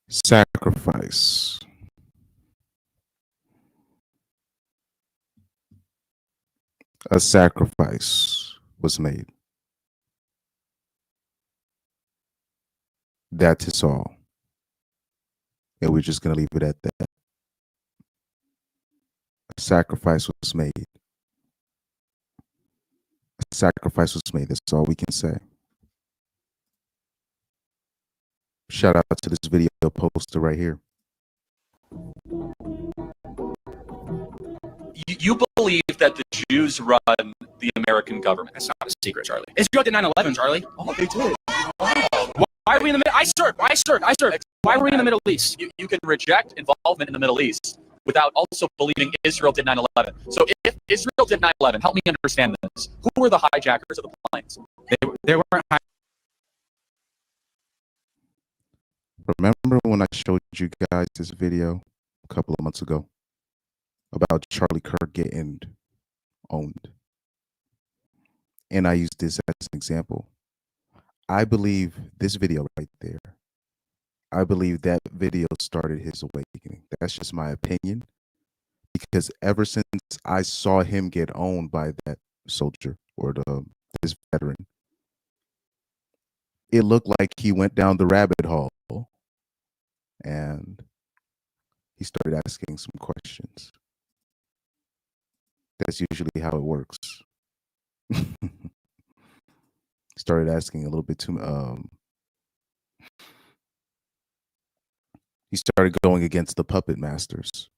Sacrifice. A sacrifice was made. That is all. And we're just going to leave it at that. A sacrifice was made. A sacrifice was made. That's all we can say. Shout out to this video poster right here. You believe that the Jews run the American government. That's not a secret, Charlie. Israel did 9/11, Charlie. Oh, they did. Why are we in the middle? I served. Why were we in the Middle East? You can reject involvement in the Middle East without also believing Israel did 9/11. So if Israel did 9/11, help me understand this. Who were the hijackers of the planes? They weren't. Remember when I showed you guys this video a couple of months ago about Charlie Kirk getting owned? And I used this as an example. I believe this video right there, I believe that video started his awakening. That's just my opinion. Because ever since I saw him get owned by that soldier or this veteran, it looked like he went down the rabbit hole and he started asking some questions. That's usually how it works. Started asking a little bit too he started going against the puppet masters.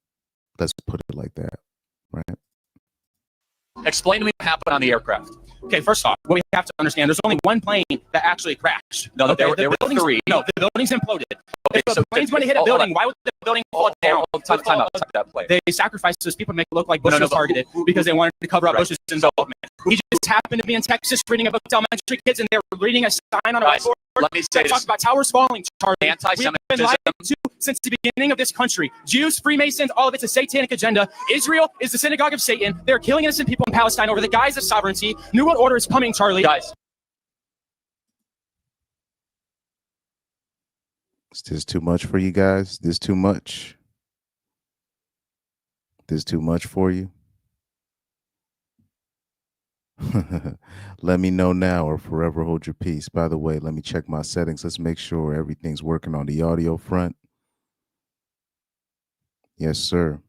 Let's put it like that, right? Explain to me what happened on the aircraft. Okay, first off, what we have to understand, there's only one plane that actually crashed. No, there were three. No, the building's imploded. Okay, if the plane's going to hit a building, why would the building fall down? Time out. That plane. They sacrificed those people to make it look like Bush was targeted because they wanted to cover up Bush's involvement. We just happened to be in Texas reading a book to elementary kids, and they were reading a sign on a whiteboard. Let me say this. Talk about towers falling, Charlie. Anti-Semitism. We've been lied to since the beginning of this country. Jews, Freemasons, all of it's a satanic agenda. Israel is the synagogue of Satan. They're killing innocent people in Palestine over the guise of sovereignty. New World Order is coming, Charlie. Guys. Is this too much for you guys? This too much? This too much for you? Let me know now or forever hold your peace. By the way, let me check my settings. Let's make sure everything's working on the audio front. Yes, sir.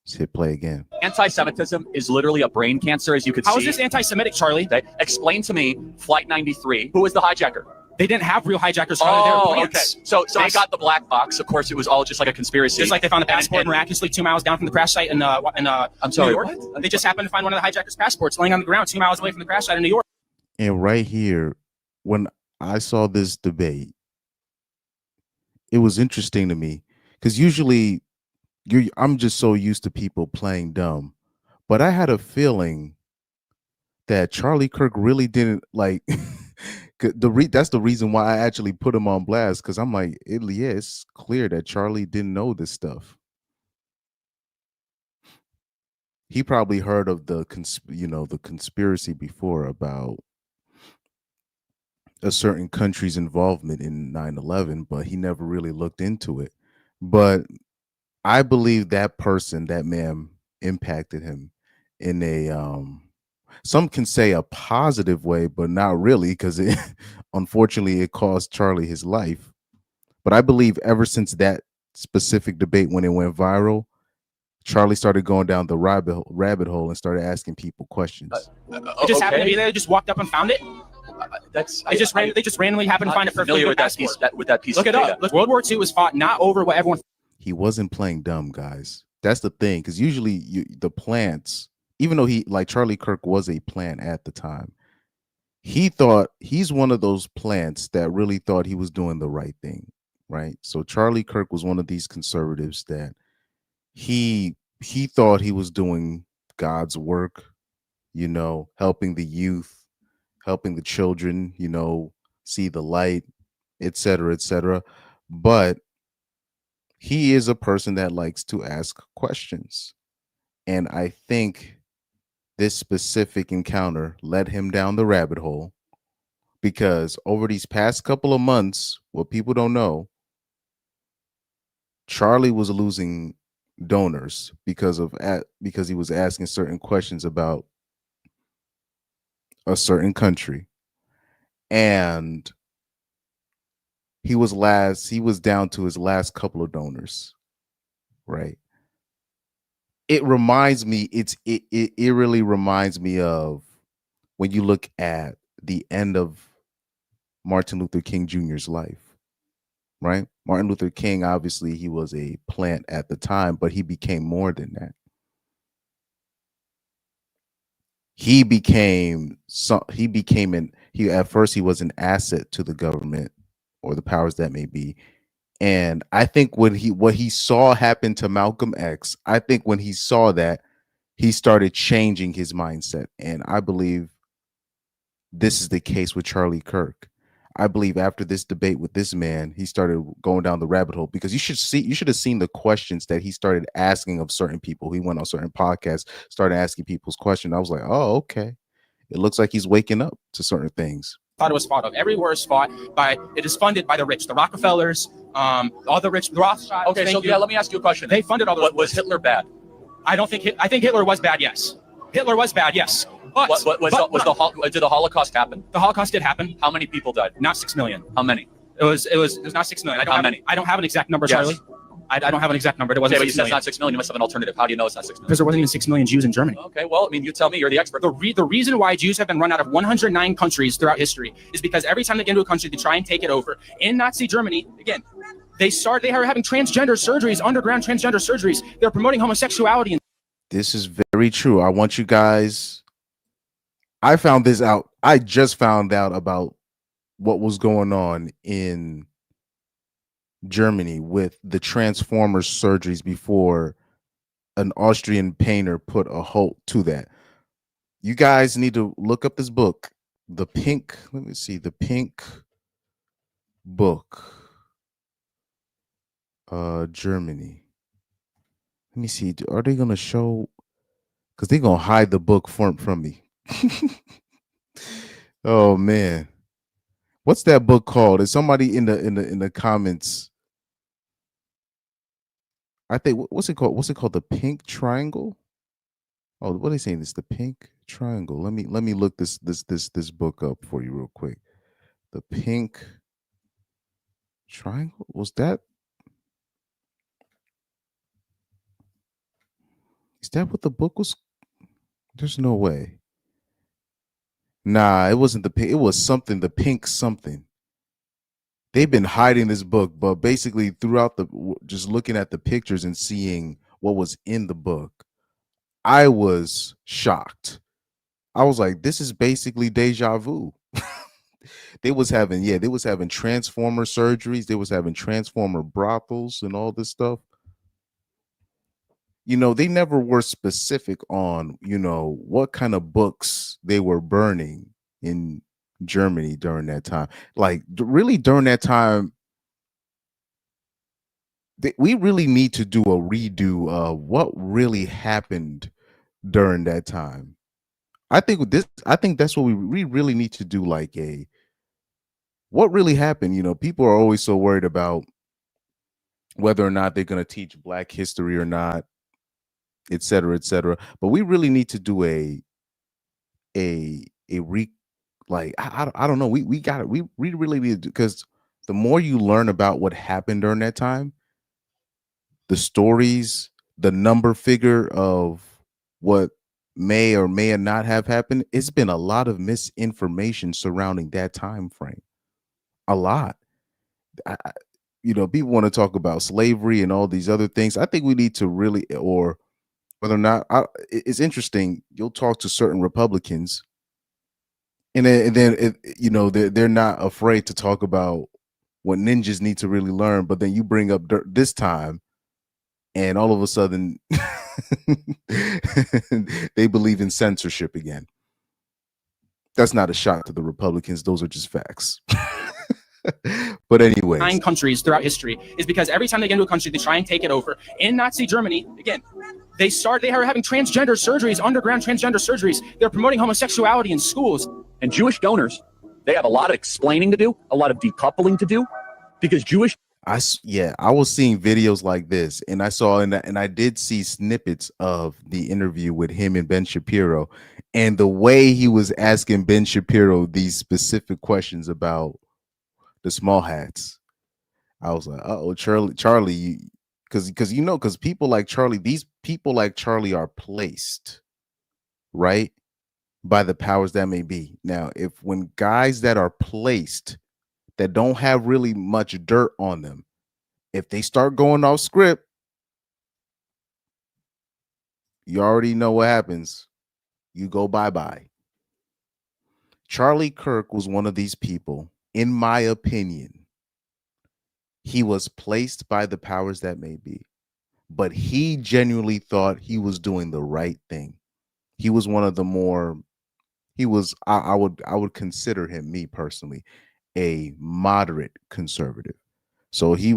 Let's hit play again. Anti-Semitism is literally a brain cancer, as you could see. How is this anti-Semitic, Charlie? Okay. Explain to me, Flight 93, who was the hijacker? They didn't have real hijackers, Charlie. Oh, okay. So they got the black box. Of course, it was all just like a conspiracy. Just like they found the passport miraculously 2 miles down from the crash site in I'm sorry, New York. What? They just happened to find one of the hijackers' passports laying on the ground 2 miles away from the crash site in New York. And right here, when I saw this debate, it was interesting to me because usually I'm just so used to people playing dumb, but I had a feeling that Charlie Kirk really didn't like that's the reason why I actually put him on blast, because I'm like, it's clear that Charlie didn't know this stuff. He probably heard of the conspiracy before about a certain country's involvement in 9/11, but he never really looked into it. But I believe that man impacted him in a some can say a positive way, but not really, because unfortunately it cost Charlie his life. But I believe ever since that specific debate, when it went viral, Charlie started going down the rabbit hole and started asking people questions. It just happened to be there. They just walked up and found it. They just randomly happened to find it perfectly with that piece. With that piece. Look it up. Look, World War II was fought not over what everyone. He wasn't playing dumb, guys. That's the thing, because usually the plants, even though Charlie Kirk was a plant at the time, he's one of those plants that really thought he was doing the right thing, right? So Charlie Kirk was one of these conservatives that he thought he was doing God's work, helping the youth, helping the children, see the light, etc., etc. But he is a person that likes to ask questions. And I think this specific encounter led him down the rabbit hole, because over these past couple of months, what people don't know, Charlie was losing donors because he was asking certain questions about a certain country, and he was down to his last couple of donors, right? It reminds me, it really reminds me of when you look at the end of Martin Luther King Jr.'s life, right? Martin Luther King, obviously, he was a plant at the time, but he became more than that. He at first he was an asset to the government or the powers that may be. And I think what he saw happen to Malcolm X, I think when he saw that, he started changing his mindset. And I believe this is the case with Charlie Kirk. I believe after this debate with this man, he started going down the rabbit hole, because you should have seen the questions that he started asking of certain people. He went on certain podcasts, started asking people's questions. I was like, oh, okay. It looks like he's waking up to certain things. Thought it was fought of. Every war is fought by, it is funded by the rich, the Rockefellers, all the rich, the Rothschilds. Okay, so yeah, let me ask you a question. They funded all those. Was Hitler bad? I think Hitler was bad. Yes, Hitler was bad. Yes, but did the Holocaust happen? The Holocaust did happen. How many people died? Not 6 million. How many? It was not 6 million. How many? I don't have an exact number, Yes. Charlie. I don't have an exact number. It wasn't. Okay, but you 6 said it's million. not 6 million. You must have an alternative. How do you know it's not 6 million? Because there wasn't even 6 million Jews in Germany. Okay, well, I mean, you tell me. You're the expert. The reason why Jews have been run out of 109 countries throughout history is because every time they get into a country, they try and take it over. In Nazi Germany, again, they are having transgender surgeries, underground transgender surgeries. They're promoting homosexuality. This is very true. I want you guys. I found this out. I just found out about what was going on in Germany with the Transformers surgeries before an Austrian painter put a halt to that. You guys need to look up this book, The Pink Book, Germany. Let me see. Are they gonna show? Because they're gonna hide the book from me. Oh man, what's that book called? Is somebody in the comments? I think what's it called? What's it called? The Pink Triangle? Oh, what are they saying? It's the Pink Triangle. Let me look this book up for you real quick. The Pink Triangle? Was that? Is that what the book was? There's no way. Nah, it wasn't the pink. It was something. The pink something. They've been hiding this book, but basically throughout just looking at the pictures and seeing what was in the book, I was shocked. I was like, this is basically deja vu. They was having transformer surgeries. They was having transformer brothels and all this stuff. You know, they never were specific on, what kind of books they were burning in Germany during that time. Like, really, during that time, we really need to do a redo of what really happened during that time. I think that's what we really need to do, like what really happened. People are always so worried about whether or not they're going to teach Black history or not, et cetera, et cetera. But we really need to do I don't know. We really need to, because the more you learn about what happened during that time, the stories, the number figure of what may or may not have happened, it's been a lot of misinformation surrounding that time frame. A lot. People want to talk about slavery and all these other things. I think we need to really, or whether or not, it's interesting. You'll talk to certain Republicans, and then they're not afraid to talk about what ninjas need to really learn. But then you bring up this time, and all of a sudden, they believe in censorship again. That's not a shock to the Republicans. Those are just facts. But anyway, 9 countries throughout history is because every time they get into a country, they try and take it over. In Nazi Germany, again, they are having transgender surgeries, underground transgender surgeries. They're promoting homosexuality in schools. And Jewish donors, they have a lot of explaining to do, a lot of decoupling to do, because Jewish Yeah, I was seeing videos like this, and and I did see snippets of the interview with him and Ben Shapiro, and the way he was asking Ben Shapiro these specific questions about the small hats. I was like, oh, Charlie, because people like Charlie, these people like Charlie are placed right by the powers that may be. Now, if when guys that are placed that don't have really much dirt on them, if they start going off script, you already know what happens. You go bye-bye. Charlie Kirk was one of these people, in my opinion. He was placed by the powers that may be, but he genuinely thought he was doing the right thing. He was one of the more I would consider him, me personally, a moderate conservative. So he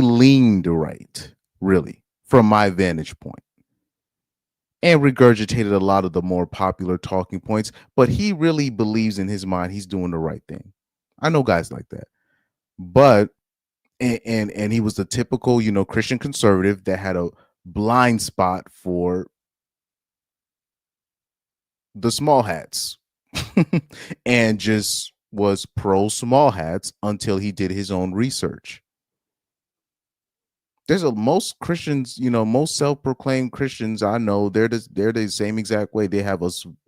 leaned right, really, from my vantage point, and regurgitated a lot of the more popular talking points, but he really believes in his mind he's doing the right thing. I know guys like that. But and he was the typical, Christian conservative that had a blind spot for the small hats and just was pro small hats until he did his own research. There's most Christians, most self-proclaimed Christians I know, they're the same exact way. They have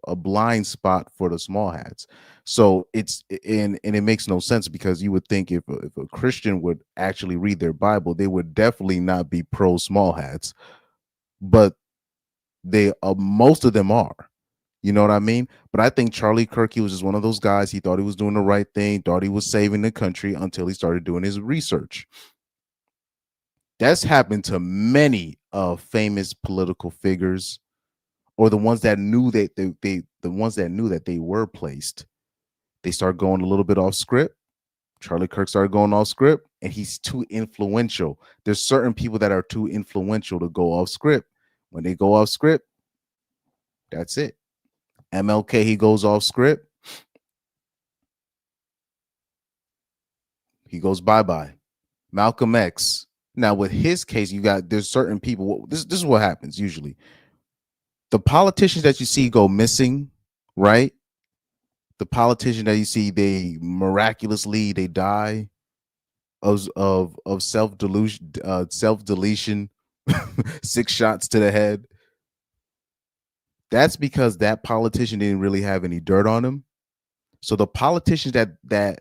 a blind spot for the small hats. So and it makes no sense, because you would think if a Christian would actually read their Bible, they would definitely not be pro small hats, but they most of them are. You know what I mean? But I think Charlie Kirk, he was just one of those guys. He thought he was doing the right thing, thought he was saving the country until he started doing his research. That's happened to many famous political figures, or the ones that knew that the ones that knew that they were placed. They start going a little bit off script. Charlie Kirk started going off script, and he's too influential. There's certain people that are too influential to go off script. When they go off script, that's it. MLK, he goes off script. He goes bye-bye. Malcolm X. Now, with his case, there's certain people. This is what happens usually. The politicians that you see go missing, right? The politician that you see, they miraculously they die of self delusion, self deletion, 6 shots to the head. That's because that politician didn't really have any dirt on him. So the politicians that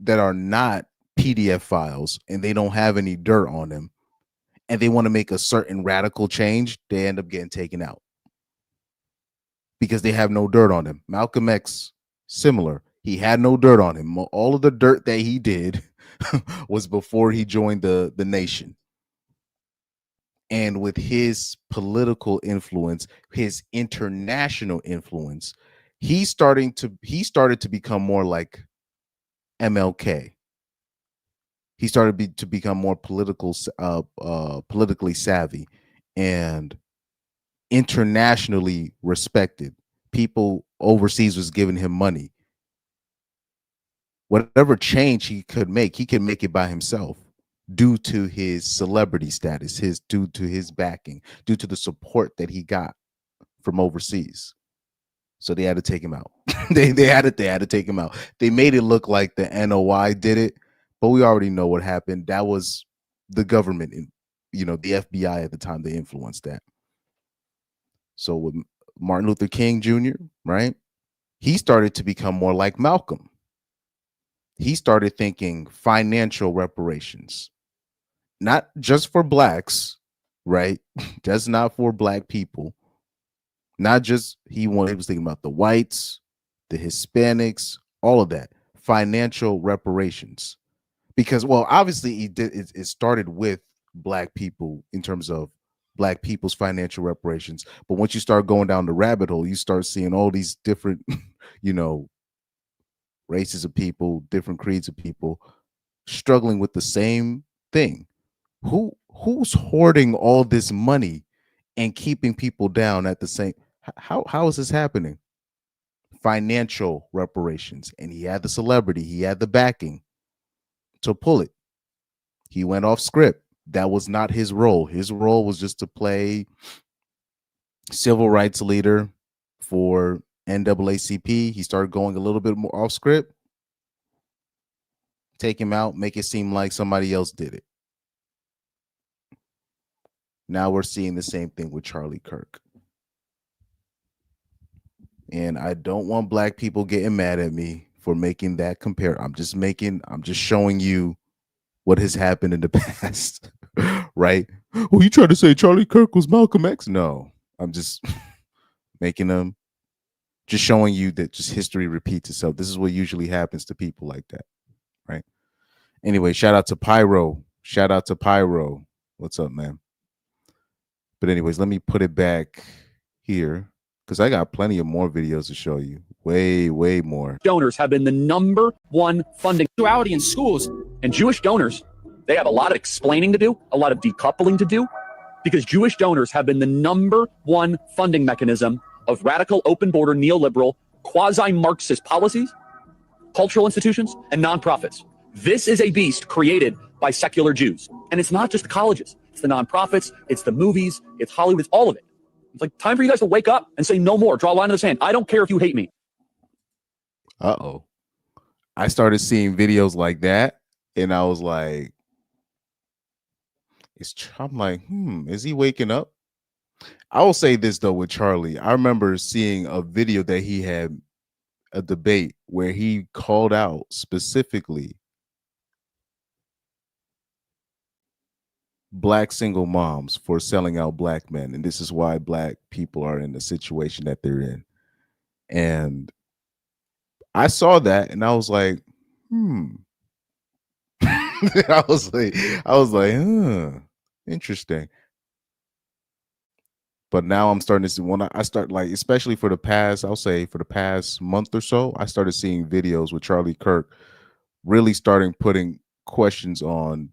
are not PDF files and they don't have any dirt on them, and they want to make a certain radical change, they end up getting taken out because they have no dirt on him. Malcolm X, similar. He had no dirt on him. All of the dirt that he did was before he joined the nation. And with his political influence, his international influence, he started to become more like MLK. He started to become more politically savvy and internationally respected. People overseas was giving him money. Whatever change he could make it by himself due to his celebrity status, due to his backing, due to the support that he got from overseas. So they had to take him out. they had to take him out. They made it look like the NOI did it, but we already know what happened. That was the government, the FBI at the time. They influenced that. So with Martin Luther King Jr., right? He started to become more like Malcolm. He started thinking financial reparations, not just for blacks, right? Just not for black people. Not just he was thinking about the whites, the Hispanics, all of that. Financial reparations. Because, well, obviously it started with black people in terms of black people's financial reparations. But once you start going down the rabbit hole, you start seeing all these different, races of people, different creeds of people struggling with the same thing. Who's hoarding all this money and keeping people down at the same? How is this happening? Financial reparations. And he had the celebrity, he had the backing to pull it. He went off script. That was not his role. His role was just to play civil rights leader for NAACP. He started going a little bit more off script. Take him out, make it seem like somebody else did it. Now we're seeing the same thing with Charlie Kirk. And I don't want black people getting mad at me for making that compare. I'm just showing you what has happened in the past, right? Well, you trying to say Charlie Kirk was Malcolm X? No, I'm just just showing you that just history repeats itself. This is what usually happens to people like that, right? Anyway, shout out to Pyro. What's up, man? But anyways, let me put it back here because I got plenty of more videos to show you. Way more. Donors have been the #1 funding sexuality in schools. And Jewish donors, they have a lot of explaining to do, a lot of decoupling to do, because Jewish donors have been the #1 funding mechanism of radical, open border, neoliberal, quasi-Marxist policies, cultural institutions, and nonprofits. This is a beast created by secular Jews. And it's not just the colleges. It's the nonprofits, it's the movies, it's Hollywood, it's all of it. It's like time for you guys to wake up and say no more. Draw a line in the sand. I don't care if you hate me. Uh-oh. I started seeing videos like that, and I was like, I'm like, is he waking up? I will say this, though, with Charlie. I remember seeing a video that he had, a debate, where he called out specifically black single moms for selling out black men. And this is why black people are in the situation that they're in. And I saw that and I was like, I was like, interesting. But now I'm starting to see, when I start, like, especially for the past month or so, I started seeing videos with Charlie Kirk really starting putting questions on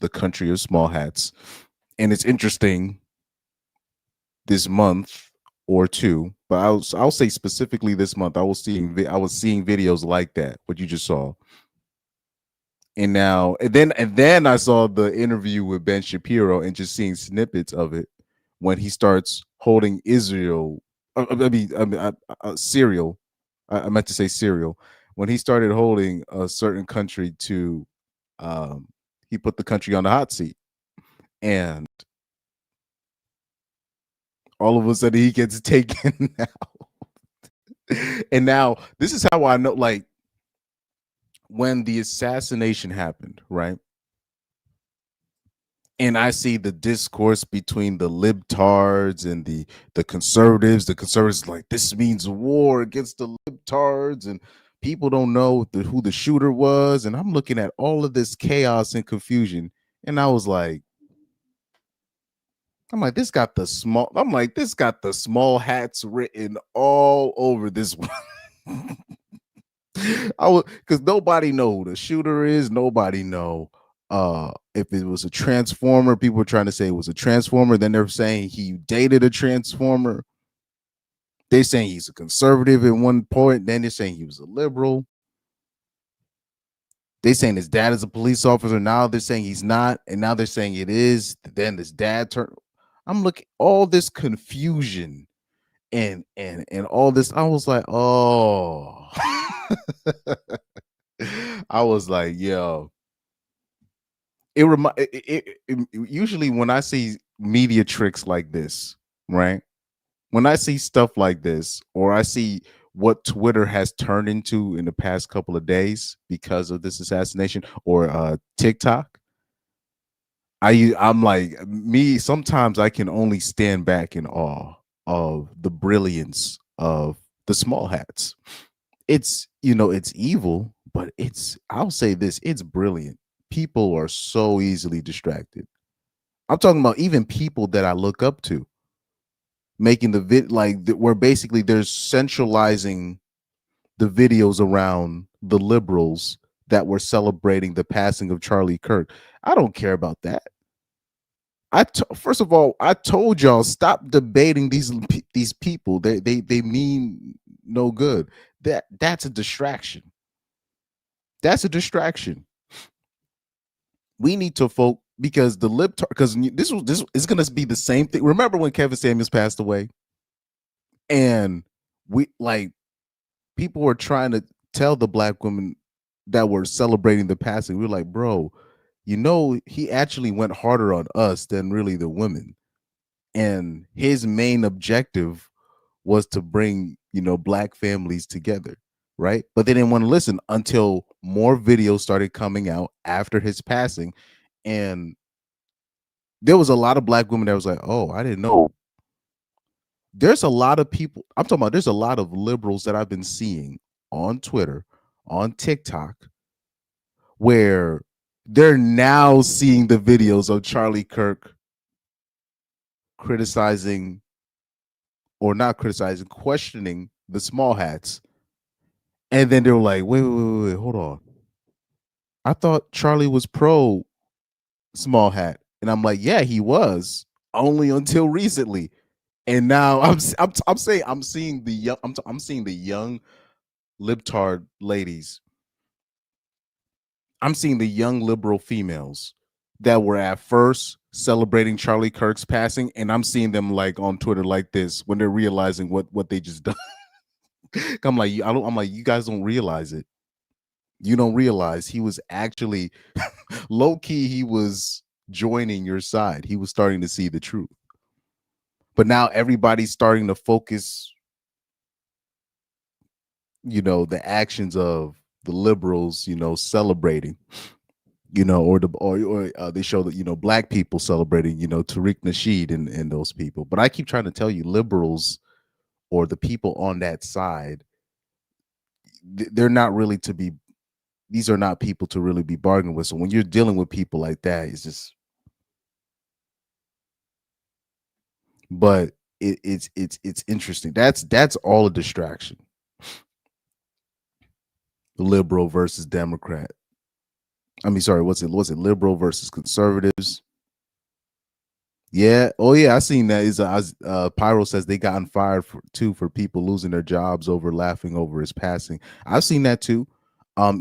the country of small hats. And it's interesting this month or two, but I'll say specifically this month, I was seeing videos like that, what you just saw. And then I saw the interview with Ben Shapiro and just seeing snippets of it when he starts holding Israel. Syria. I meant to say Syria. When he started holding a certain country to, he put the country on the hot seat, and all of a sudden he gets taken out. And now this is how I know, like, when the assassination happened, right? And I see the discourse between the libtards and the conservatives. The conservatives like, this means war against the libtards, and people don't know who the shooter was. And I'm looking at all of this chaos and confusion, and I was like, this got the small hats written all over this one. Because nobody know who the shooter is. Nobody know if it was a transformer. People were trying to say it was a transformer. Then they're saying he dated a transformer. They're saying he's a conservative at one point. Then they're saying he was a liberal. They're saying his dad is a police officer. Now they're saying he's not. And now they're saying it is. Then his dad turned. I'm looking all this confusion and all this. I was like, oh. I was like, yo. Usually when I see media tricks like this, right? When I see stuff like this, or I see what Twitter has turned into in the past couple of days because of this assassination, or TikTok, I'm like, me, sometimes I can only stand back in awe of the brilliance of the small hats. It's, it's evil, but I'll say this, it's brilliant. People are so easily distracted. I'm talking about even people that I look up to making where basically they're centralizing the videos around the liberals that were celebrating the passing of Charlie Kirk. I don't care about that. First of all, I told y'all, stop debating these people. They mean no good. That's a distraction. That's a distraction. we need to folk because the libtard because this is gonna be the same thing. Remember when Kevin Samuels passed away, and we like people were trying to tell the black women that were celebrating the passing. We were like, bro, he actually went harder on us than really the women, and his main objective was to bring black families together, right? But they didn't want to listen until more videos started coming out after his passing, and there was a lot of black women that was like, oh, I didn't know. There's a lot of people, I'm talking about, there's a lot of liberals that I've been seeing on Twitter, on TikTok, where they're now seeing the videos of Charlie Kirk criticizing, or not criticizing, questioning the small hats. And then they were like, wait, hold on. I thought Charlie was pro small hat. And I'm like, yeah, he was only until recently. And now I'm saying I'm seeing the young I'm seeing the young libtard ladies. I'm seeing the young liberal females that were at first celebrating Charlie Kirk's passing, and I'm seeing them like on Twitter like this when they're realizing what they just done. I'm like, I'm like, you guys don't realize it. You don't realize he was actually low key. He was joining your side. He was starting to see the truth. But now everybody's starting to focus, the actions of the liberals, celebrating, or they show that, black people celebrating, Tariq Nasheed and those people. But I keep trying to tell you, liberals or the people on that side, they're not really to be, these are not people to really be bargaining with. So when you're dealing with people like that, it's just, but it's interesting. That's all a distraction. Liberal versus Democrat. I mean, sorry, what's it? Liberal versus conservatives? Yeah. Oh, yeah. I seen that. Pyro says they gotten fired for people losing their jobs over laughing over his passing. I've seen that too.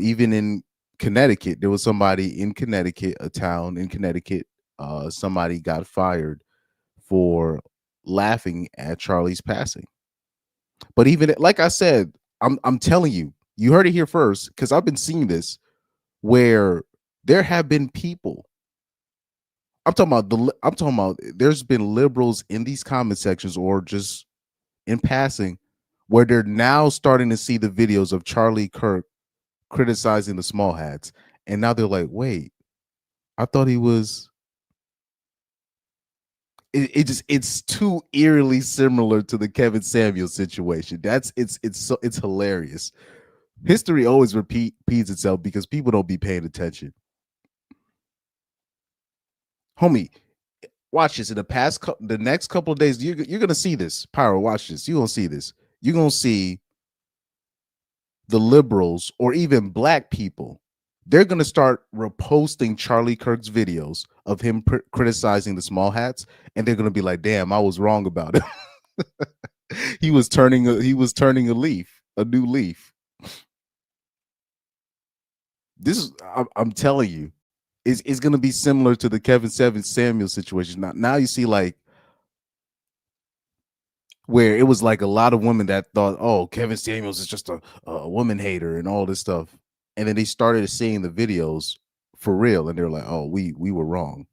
Even in Connecticut, there was somebody in Connecticut, a town in Connecticut. Somebody got fired for laughing at Charlie's passing. But even like I said, I'm telling you, you heard it here first because I've been seeing this where there have been people. I'm talking about there's been liberals in these comment sections or just in passing where they're now starting to see the videos of Charlie Kirk criticizing the small hats. And now they're like, wait, I thought he was it's too eerily similar to the Kevin Samuels situation. It's hilarious. History always repeats itself because people don't be paying attention. Homie, watch this. In the next couple of days, you're gonna see this. Pyro, watch this. You're gonna see this. You're gonna see the liberals or even black people. They're gonna start reposting Charlie Kirk's videos of him criticizing the small hats, and they're gonna be like, "Damn, I was wrong about it." he was turning a leaf, a new leaf. I'm telling you, it's going to be similar to the Kevin Samuels situation. Now you see like where it was like a lot of women that thought, oh, Kevin Samuels is just a woman hater and all this stuff. And then they started seeing the videos for real. And they're like, oh, we were wrong.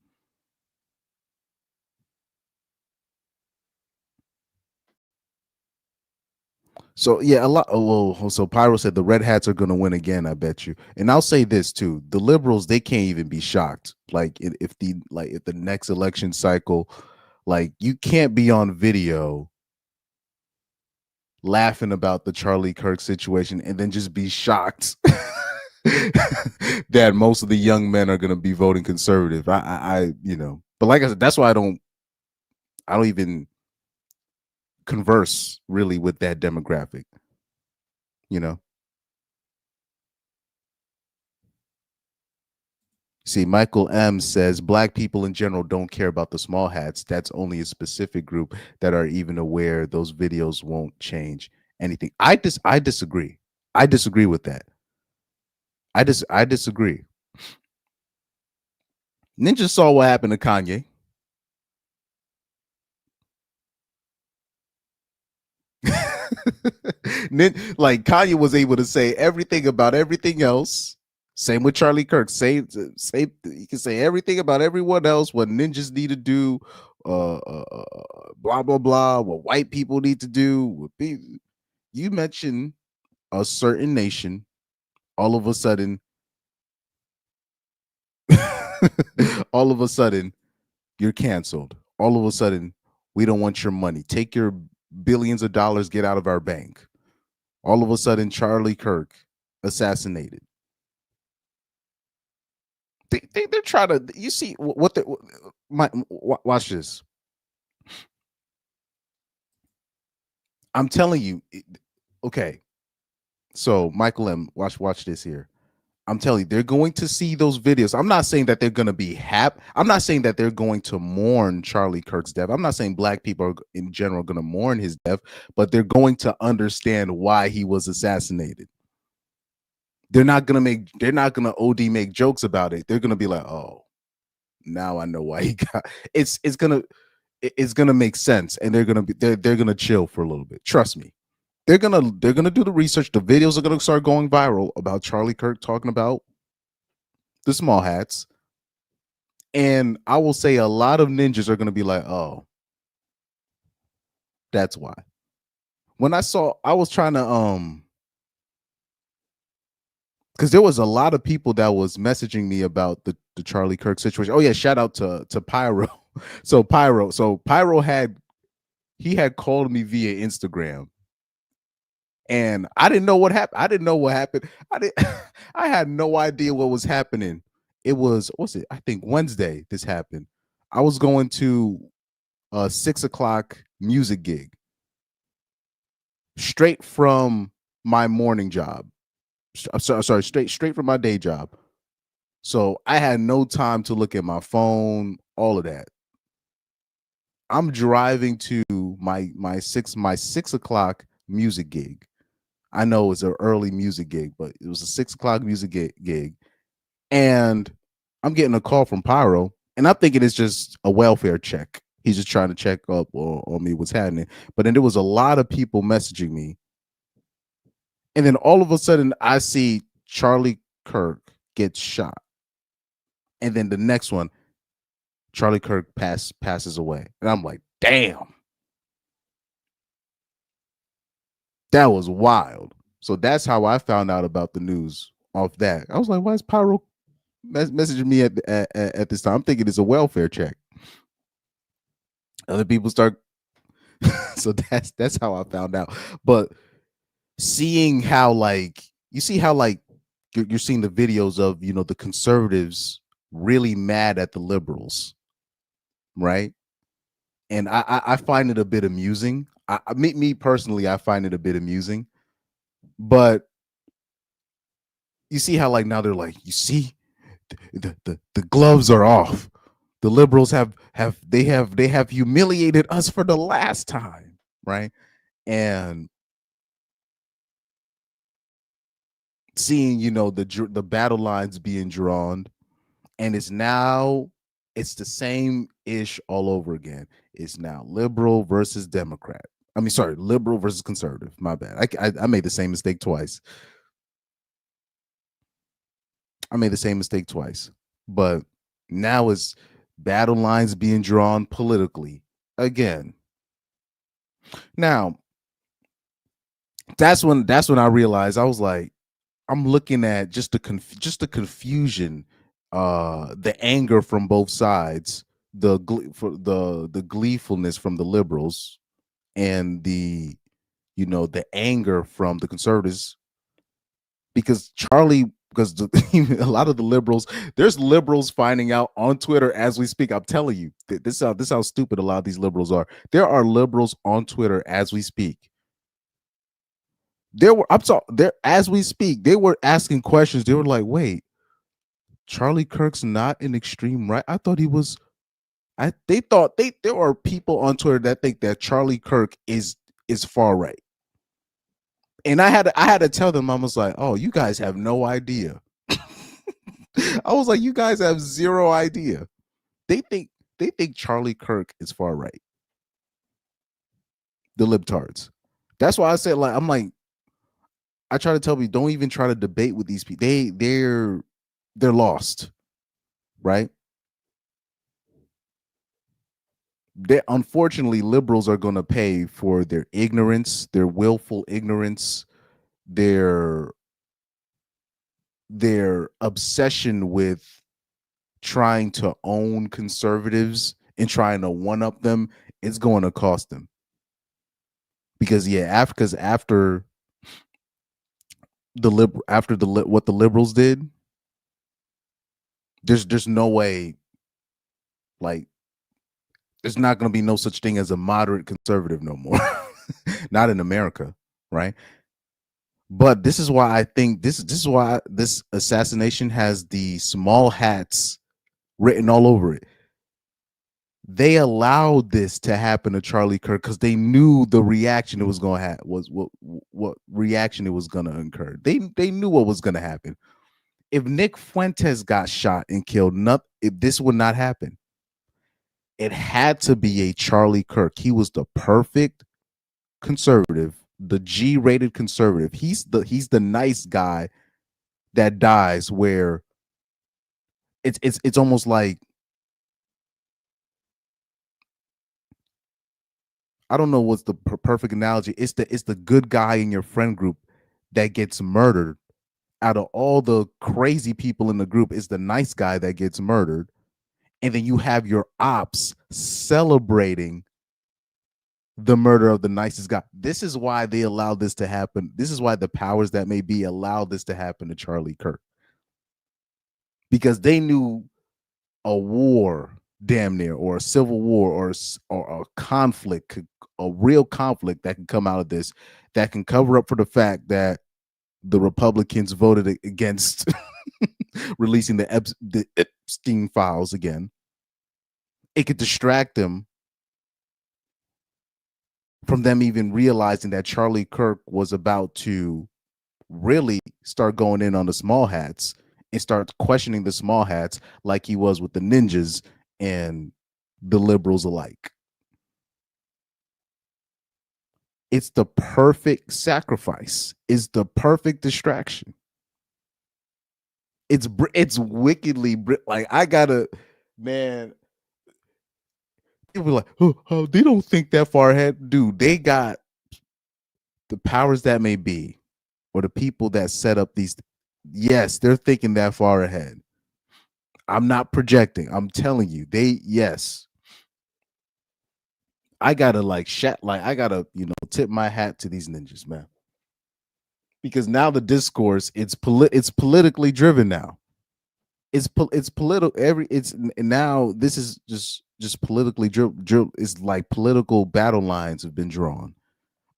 So yeah, a lot. Oh, so Pyro said the red hats are going to win again. I bet you. And I'll say this too: the liberals, they can't even be shocked. Like if the next election cycle, like you can't be on video laughing about the Charlie Kirk situation and then just be shocked that most of the young men are going to be voting conservative. I but like I said, that's why I don't even converse really with that demographic. See, Michael M says black people in general don't care about the small hats. That's only a specific group that are even aware those videos won't change anything. I disagree. I disagree with that. I disagree. Ninja saw what happened to Kanye. Like Kanye was able to say everything about everything else. Same with Charlie Kirk. Say you can say everything about everyone else. What ninjas need to do, blah blah blah. What white people need to do. You mention a certain nation, all of a sudden, all of a sudden, you're canceled. All of a sudden, we don't want your money. Take your billions of dollars. Get out of our bank. All of a sudden, Charlie Kirk assassinated. They're trying to. You see what the watch this. I'm telling you. Okay, so Michael M. Watch this here. I'm telling you, they're going to see those videos. I'm not saying that they're going to be happy. I'm not saying that they're going to mourn Charlie Kirk's death. I'm not saying black people are in general going to mourn his death, but they're going to understand why he was assassinated. They're not going to OD make jokes about it. They're going to be like, "Oh, now I know why he got." It's going to make sense, and they're going to chill for a little bit. Trust me. They're gonna do the research. The videos are gonna start going viral about Charlie Kirk talking about the small hats. And I will say a lot of ninjas are gonna be like, oh, that's why. When I was trying to because there was a lot of people that was messaging me about the Charlie Kirk situation. Oh yeah, shout out to Pyro. So Pyro had called me via Instagram. And I didn't know what happened. I had no idea what was happening. It was I think Wednesday this happened. I was going to a 6:00 music gig straight from my morning job. Sorry, straight from my day job. So I had no time to look at my phone, all of that. I'm driving to my 6:00 music gig. I know it's an early music gig, but it was a 6:00 music gig. And I'm getting a call from Pyro, and I'm thinking it's just a welfare check. He's just trying to check up on me, what's happening. But then there was a lot of people messaging me. And then all of a sudden, I see Charlie Kirk get shot. And then the next one, Charlie Kirk passes away. And I'm like, damn. That was wild. So that's how I found out about the news off that. I was like, why is Pyro messaging me at this time? I'm thinking it's a welfare check. Other people start. So that's how I found out. But seeing how you're seeing the videos of the conservatives really mad at the liberals, right? And I find it a bit amusing. Me personally, I find it a bit amusing. But you see how now they're like, you see, the gloves are off. The liberals have humiliated us for the last time, right? And seeing the battle lines being drawn, and it's the same ish all over again. It's now liberal versus Democrat. I mean, sorry, liberal versus conservative. My bad. I made the same mistake twice. But now it's battle lines being drawn politically again. Now, that's when I realized, I was like, I'm looking at just the confusion, the anger from both sides, the gleefulness from the liberals, and the anger from the conservatives, because a lot of the liberals, there's liberals finding out on Twitter as we speak. I'm telling you, this is how stupid a lot of these liberals are. There are liberals on Twitter as we speak. As we speak, they were asking questions. They were like, wait, Charlie Kirk's not an extreme right? I thought he was. There are people on Twitter that think that Charlie Kirk is far right. And I had to tell them, I was like, oh, you guys have no idea. I was like, you guys have zero idea. They think Charlie Kirk is far right. The libtards. That's why I said, like, I'm like, I try to tell people, don't even try to debate with these people. They're lost, right? They, unfortunately, liberals are going to pay for their ignorance, their willful ignorance, their obsession with trying to own conservatives and trying to one up them. It's going to cost them, because after what the liberals did, there's no way, like, there's not going to be no such thing as a moderate conservative no more. Not in America, right? But this is why I think this is why this assassination has the small hats written all over it. They allowed this to happen to Charlie Kirk because they knew the reaction it was going to have was what reaction it was going to incur. They knew what was going to happen. If Nick Fuentes got shot and killed, this would not happen. It had to be a Charlie Kirk. He was the perfect conservative, the G-rated conservative. He's the nice guy that dies, where it's almost like, I don't know what's the perfect analogy. It's the good guy in your friend group that gets murdered. Out of all the crazy people in the group, is the nice guy that gets murdered. And then you have your ops celebrating the murder of the nicest guy. This is why they allowed this to happen. This is why the powers that may be allowed this to happen to Charlie Kirk. Because they knew a war, damn near, or a civil war, or a conflict, a real conflict that can come out of this, that can cover up for the fact that the Republicans voted against releasing the Epstein files again. It could distract them from them even realizing that Charlie Kirk was about to really start going in on the small hats and start questioning the small hats like he was with the ninjas and the liberals alike. It's the perfect sacrifice. It's the perfect distraction. It's wickedly, like, I gotta, man. People are like, oh, they don't think that far ahead, dude. They got the powers that may be, or the people that set up these. Yes, they're thinking that far ahead. I'm not projecting. I'm telling you, yes. I gotta I gotta, tip my hat to these ninjas, man. Because now the discourse, it's politically driven now. It's political. It's now, this is just politically driven. It's like political battle lines have been drawn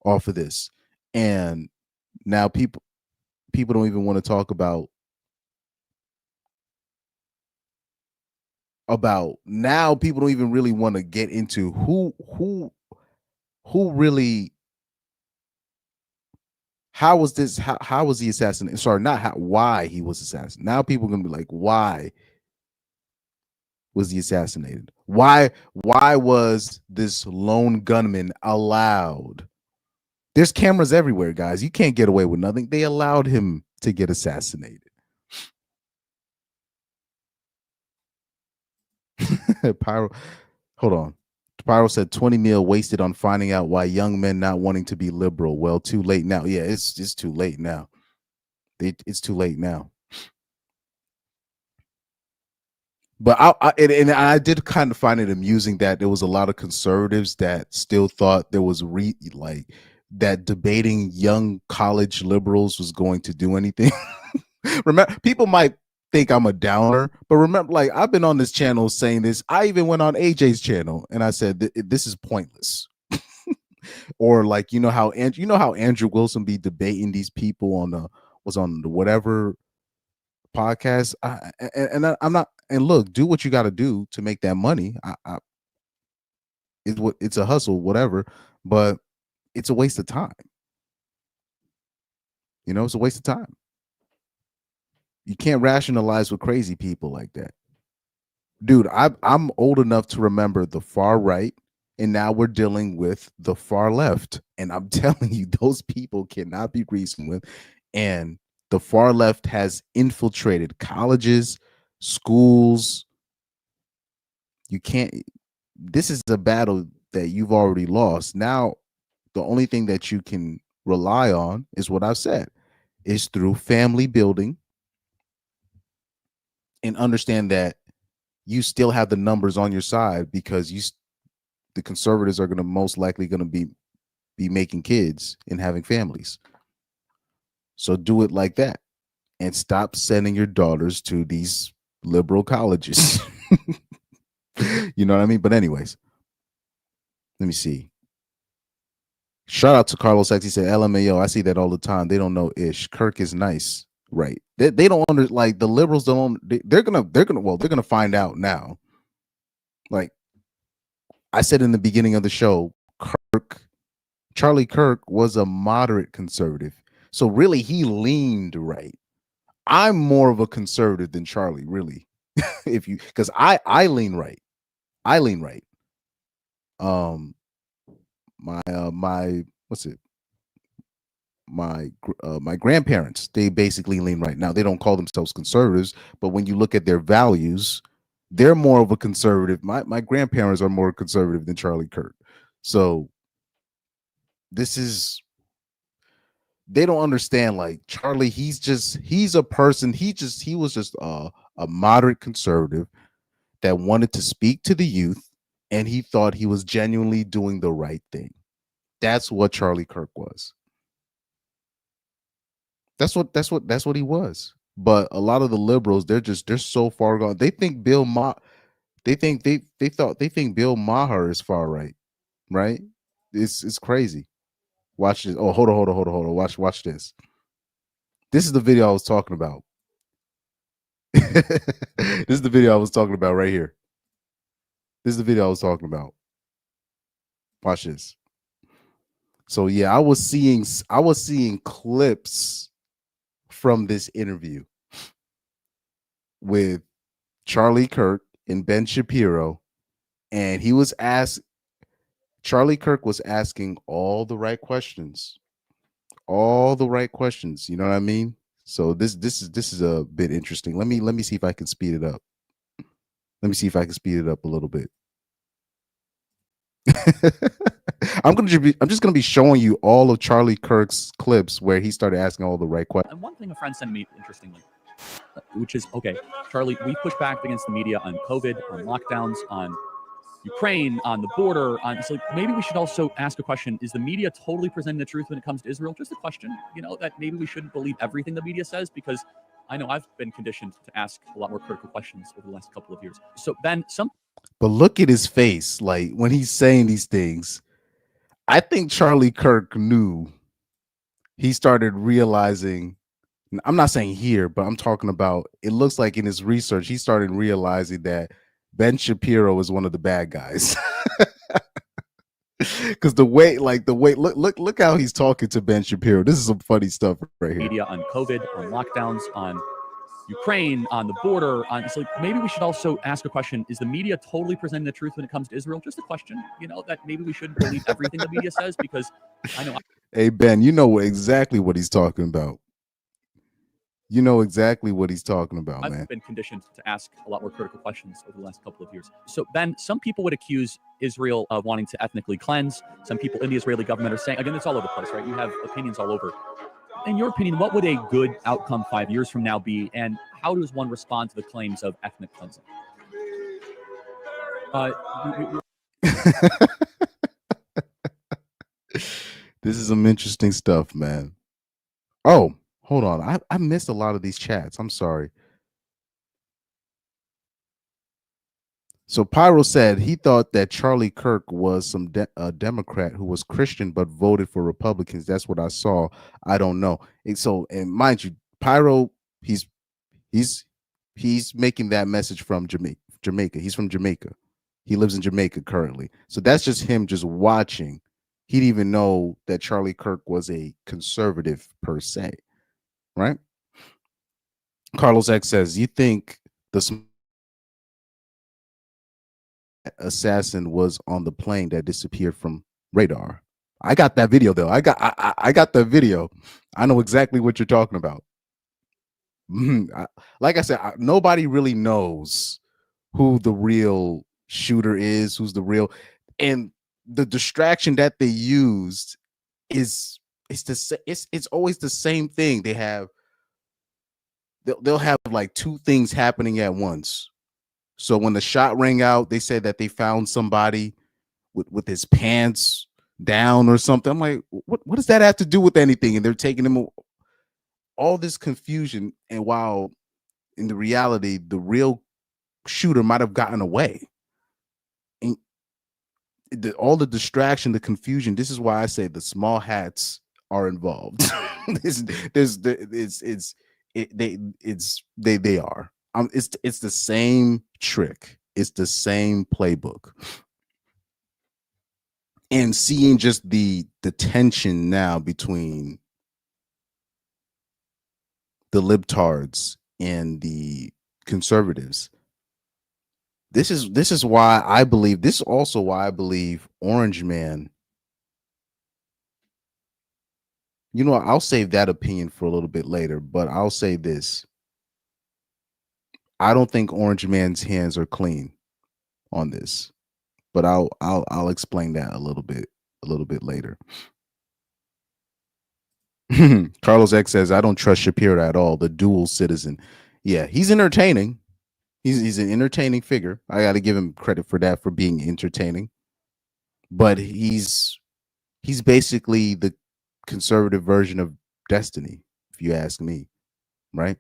off of this, and now people don't even want to talk about now. People don't even really want to get into who really, how was this, how was he assassinated? Sorry, not how, why he was assassinated. Now people are gonna be like, why was he assassinated? Why was this lone gunman allowed? There's cameras everywhere, guys. You can't get away with nothing. They allowed him to get assassinated. Pyro, hold on. Pyro said 20 mil wasted on finding out why young men not wanting to be liberal. Well, too late now. Yeah, it's too late now. It's too late now. But I did kind of find it amusing that there was a lot of conservatives that still thought there was that debating young college liberals was going to do anything. Remember, people might think I'm a downer, but remember, like, I've been on this channel saying this. I even went on AJ's channel and I said this is pointless. Or like, how Andrew Wilson be debating these people on the whatever podcast. I'm not. And look, do what you got to do to make that money. It's a hustle, whatever, but it's a waste of time. It's a waste of time. You can't rationalize with crazy people like that. Dude, I'm old enough to remember the far right, and now we're dealing with the far left. And I'm telling you, those people cannot be reasoned with. And the far left has infiltrated colleges, schools. You can't, this is a battle that you've already lost. Now, the only thing that you can rely on is what I've said, is through family building, and understand that you still have the numbers on your side, because the conservatives are going to most likely going to be making kids and having families. So do it like that, and stop sending your daughters to these liberal colleges. You know what I mean? But anyways, let me see. Shout out to Carlos X. He said, LMAO, I see that all the time. They don't know ish. Kirk is nice. Right. They don't like the liberals don't, they're gonna find out now. Like I said in the beginning of the show, Charlie Kirk was a moderate conservative. So really he leaned right. I'm more of a conservative than Charlie, really. Because I lean right. I lean right. My what's it? My grandparents, they basically lean right. Now they don't call themselves conservatives, but when you look at their values, they're more of a conservative. My grandparents are more conservative than Charlie Kirk. So this is, they don't understand, like Charlie, he's a person, he was just a moderate conservative that wanted to speak to the youth, and he thought he was genuinely doing the right thing. That's what Charlie Kirk was. That's what he was. But a lot of the liberals, they're so far gone. They think they think Bill Maher is far right, right? It's crazy. Watch this. Oh, hold on. Watch this. This is the video I was talking about. This is the video I was talking about right here. This is the video I was talking about. Watch this. So yeah, I was seeing clips from this interview with Charlie Kirk and Ben Shapiro, and Charlie Kirk was asking all the right questions. All the right questions, you know what I mean? So this is a bit interesting. Let me see if I can speed it up. Let me see if I can speed it up a little bit. I'm just gonna be showing you all of Charlie Kirk's clips where he started asking all the right questions. And one thing a friend sent me, interestingly, which is, okay, Charlie, we push back against the media on COVID, on lockdowns, on Ukraine, on the border. So maybe we should also ask a question. Is the media totally presenting the truth when it comes to Israel? Just a question, that maybe we shouldn't believe everything the media says, because I know I've been conditioned to ask a lot more critical questions over the last couple of years. So then But look at his face, like when he's saying these things. I think Charlie Kirk knew. He started realizing, I'm not saying here, but I'm talking about, it looks like in his research, he started realizing that Ben Shapiro is one of the bad guys. Because the way, look how he's talking to Ben Shapiro. This is some funny stuff right here. media on COVID, on lockdowns, on Ukraine, on the border. So maybe we should also ask a question. Is the media totally presenting the truth when it comes to Israel? Just a question, that maybe we shouldn't believe everything the media says, because I know. Hey, Ben, you know exactly what he's talking about. You know exactly what he's talking about, man. I've been conditioned to ask a lot more critical questions over the last couple of years. So Ben, some people would accuse Israel of wanting to ethnically cleanse. Some people in the Israeli government are saying, again, it's all over the place, right? You have opinions all over. In your opinion, what would a good outcome 5 years from now be, and how does one respond to the claims of ethnic cleansing? This is some interesting stuff, man. Oh, hold on. I missed a lot of these chats. I'm sorry. So Pyro said he thought that Charlie Kirk was some Democrat who was Christian but voted for Republicans. That's what I saw. I don't know. And mind you, Pyro, he's making that message from Jamaica. He's from Jamaica. He lives in Jamaica currently. So that's just him just watching. He didn't even know that Charlie Kirk was a conservative per se, right? Carlos X says, "You think the assassin was on the plane that disappeared from radar?" I got that video though. I got the video. I know exactly what you're talking about. Like I said, nobody really knows who the real shooter is, who's the real, and the distraction that they used is it's always the same thing. They'll have like two things happening at once. So when the shot rang out, they said that they found somebody with his pants down or something. I'm like, what does that have to do with anything? And they're taking him, all this confusion. And while in the reality, the real shooter might have gotten away. And all the distraction, the confusion. This is why I say the small hats are involved. They are. It's the same trick. It's the same playbook. And seeing just the tension now between the libtards and the conservatives. This is why I believe, this is also why I believe Orange Man. You know, I'll save that opinion for a little bit later, but I'll say this. I don't think Orange Man's hands are clean on this, but I'll explain that a little bit later. Carlos X says, "I don't trust Shapiro at all. The dual citizen." Yeah, he's entertaining. He's an entertaining figure. I got to give him credit for that, for being entertaining. But he's basically the conservative version of Destiny, if you ask me, right?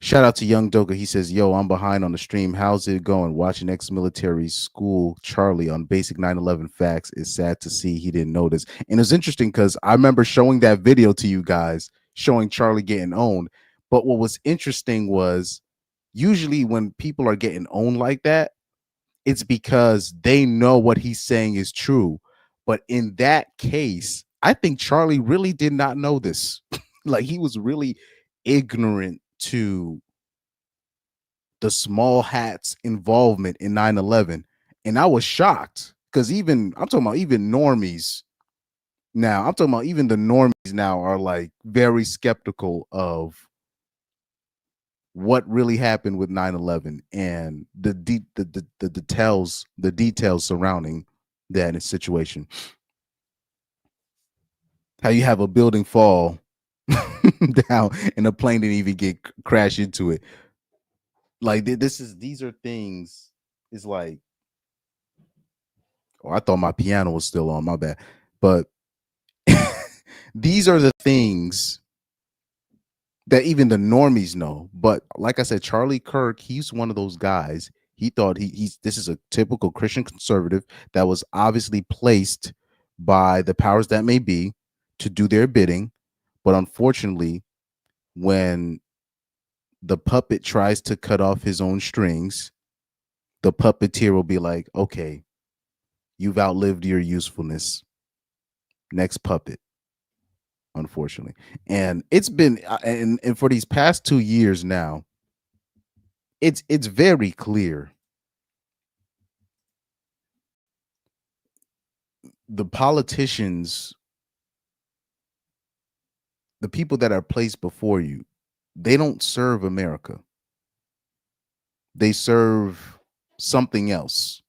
Shout out to Young Doga. He says, "Yo, I'm behind on the stream. How's it going? Watching ex-military school Charlie on basic 9/11 facts. Is sad to see he didn't notice." And it's interesting because I remember showing that video to you guys, showing Charlie getting owned. But what was interesting was, usually when people are getting owned like that, it's because they know what he's saying is true. But in that case, I think Charlie really did not know this. Like, he was really ignorant to the small hats involvement in 9/11. And I was shocked because I'm talking about even normies now. I'm talking about even the normies now are like very skeptical of what really happened with 9/11 and the details surrounding that situation. How you have a building fall down and a plane didn't even get crash into it. Like, these are things. It's like, oh, I thought my piano was still on, my bad. But these are the things that even the normies know. But like I said, Charlie Kirk, he's one of those guys. He thought this is a typical Christian conservative that was obviously placed by the powers that may be to do their bidding. But unfortunately, when the puppet tries to cut off his own strings, the puppeteer will be like, "Okay, you've outlived your usefulness. Next puppet." Unfortunately. And it's been and for these past 2 years now, it's very clear the politicians, the people that are placed before you, they don't serve America. They serve something else.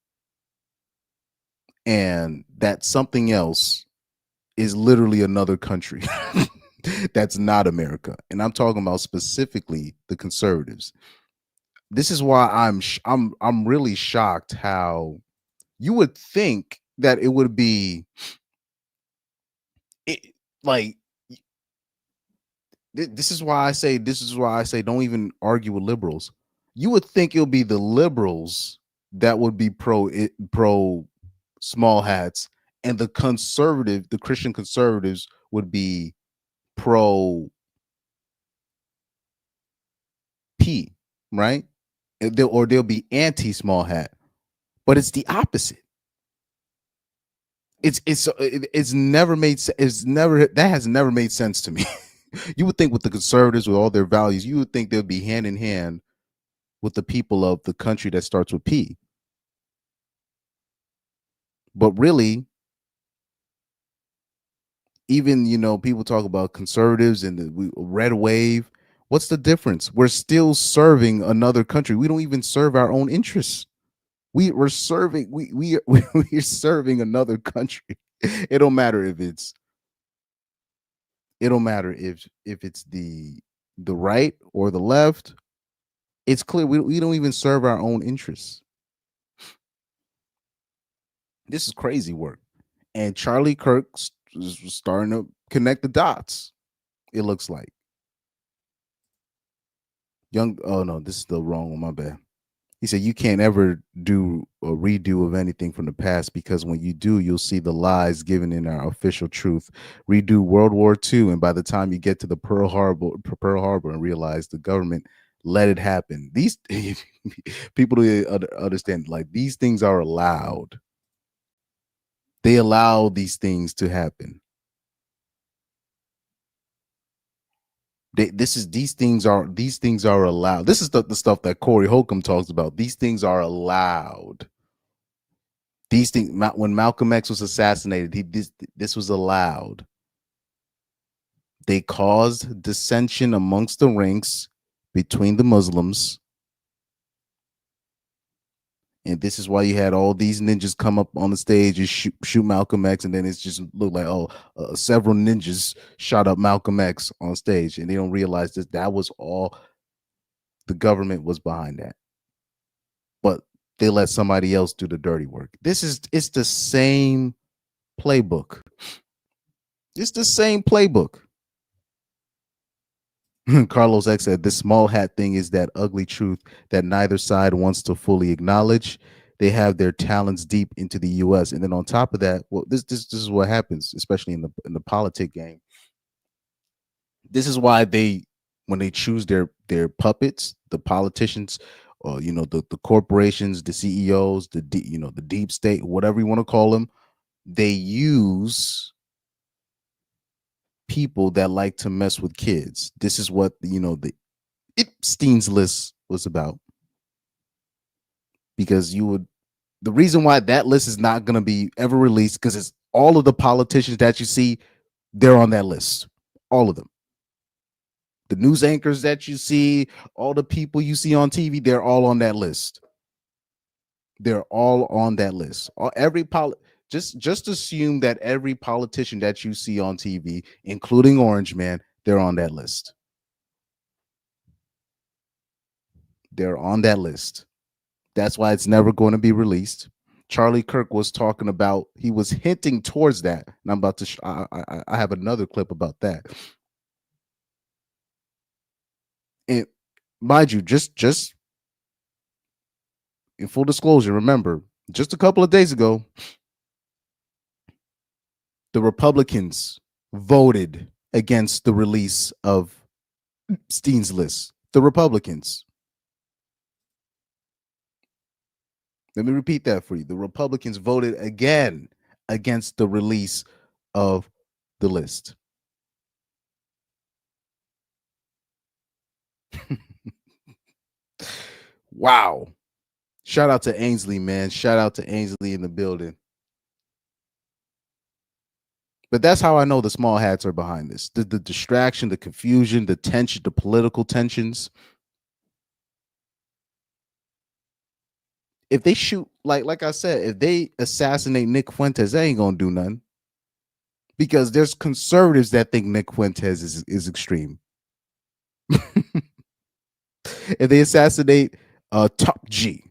And that something else is literally another country that's not America. And I'm talking about specifically the conservatives. This is why I'm really shocked how you would think that it would be like, this is why I say don't even argue with liberals. You would think it'll be the liberals that would be pro small hats, and the Christian conservatives would be pro P, right? They'll be anti small hat, but it's the opposite. It's never made sense. That has never made sense to me. You would think with the conservatives, with all their values, you would think they'd be hand in hand with the people of the country that starts with P. But really, even people talk about conservatives and the red wave. What's the difference? We're still serving another country. We don't even serve our own interests. We're serving we're serving another country. It don't matter if it's the right or the left. It's clear we don't even serve our own interests. This is crazy work. And Charlie Kirk is starting to connect the dots. It looks like oh no, this is the wrong one, my bad. He said you can't ever do a redo of anything from the past, because when you do, you'll see the lies given in our official truth. Redo World War II, and by the time you get to the Pearl Harbor and realize the government let it happen. These people to understand, like, these things are allowed. They allow these things to happen. These things are allowed. This is the stuff that Corey Holcomb talks about. These things are allowed. These things, when Malcolm X was assassinated, this was allowed. They caused dissension amongst the ranks between the Muslims. And this is why you had all these ninjas come up on the stage and shoot Malcolm X, and then it's just looked like several ninjas shot up Malcolm X on stage, and they don't realize that was all the government was behind that. But they let somebody else do the dirty work. It's the same playbook. It's the same playbook. Carlos X said, this small hat thing is that ugly truth that neither side wants to fully acknowledge. They have their talents deep into the U.S. And then on top of that, well, this is what happens, especially in the politic game. This is why when they choose their puppets, the politicians, or the corporations, the CEOs, the deep state, whatever you want to call them, they use people that like to mess with kids. This is what the Epstein's list was about. Because the reason why that list is not going to be ever released, because it's all of the politicians that you see, they're on that list. All of them. The news anchors that you see, all the people you see on TV, they're all on that list. They're all on that list. Just assume that every politician that you see on TV, including Orange Man, they're on that list. They're on that list. That's why it's never going to be released. Charlie Kirk was talking about, he was hinting towards that. And I'm about to, I have another clip about that. And mind you, just in full disclosure, remember, just a couple of days ago, the Republicans voted against the release of Epstein's list. The Republicans. Let me repeat that for you. The Republicans voted again against the release of the list. Wow. Shout out to Ainsley, man. Shout out to Ainsley in the building. But that's how I know the small hats are behind this. The distraction, the confusion, the tension, the political tensions. If they shoot, like I said, if they assassinate Nick Fuentes, they ain't gonna do nothing. Because there's conservatives that think Nick Fuentes is extreme. If they assassinate Top G,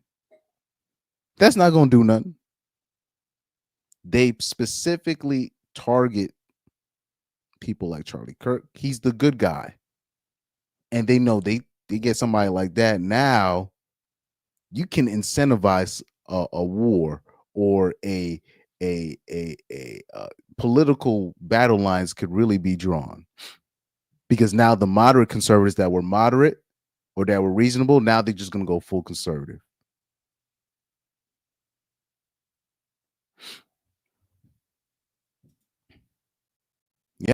that's not gonna do nothing. They specifically target people like Charlie Kirk. He's the good guy. And they know they get somebody like that. Now you can incentivize a war or a political battle lines could really be drawn, because now the moderate conservatives that were moderate or that were reasonable, now they're just going to go full conservative.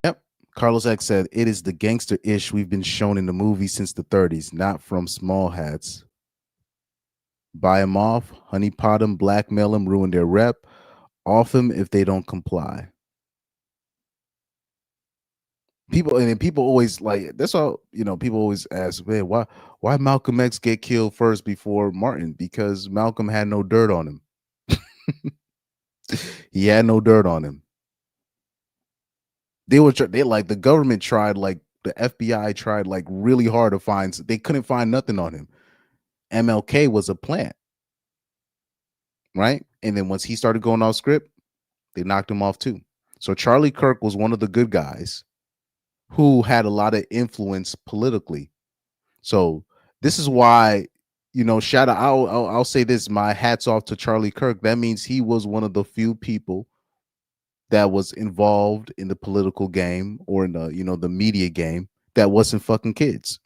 Yep. Carlos X said, "It is the gangster ish we've been shown in the movie since the 30s, not from small hats. Buy them off, honeypot them, blackmail them, ruin their rep, off them if they don't comply." People and then people always like that's all people always ask, man, why Malcolm X get killed first before Martin? Because Malcolm had no dirt on him. He had no dirt on him. They like the government tried, like the FBI tried like really hard to find, they couldn't find nothing on him. MLK was a plant, right? And then once he started going off script, they knocked him off too. So Charlie Kirk was one of the good guys who had a lot of influence politically. So this is why, shout out. I'll say this: my hats off to Charlie Kirk. That means he was one of the few people that was involved in the political game or in the media game that wasn't fucking kids.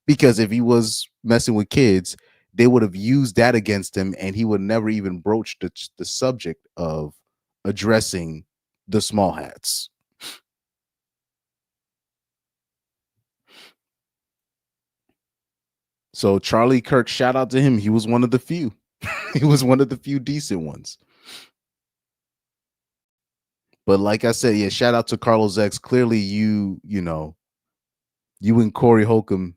Because if he was messing with kids, they would have used that against him, and he would never even broach the subject of addressing the small hats. So Charlie Kirk, shout out to him. He was one of the few. He was one of the few decent ones. But like I said, yeah, shout out to Carlos X. Clearly, you and Corey Holcomb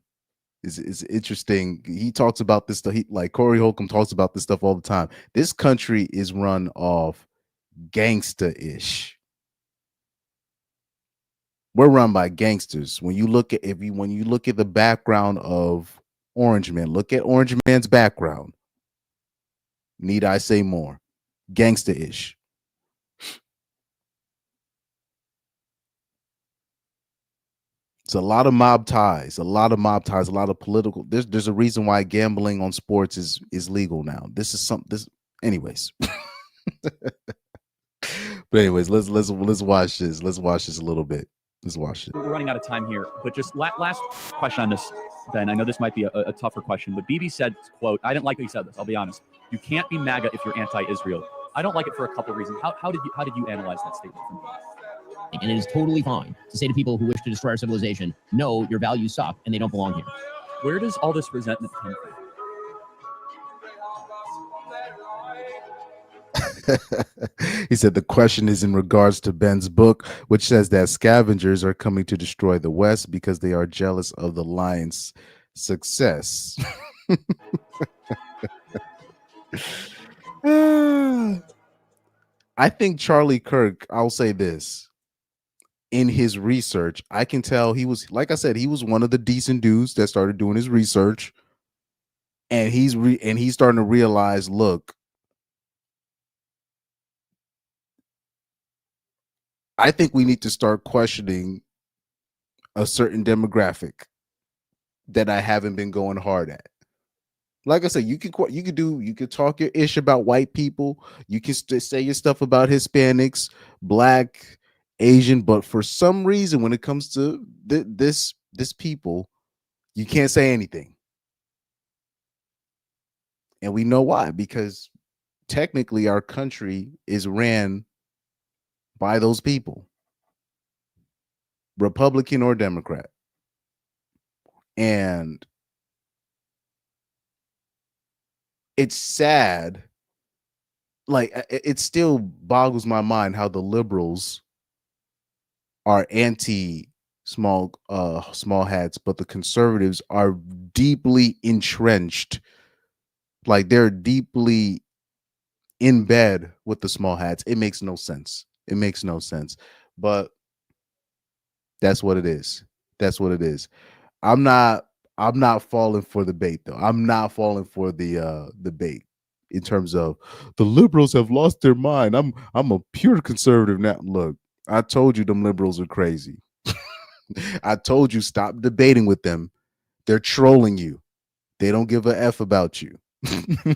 is interesting. He talks about this stuff. Like Corey Holcomb talks about this stuff all the time. This country is run off gangsta-ish. We're run by gangsters. When you look at the background of Orange Man, look at Orange Man's background. Need I say more? Gangsta-ish. It's a lot of mob ties, a lot of political. There's a reason why gambling on sports is legal now. Anyways. But anyways, let's watch this. Let's watch this a little bit. Let's watch it. We're running out of time here, but just last question on this, Ben. I know this might be a tougher question, but BB said, quote, I didn't like that he said this, I'll be honest. You can't be MAGA if you're anti-Israel. I don't like it for a couple of reasons. How did you analyze that statement from BB? And it is totally fine to say to people who wish to destroy our civilization, no, your values suck and they don't belong here. Where does all this resentment come from? He said the question is in regards to Ben's book, which says that scavengers are coming to destroy the West because they are jealous of the lion's success. I think Charlie Kirk, I'll say this. In his research, I can tell he was, like I said, he was one of the decent dudes that started doing his research. And he's starting to realize, look, I think we need to start questioning a certain demographic that I haven't been going hard at. Like I said, you could talk your ish about white people. You can say your stuff about Hispanics, Black, Asian, but for some reason, when it comes to this people, you can't say anything. And we know why, because technically our country is ran by those people, Republican or Democrat. And it's sad. Like, it still boggles my mind how the liberals are anti small hats, but the conservatives are deeply entrenched. Like, they're deeply in bed with the small hats. It makes no sense. But that's what it is. I'm not falling for the bait, though. I'm not falling for the bait in terms of the liberals have lost their mind. I'm a pure conservative now. Look, I told you them liberals are crazy. I told you stop debating with them. They're trolling you. They don't give a F about you.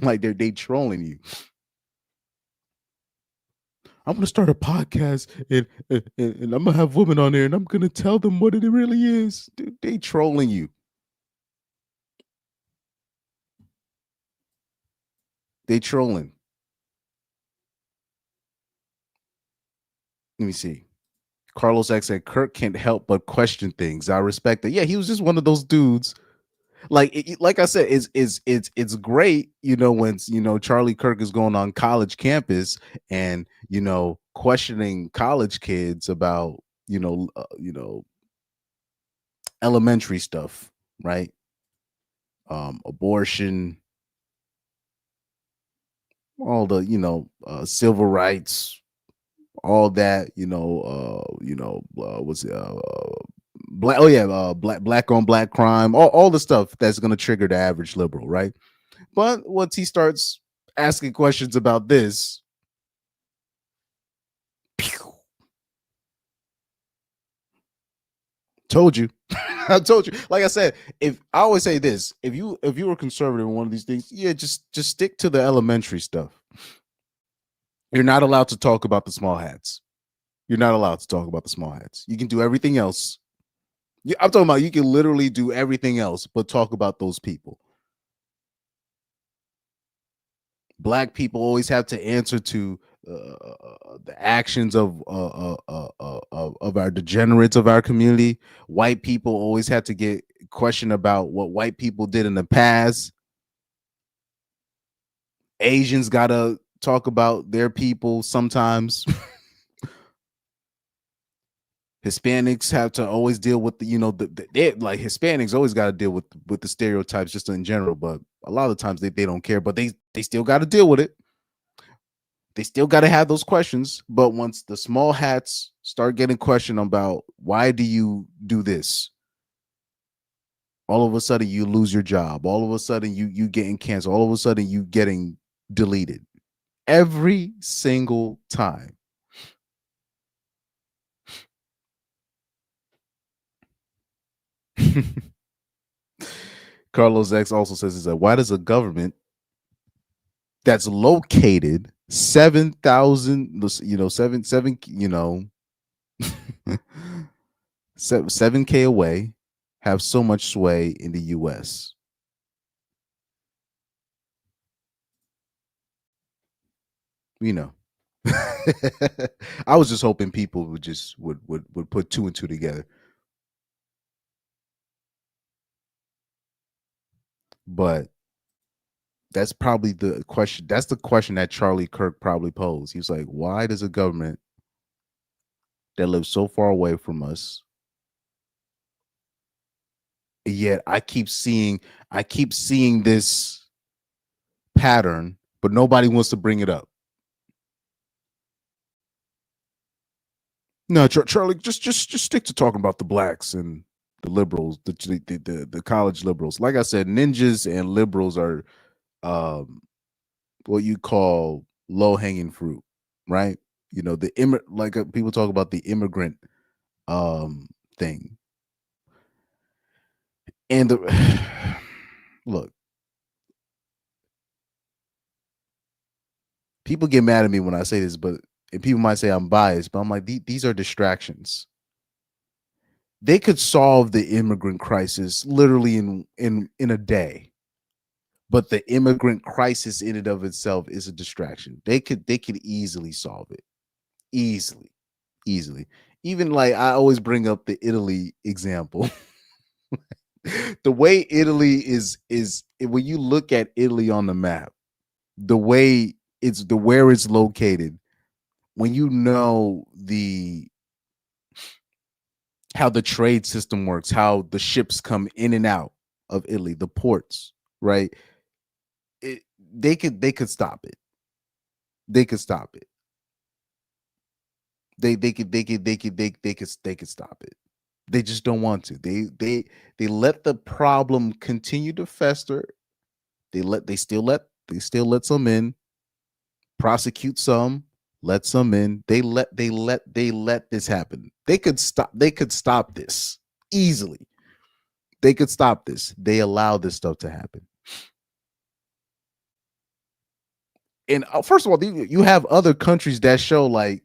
Like they trolling you. I'm gonna start a podcast and I'm gonna have women on there and I'm gonna tell them what it really is. Dude, they trolling you. They trolling. Let me see. Carlos X said Kirk can't help but question things. I respect it. Yeah, he was just one of those dudes. Like I said, it's great, when Charlie Kirk is going on college campus and questioning college kids about elementary stuff, right? Abortion, all the civil rights, all that, what's it, black, oh yeah, black on black crime, all the stuff that's going to trigger the average liberal, right? But once he starts asking questions about this, pew, told you. I told you. Like I said, if I always say this, if you were conservative in one of these things, yeah, just stick to the elementary stuff. You're not allowed to talk about the small hats. You're not allowed to talk about the small hats. You can do everything else. I'm talking about you can literally do everything else, but talk about those people. Black people always have to answer to the actions of our degenerates of our community. White people always have to get questioned about what white people did in the past. Asians gotta talk about their people sometimes. Hispanics have to always deal with like Hispanics always got to deal with the stereotypes just in general, but a lot of times they don't care, but they still got to deal with it. They still got to have those questions. But once the small hats start getting questioned about why do you do this, all of a sudden you lose your job. All of a sudden you getting canceled. All of a sudden you getting deleted every single time. Carlos X also says, why does a government that's located 7,000, 7K away have so much sway in the US? I was just hoping people would put two and two together. But that's probably the question. That's the question that Charlie Kirk probably posed. He was like, why does a government that lives so far away from us, yet I keep seeing this pattern, but nobody wants to bring it up? No, Charlie, just stick to talking about the blacks and the liberals, the college liberals. Like I said, ninjas and liberals are what you call low hanging fruit, right? People talk about the immigrant thing. And look, people get mad at me when I say this, and people might say I'm biased, but I'm like, these are distractions. They could solve the immigrant crisis literally in a day. But the immigrant crisis in and of itself is a distraction. They could easily solve it. Easily. Even like I always bring up the Italy example. The way Italy is when you look at Italy on the map, the way where it's located, when you know how the trade system works, how the ships come in and out of Italy, the ports, right? They could stop it. They could stop it. They could stop it. They just don't want to. They let the problem continue to fester. They still let some in, prosecute some, let some in. They let this happen. They could stop this easily. They could stop this. They allow this stuff to happen. And first of all, you have other countries that show like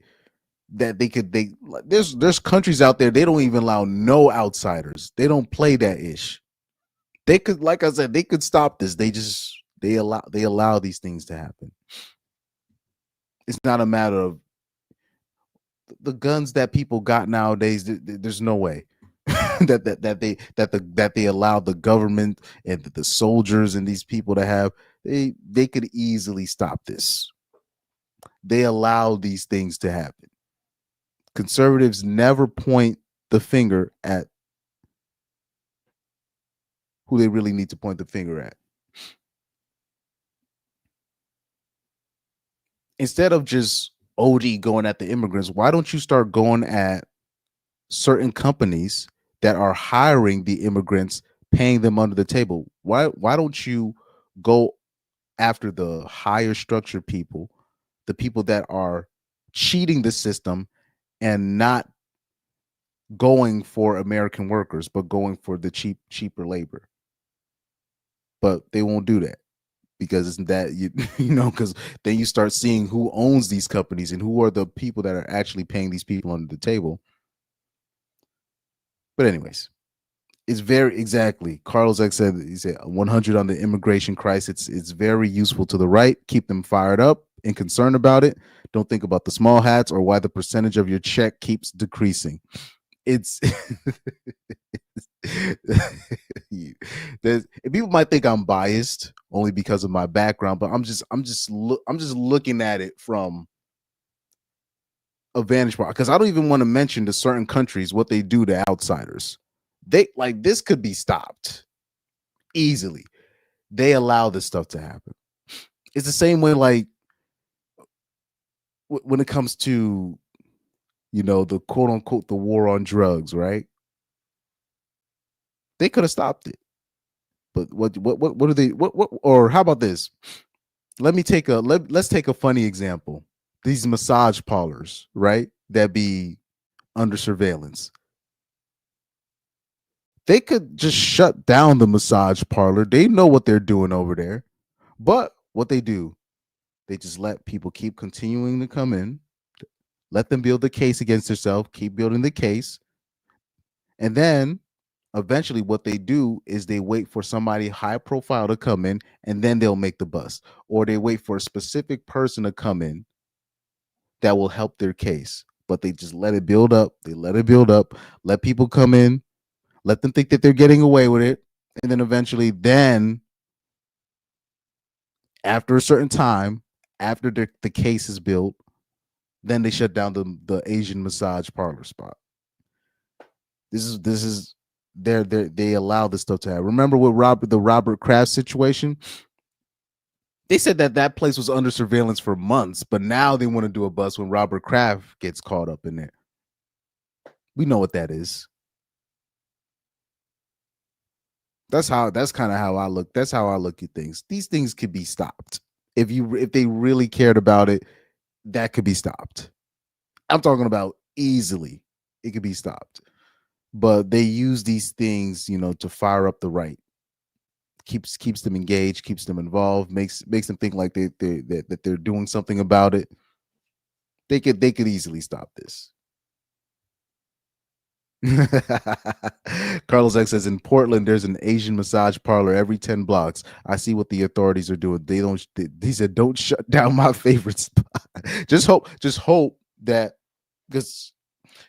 that there's countries out there, they don't even allow no outsiders. They don't play that ish. They could, like I said, they could stop this. They allow these things to happen. It's not a matter of the guns that people got nowadays, there's no way that they allow the government and the soldiers and these people to have. They could easily stop this. They allow these things to happen. Conservatives never point the finger at who they really need to point the finger at. Instead of just OD going at the immigrants, why don't you start going at certain companies that are hiring the immigrants, paying them under the table? Why don't you go after the higher structure people, the people that are cheating the system and not going for American workers, but going for the cheaper labor? But they won't do that because it's that because then you start seeing who owns these companies and who are the people that are actually paying these people under the table. But anyways, it's very exactly. Carlos X said, he said 100 on the immigration crisis. It's very useful to the right. Keep them fired up and concerned about it. Don't think about the small hats or why the percentage of your check keeps decreasing. It's people might think I'm biased only because of my background, but I'm just looking at it from a vantage point, because I don't even want to mention to certain countries what they do to outsiders. They like this could be stopped easily. They allow this stuff to happen. It's the same way, like when it comes to the quote unquote the war on drugs, right? They could have stopped it. But what do they what or how about this? Let's take a funny example. These massage parlors, right? That be under surveillance. They could just shut down the massage parlor. They know what they're doing over there. But what they do, they just let people keep continuing to come in, let them build the case against themselves, keep building the case. And then eventually what they do is they wait for somebody high profile to come in, and then they'll make the bust. Or they wait for a specific person to come in that will help their case. But they just let it build up. They let it build up, let people come in, let them think that they're getting away with it. And then eventually, after a certain time, after the case is built, then they shut down the Asian massage parlor spot. This is they allow this stuff to happen. Remember with the Robert Kraft situation? They said that place was under surveillance for months, but now they want to do a bust when Robert Kraft gets caught up in it. We know what that is. That's kind of how I look. That's how I look at things. These things could be stopped. If they really cared about it, that could be stopped. I'm talking about easily. It could be stopped. But they use these things, to fire up the right. Keeps them engaged, keeps them involved, makes them think like that they're doing something about it. They could easily stop this. Carlos X says in Portland there's an Asian massage parlor every 10 blocks. I see what the authorities are doing. He said don't shut down my favorite spot. just hope that, because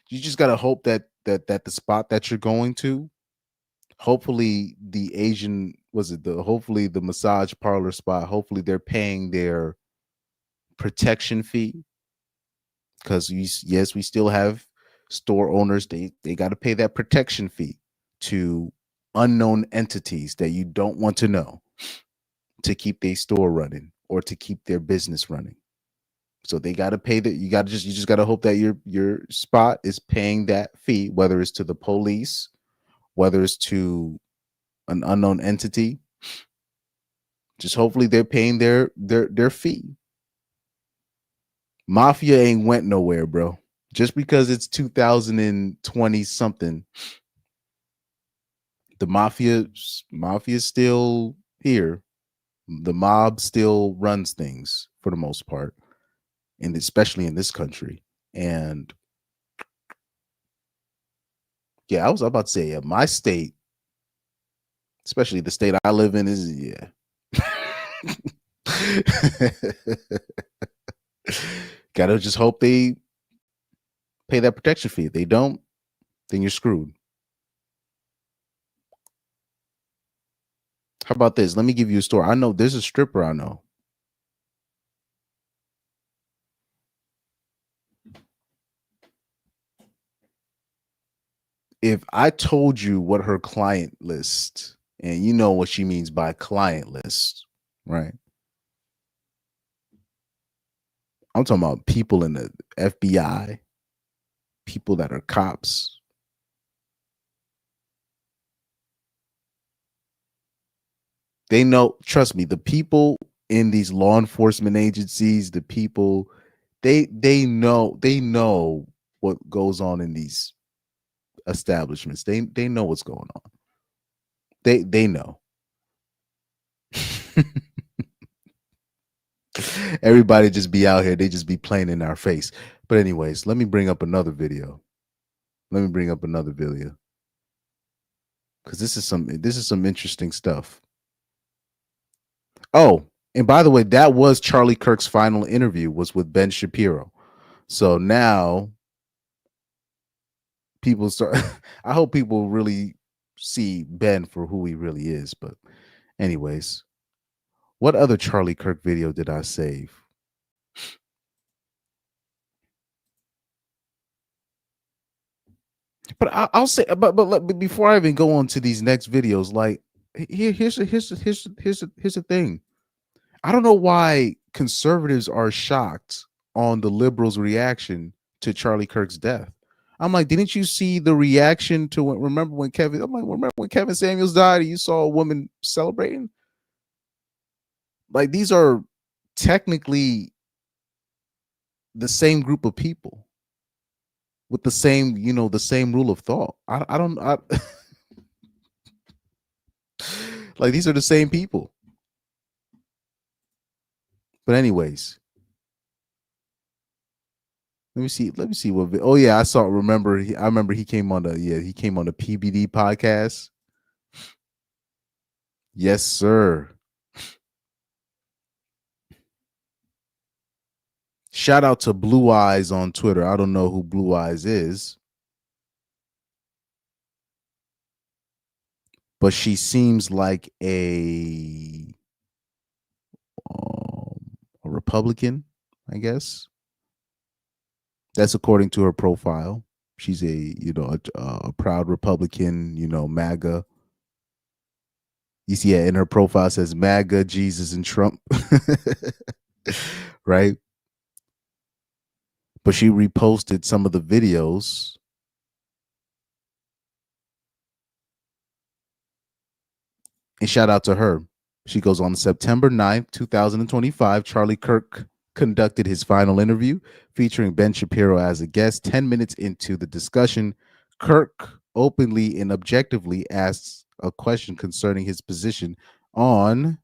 you just got to hope that the spot that you're going to, hopefully the hopefully the massage parlor spot, hopefully they're paying their protection fee, because we still have store owners. They got to pay that protection fee to unknown entities that you don't want to know, to keep their store running or to keep their business running. So they got to pay that. You just got to hope that your spot is paying that fee, whether it's to the police, whether it's to an unknown entity. Just hopefully they're paying their fee. Mafia ain't went nowhere, bro. Just because it's 2020 something, the mafia's still here. The mob still runs things for the most part, and especially in this country. And yeah, I was about to say, my state, especially the state I live in, is gotta just hope they pay that protection fee. If they don't, then you're screwed. How about this? Let me give you a story. I know there's a stripper I know. If I told you what her client list, and you know what she means by client list, right? I'm talking about people in the FBI, people that are cops. They know, trust me, the people in these law enforcement agencies, the people, they know what goes on in these establishments. They know what's going on. They know. Everybody just be out here, they just be playing in our face. But anyways, let me bring up another video. Because this is some interesting stuff. Oh, and by the way, that was Charlie Kirk's final interview, was with Ben Shapiro. So now people start I hope people really see Ben for who he really is. But anyways, what other Charlie Kirk video did I save? But I'll say, but before I even go on to these next videos, like here's the thing. I don't know why conservatives are shocked on the liberals' reaction to Charlie Kirk's death. I'm like, didn't you see the reaction to when? Remember when Kevin Samuels died? And you saw a woman celebrating. Like, these are technically the same group of people with the same, the same rule of thought. I don't like, these are the same people. But anyways, let me see what. Oh yeah, I saw. I remember he came on the PBD podcast. Yes, sir. Shout out to Blue Eyes on Twitter. I don't know who Blue Eyes is, but she seems like a Republican, I guess. That's according to her profile. She's a proud Republican, MAGA. You see, in her profile it says MAGA, Jesus, and Trump. Right? But she reposted some of the videos. And shout out to her. She goes, on September 9th, 2025, Charlie Kirk conducted his final interview featuring Ben Shapiro as a guest. 10 minutes into the discussion, Kirk openly and objectively asks a question concerning his position on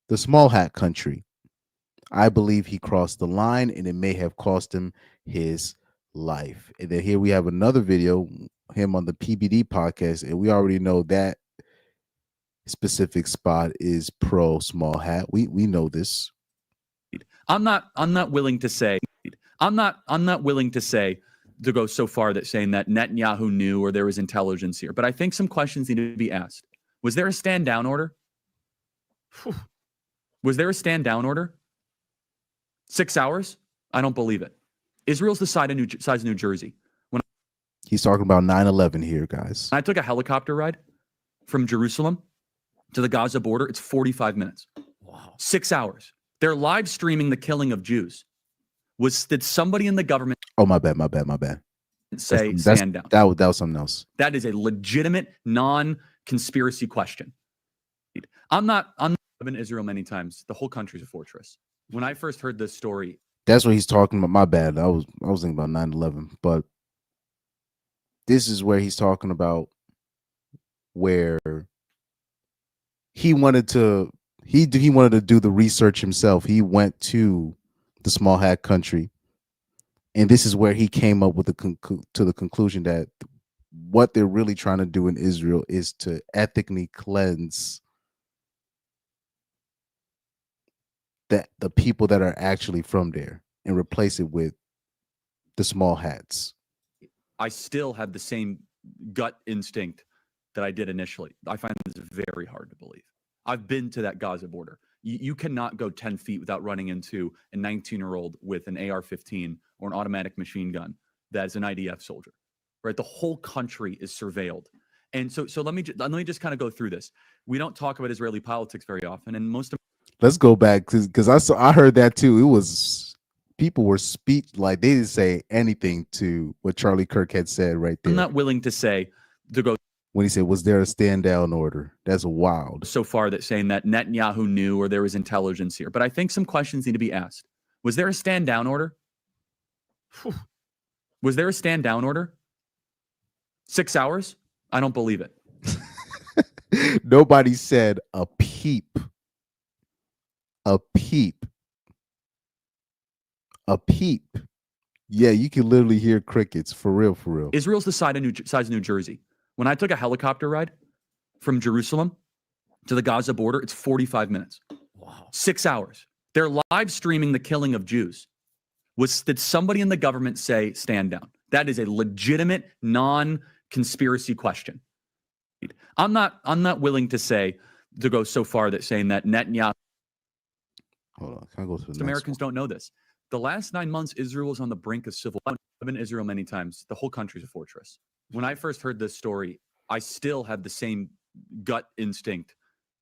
the small hat country. I believe he crossed the line and it may have cost him his life. And then here we have another video, him on the PBD podcast, and we already know that specific spot is pro small hat. We know this. I'm not willing to say to go so far that saying that Netanyahu knew or there was intelligence here, but I think some questions need to be asked. Was there a stand down order? Was there a stand down order? 6 hours? I don't believe it. Israel's the size of New Jersey. He's talking about 9/11 here, guys. I took a helicopter ride from Jerusalem to the Gaza border. It's 45 minutes. Wow. 6 hours. They're live streaming the killing of Jews. Did somebody in the government? Oh, my bad. Say stand down. That was something else. That is a legitimate non-conspiracy question. I'm not in Israel many times. The whole country's a fortress. When I first heard this story, that's what he's talking about. My bad. I was thinking about 9/11, but this is where he's talking about where he wanted to do the research himself. He went to the small hat country, and this is where he came up with the conclusion that what they're really trying to do in Israel is to ethnically cleanse the people that are actually from there and replace it with the small hats. I still have the same gut instinct that I did initially. I find this very hard to believe. I've been to that Gaza border. You cannot go 10 feet without running into a 19-year-old with an AR-15 or an automatic machine gun that is an IDF soldier, right? The whole country is surveilled. And so let me just kind of go through this. We don't talk about Israeli politics very often, and most of Let's go back because I heard that too. It was people were like they didn't say anything to what Charlie Kirk had said right there. I'm not willing to say to go when he said, "Was there a stand down order?" That's wild. so far that saying that Netanyahu knew or there was intelligence here, but I think some questions need to be asked. Was there a stand down order? Whew. Was there a stand down order? 6 hours? I don't believe it. Nobody said a peep. A peep. A peep. Yeah, you can literally hear crickets for real, for real. Israel's the size of New Jersey. When I took a helicopter ride from Jerusalem to the Gaza border, it's 45 minutes. Wow. 6 hours. They're live streaming the killing of Jews. Did somebody in the government say stand down? That is a legitimate non-conspiracy question. I'm not willing to go so far that saying that Netanyahu. Hold on, can I go to the next Americans one? don't know this. The last 9 months, Israel was on the brink of civil war. I've been to Israel many times. The whole country's a fortress. When I first heard this story, I still have the same gut instinct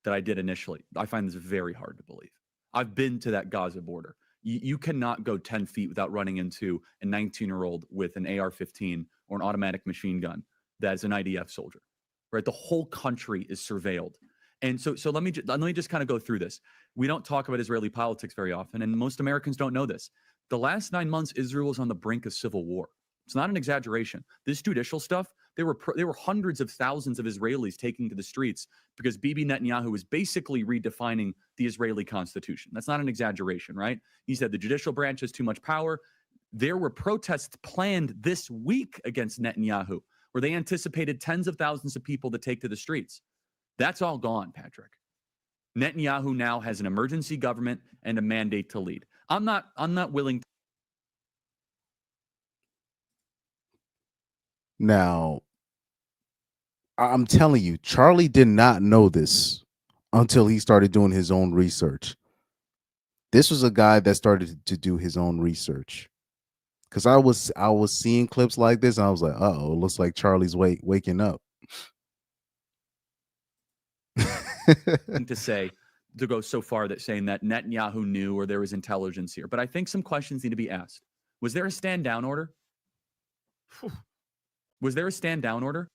that I did initially. I find this very hard to believe. I've been to that Gaza border. You cannot go 10 feet without running into a 19-year-old with an AR-15 or an automatic machine gun that is an IDF soldier, right? The whole country is surveilled. And so let me just kind of go through this. We don't talk about Israeli politics very often, and most Americans don't know this. The last 9 months, Israel was on the brink of civil war. It's not an exaggeration. This judicial stuff, there were hundreds of thousands of Israelis taking to the streets because Bibi Netanyahu was basically redefining the Israeli constitution. That's not an exaggeration, right? He said the judicial branch has too much power. There were protests planned this week against Netanyahu, where they anticipated tens of thousands of people to take to the streets. That's all gone, Patrick. Netanyahu now has an emergency government and a mandate to lead. I'm not willing to. Now, I'm telling you, Charlie did not know this until he started doing his own research. This was a guy that started to do his own research. Because I was seeing clips like this, and I was like, "Uh-oh, it looks like Charlie's waking up." To go so far that saying that Netanyahu knew or there was intelligence here, but I think some questions need to be asked. Was there a stand down order? Whew. Was there a stand down order?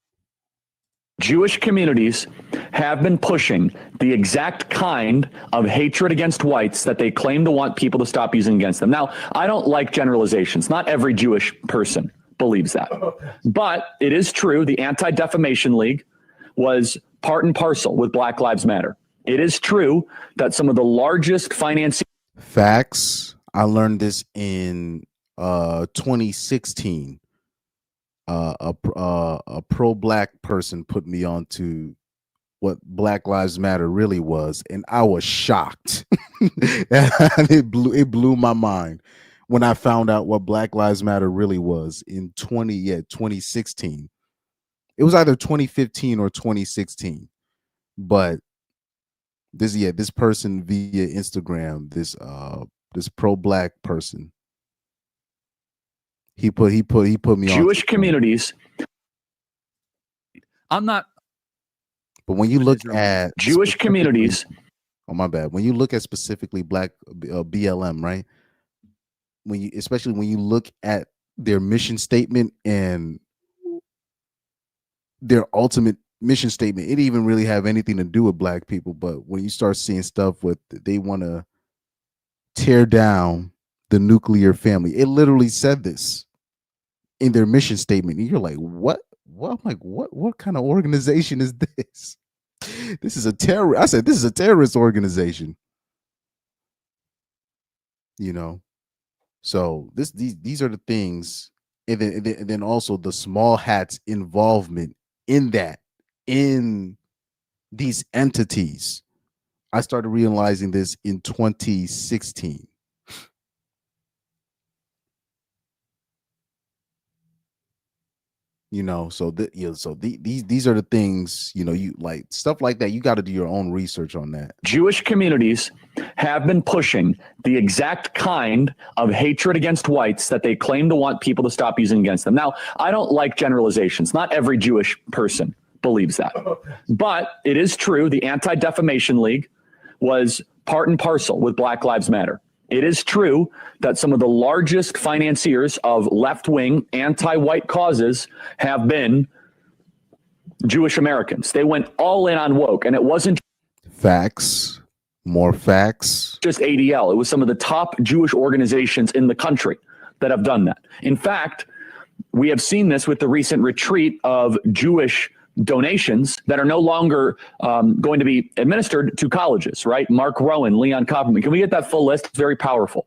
Jewish communities have been pushing the exact kind of hatred against whites that they claim to want people to stop using against them. Now, I don't like generalizations. Not every Jewish person believes that. But it is true, the Anti-Defamation League was part and parcel with Black Lives Matter. It is true that some of the largest financing Facts. I learned this in 2016. A pro-black person put me on to what Black Lives Matter really was, and I was shocked. it blew my mind when I found out what Black Lives Matter really was in 2016. It was either 2015 or 2016, but this person via Instagram, this pro-black person, he put me on Jewish communities. I'm not. But when you look at Jewish communities, oh my bad. When you look at specifically Black BLM, right? Especially when you look at their mission statement and their ultimate mission statement, it didn't even really have anything to do with Black people. But when you start seeing stuff with they want to tear down the nuclear family, it literally said this in their mission statement. And you're like, what? Well, I'm like, what kind of organization is this? This is a terror. I said, this is a terrorist organization. You know, so these are the things, and then also the small hats involvement in these entities. I started realizing this in 2016. You know, so these are the things, you know, you like stuff like that. You got to do your own research on that. Jewish communities have been pushing the exact kind of hatred against whites that they claim to want people to stop using against them. Now, I don't like generalizations. Not every Jewish person believes that. But it is true the Anti-Defamation League was part and parcel with Black Lives Matter. It is true that some of the largest financiers of left-wing anti-white causes have been Jewish Americans. They went all in on woke, and it wasn't Facts, more facts. just ADL. It was some of the top Jewish organizations in the country that have done that. In fact, we have seen this with the recent retreat of Jewish donations that are no longer going to be administered to colleges, right? Mark Rowan, Leon Copperman. Can we get that full list? It's very powerful.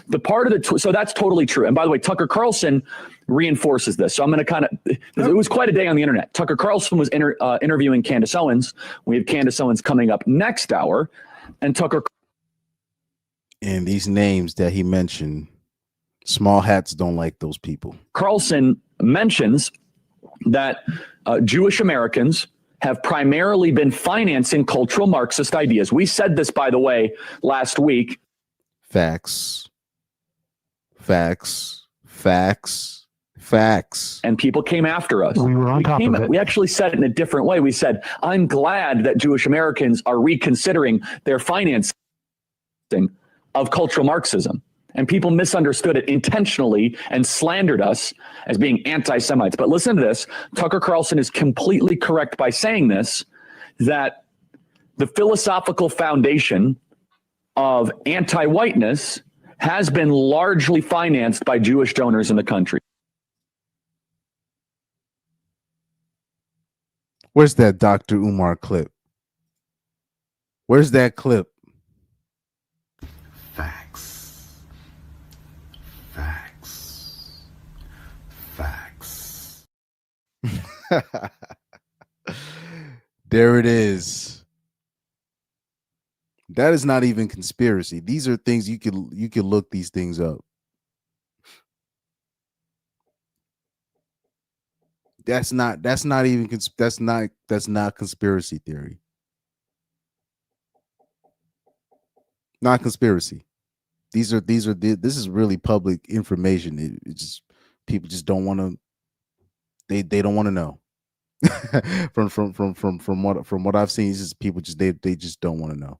The part of the, so that's totally true. And by the way, Tucker Carlson reinforces this. So I'm going to kind of, it was quite a day on the internet. Tucker Carlson was interviewing Candace Owens. We have Candace Owens coming up next hour. And Tucker. And these names that he mentioned, small hats don't like those people. Carlson mentions that Jewish Americans have primarily been financing cultural Marxist ideas. We said this, by the way, last week. Facts, facts, facts, facts. And people came after us. We were on top of it. We actually said it in a different way. We said, I'm glad that Jewish Americans are reconsidering their financing of cultural Marxism. And people misunderstood it intentionally and slandered us as being anti-Semites. But listen to this. Tucker Carlson is completely correct by saying this, that the philosophical foundation of anti-whiteness has been largely financed by Jewish donors in the country. Where's that Dr. Umar clip? Where's that clip? Facts. Facts. Facts. There it is. That is not even conspiracy. These are things you could look these things up. That's not conspiracy theory. Not conspiracy. This is really public information. It just, people just don't want to. They don't want to know. from what I've seen, it's just people just they just don't want to know.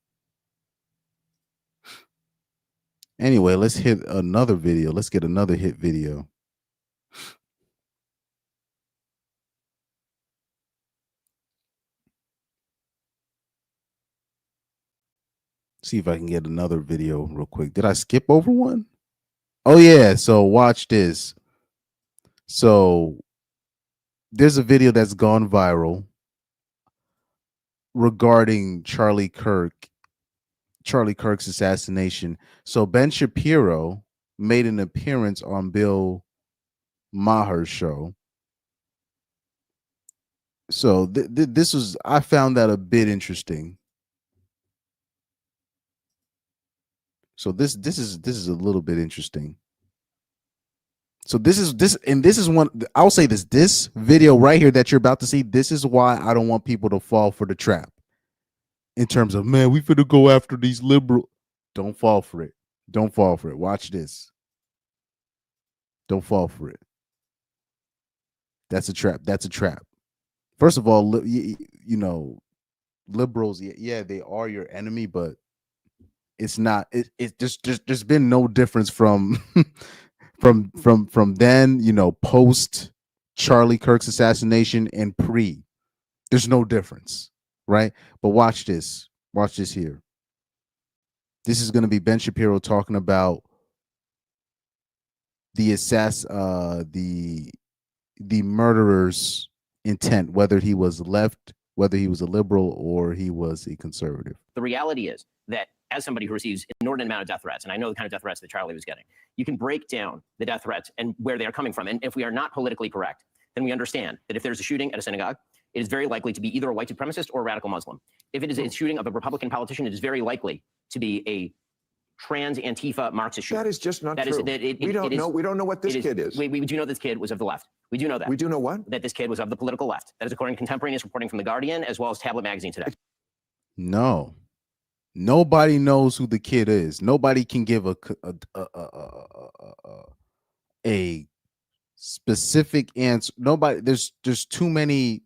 Anyway, let's hit another video. Let's get another hit video. See if I can get another video real quick. Did I skip over one? Oh yeah, so watch this. So there's a video that's gone viral regarding Charlie Kirk's assassination. So Ben Shapiro made an appearance on Bill Maher's show. So this was, I found that a bit interesting. So this is a little bit interesting. So this is one, I'll say this video right here that you're about to see, this is why I don't want people to fall for the trap. In terms of, man, we finna go after these liberal. Don't fall for it. Don't fall for it. Watch this. Don't fall for it. That's a trap. That's a trap. First of all, you know, liberals, yeah, they are your enemy, but it's not. It just there's been no difference from from then, you know, post Charlie Kirk's assassination and pre. There's no difference, right? But watch this. Watch this here. This is going to be Ben Shapiro talking about the the murderer's intent, whether he was left, whether he was a liberal or he was a conservative. The reality is that as somebody who receives an inordinate amount of death threats, and I know the kind of death threats that Charlie was getting, you can break down the death threats and where they are coming from. And if we are not politically correct, then we understand that if there's a shooting at a synagogue, it is very likely to be either a white supremacist or a radical Muslim. If it is a shooting of a Republican politician, it is very likely to be a trans Antifa Marxist shooter. That is just not That true. is that it, We it- don't it is- know. We don't know what this it is- kid is. We do know this kid was of the left. We do know that. We do know what? That this kid was of the political left. That is according to contemporaneous reporting from The Guardian as well as Tablet Magazine today. No, nobody knows who the kid is. Nobody can give a specific answer. Nobody. There's too many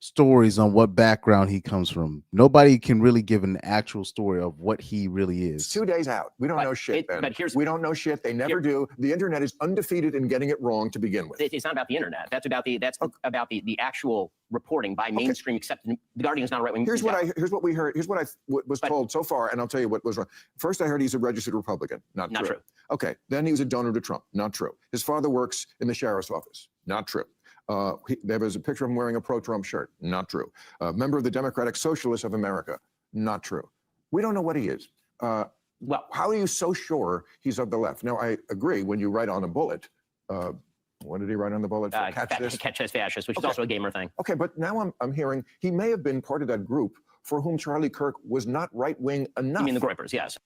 stories on what background he comes from. Nobody can really give an actual story of what he really It's is. 2 days out. We don't But know shit, Ben. but here's- we don't know shit. They never do. The internet is undefeated in getting it wrong to begin with. It's not about the internet. That's about the actual reporting by mainstream accepted. The Guardian is not a right wing. Here's what we heard. Here's what I was told so far, and I'll tell you what was wrong. First, I heard he's a registered Republican. Not Not true. true. Okay. Then he was a donor to Trump. Not true. His father works in the sheriff's office. Not true. There was a picture of him wearing a pro-Trump shirt. Not true. Member of the Democratic Socialists of America. Not true. We don't know what he is. Well, How are you so sure he's of the left? Now, I agree. When you write on a bullet, what did he write on the bullet? Catch this. catch this fascist, which is Okay. also a gamer thing. Okay, but now I'm hearing he may have been part of that group for whom Charlie Kirk was not right-wing enough. You mean the Groypers? Yes.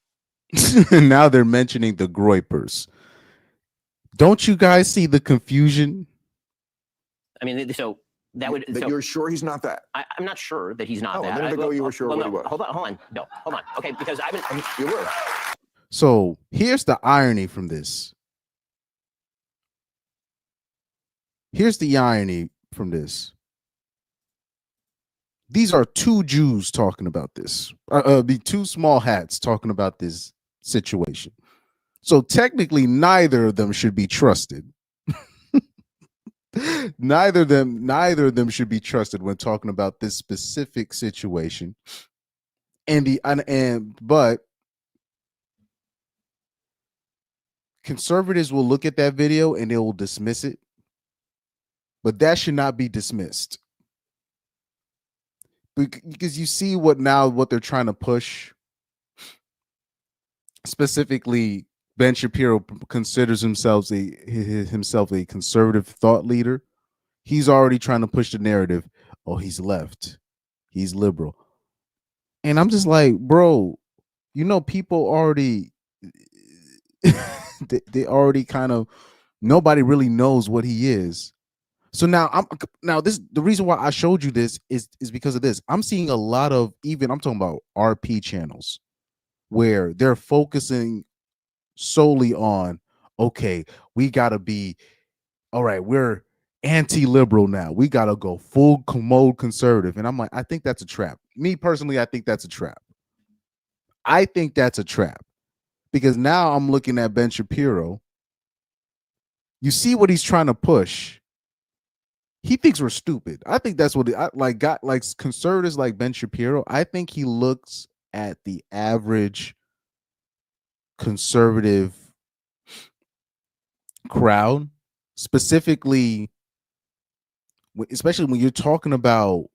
Now they're mentioning the Groypers. Don't you guys see the confusion? I mean, so that would. That So you're sure he's not that? I'm not sure that he's not Oh, a that. minute ago you were sure well, what no, he was. Hold on, Bill. Hold on. Okay, because I've been. You were. So here's the irony from this. Here's the irony from this. These are two Jews talking about this. The two small hats talking about this situation. So technically, neither of them should be trusted. neither of them should be trusted when talking about this specific situation. But conservatives will look at that video and they will dismiss it. But that should not be dismissed. Because you see what they're trying to push. Specifically, Ben Shapiro considers himself a conservative thought leader. He's already trying to push the narrative. Oh, he's left. He's liberal. And I'm just like, bro, people already they already kind of, nobody really knows what he is. So now the reason why I showed you this is because of this. I'm seeing a lot of, I'm talking about RP channels where they're focusing solely on, okay, we gotta be, all right, we're anti-liberal now. We gotta go full mode conservative. And I'm like, I think that's a trap. Me personally, I think that's a trap. Because now I'm looking at Ben Shapiro. You see what he's trying to push. He thinks we're stupid. I think that's what conservatives like Ben Shapiro. I think he looks at the average conservative crowd, specifically, especially when you're talking about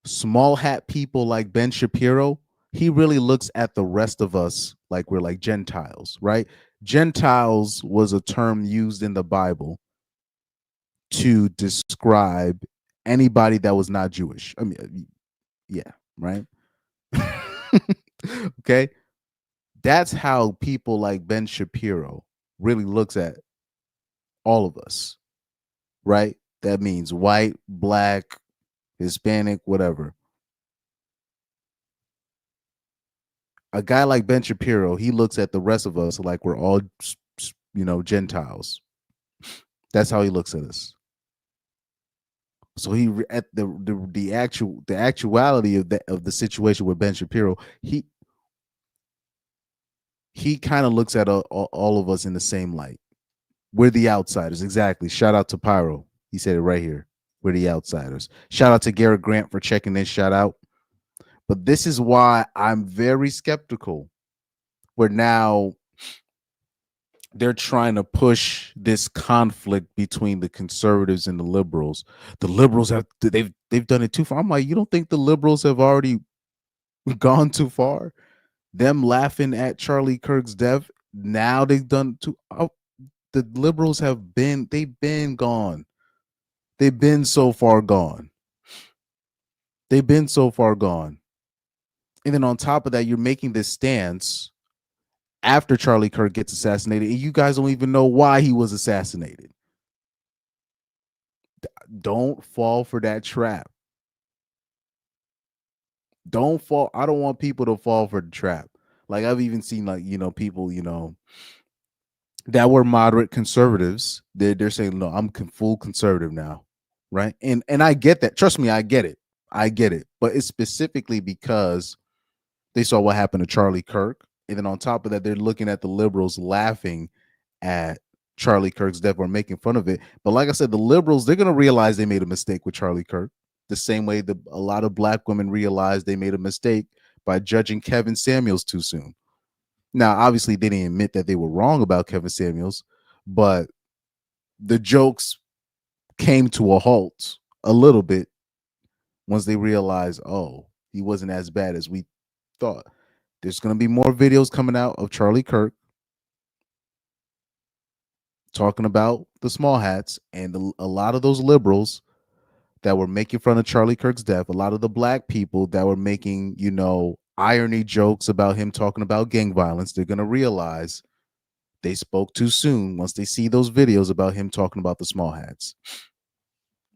small hat people like Ben Shapiro. He really looks at the rest of us like we're like Gentiles, right? Gentiles was a term used in the Bible to describe anybody that was not Jewish. I mean, yeah, right? Okay. That's how people like Ben Shapiro really looks at all of us, right? That means white, black, Hispanic, whatever. A guy like Ben Shapiro, he looks at the rest of us like we're all, Gentiles. That's how he looks at us. So he, at the actuality of the situation with Ben Shapiro, he kind of looks at all of us in the same light. We're the outsiders. Exactly. Shout out to Pyro. He said it right here. We're the outsiders. Shout out to Garrett Grant for checking in. Shout out. But this is why I'm very skeptical. Where now they're trying to push this conflict between the conservatives and the liberals. The liberals they've done it too far. I'm like, you don't think the liberals have already gone too far? Them laughing at Charlie Kirk's death. Now they've done too. The liberals they've been gone. They've been so far gone. And then on top of that, you're making this stance after Charlie Kirk gets assassinated, and you guys don't even know why he was assassinated. Don't fall for that trap. Don't fall. I don't want people to fall for the trap. Like I've even seen like, people, that were moderate conservatives. They're saying, no, I'm full conservative now. Right. And I get that. Trust me, I get it. I get it. But it's specifically because they saw what happened to Charlie Kirk. And then on top of that, they're looking at the liberals laughing at Charlie Kirk's death or making fun of it. But like I said, the liberals, they're going to realize they made a mistake with Charlie Kirk. The same way a lot of black women realized they made a mistake by judging Kevin Samuels too soon. Now, obviously, they didn't admit that they were wrong about Kevin Samuels, but the jokes came to a halt a little bit once they realized, oh, he wasn't as bad as we thought. There's going to be more videos coming out of Charlie Kirk talking about the small hats, and a lot of those liberals that were making fun of Charlie Kirk's death, a lot of the black people that were making, irony jokes about him talking about gang violence, they're going to realize they spoke too soon once they see those videos about him talking about the small hats.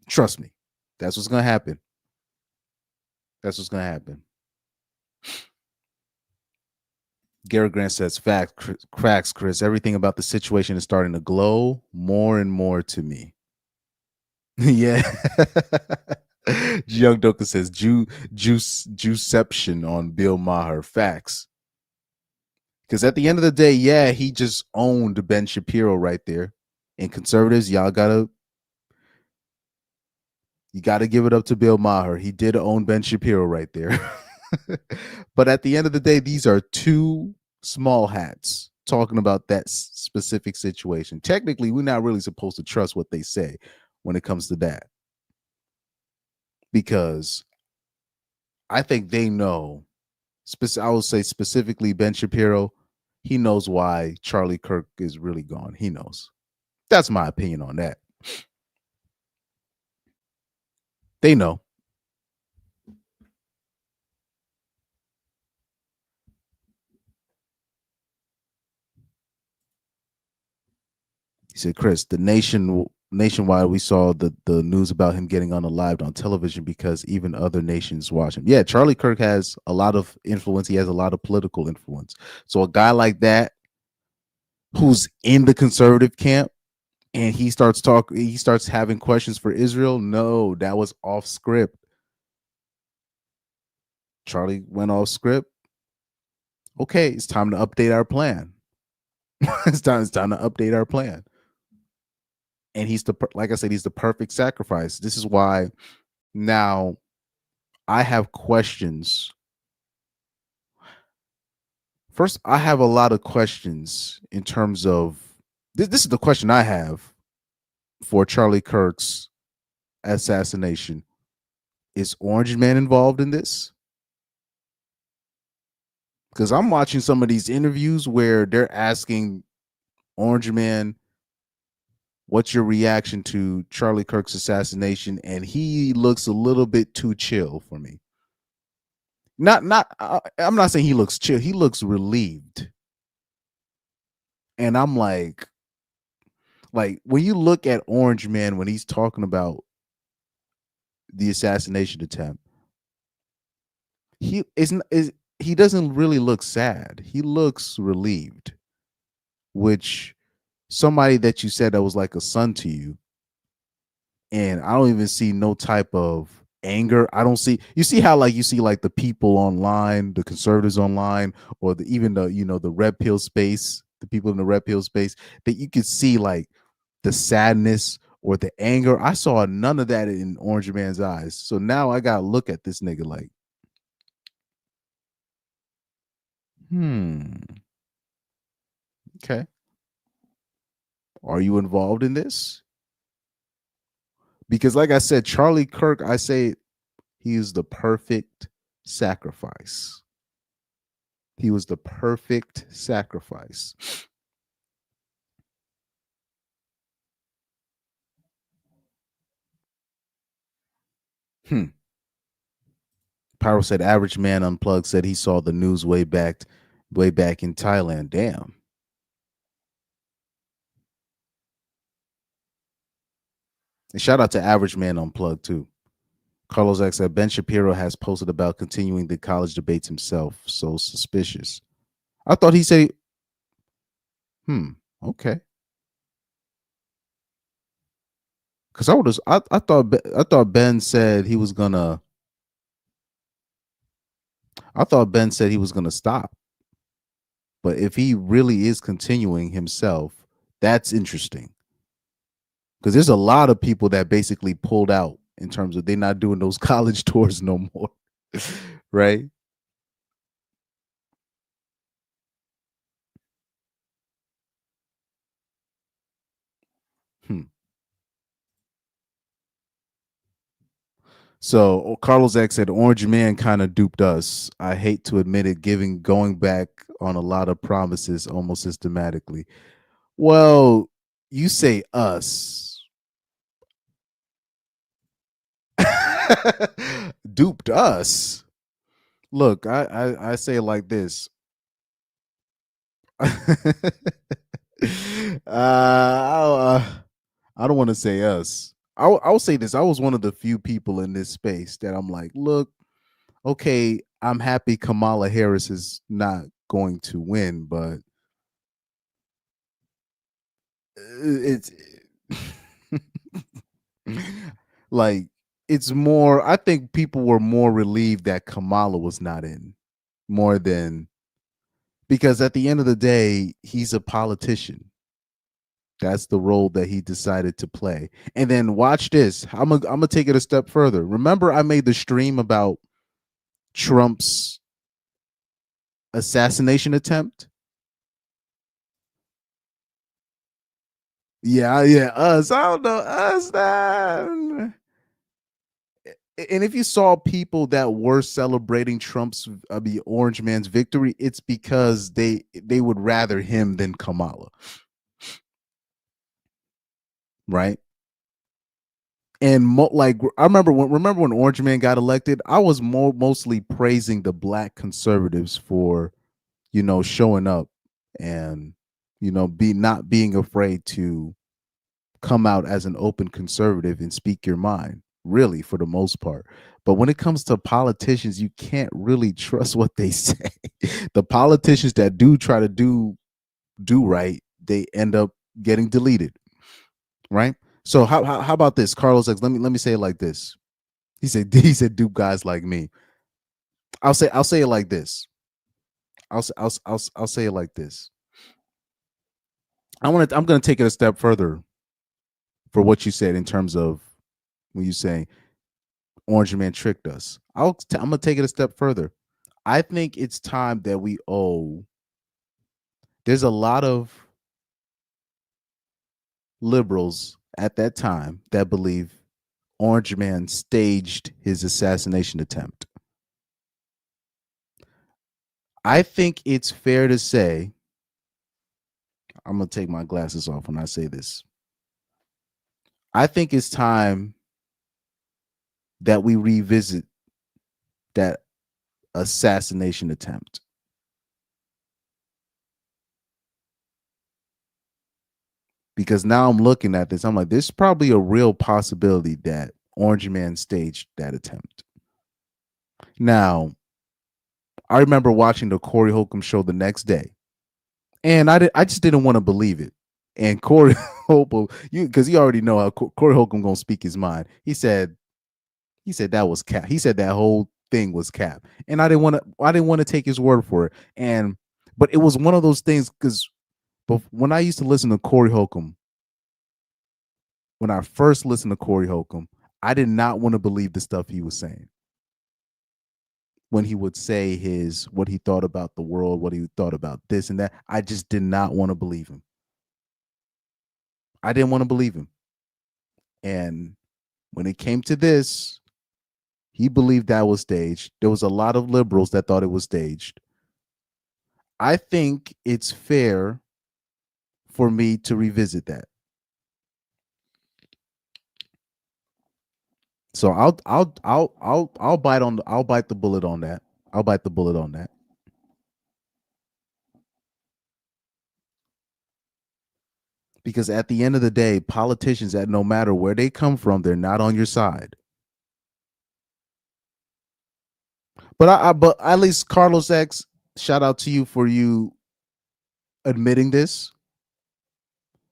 Trust me, that's what's going to happen. That's what's going to happen. Garrett Grant says, cracks, Chris. Everything about the situation is starting to glow more and more to me. Yeah. Young Doka says, Juiceception on Bill Maher. Facts. Because at the end of the day, yeah, he just owned Ben Shapiro right there. And conservatives, you gotta give it up to Bill Maher. He did own Ben Shapiro right there. But at the end of the day, these are two small hats talking about that specific situation. Technically, we're not really supposed to trust what they say when it comes to that, because I think they know. I would say specifically Ben Shapiro, he knows why Charlie Kirk is really gone. He knows. That's my opinion on that. They know. He said, Chris, the nationwide, we saw the news about him getting unalived on television because even other nations watch him. Yeah, Charlie Kirk has a lot of influence. He has a lot of political influence. So a guy like that who's in the conservative camp and he starts having questions for Israel. No, that was off script. Charlie went off script. Okay, it's time to update our plan. it's time to update our plan. And like I said, he's the perfect sacrifice. This is why now I have questions. First, I have a lot of questions in terms of this is the question I have for Charlie Kirk's assassination. Is Orange Man involved in this? Because I'm watching some of these interviews where they're asking Orange Man, what's your reaction to Charlie Kirk's assassination? And he looks a little bit too chill for me. I'm not saying he looks chill. He looks relieved. And I'm like when you look at Orange Man, when he's talking about the assassination attempt, he doesn't really look sad. He looks relieved, which somebody that you said that was like a son to you, and I don't even see no type of anger. I don't see. You see how you see the people online, the conservatives online, or even the red pill space, the people in the red pill space, that you could see the sadness or the anger. I saw none of that in Orange Man's eyes. So now I gotta look at this nigga like, okay. Are you involved in this? Because like I said, Charlie Kirk, I say he is the perfect sacrifice. He was the perfect sacrifice. Pyro said, Average Man Unplugged said he saw the news way back way back in Thailand. Damn. And shout out to Average Man Unplugged too. Carlos X said Ben Shapiro has posted about continuing the college debates himself. So suspicious. I thought he said, okay. Because I thought Ben said he was gonna. I thought Ben said he was gonna stop. But if he really is continuing himself, that's interesting. Because there's a lot of people that basically pulled out in terms of they're not doing those college tours no more. Right? So Carlos X said Orange Man kind of duped us. I hate to admit it, going back on a lot of promises almost systematically. Well, you say us. Duped us. Look, I say it like this. I don't want to say us. I'll say this. I was one of the few people in this space that I'm like, look, okay, I'm happy Kamala Harris is not going to win, but it's like it's more. I think people were more relieved that Kamala was not in, more than because at the end of the day, he's a politician. That's the role that he decided to play. And then watch this. I'm gonna take it a step further. Remember, I made the stream about Trump's assassination attempt. Yeah, us. I don't know us. And if you saw people that were celebrating Trump's the Orange Man's victory, it's because they would rather him than Kamala, right? And like I remember when Orange Man got elected, I was mostly praising the black conservatives for showing up and not being afraid to come out as an open conservative and speak your mind, really, for the most part. But when it comes to politicians, you can't really trust what they say. The politicians that do try to do right, they end up getting deleted, right? So how about this, Carlos X? Let me say it like this. He said dupe guys like me. I'll say it like this. I'll say it like this. I'm gonna take it a step further for what you said in terms of when you say Orange Man tricked us. I'm gonna take it a step further. I think it's time that we owe. There's a lot of liberals at that time that believe Orange Man staged his assassination attempt. I think it's fair to say, I'm going to take my glasses off when I say this. I think it's time that we revisit that assassination attempt. Because now I'm looking at this, I'm like, there's probably a real possibility that Orange Man staged that attempt. Now, I remember watching the Corey Holcomb show the next day, and I just didn't want to believe it. And Corey Holcomb, because you already know how Corey Holcomb gonna speak his mind. He said that was cap. He said that whole thing was cap, and I didn't want to take his word for it. But it was one of those things because when I used to listen to Corey Holcomb, when I first listened to Corey Holcomb, I did not want to believe the stuff he was saying. When he would say what he thought about the world, what he thought about this and that, I just did not want to believe him. I didn't want to believe him. And when it came to this, he believed that was staged. There was a lot of liberals that thought it was staged. I think it's fair for me to revisit that. So I'll bite the bullet on that. I'll bite the bullet on that. Because at the end of the day, politicians, that no matter where they come from, they're not on your side. But at least Carlos X, shout out to you for you admitting this,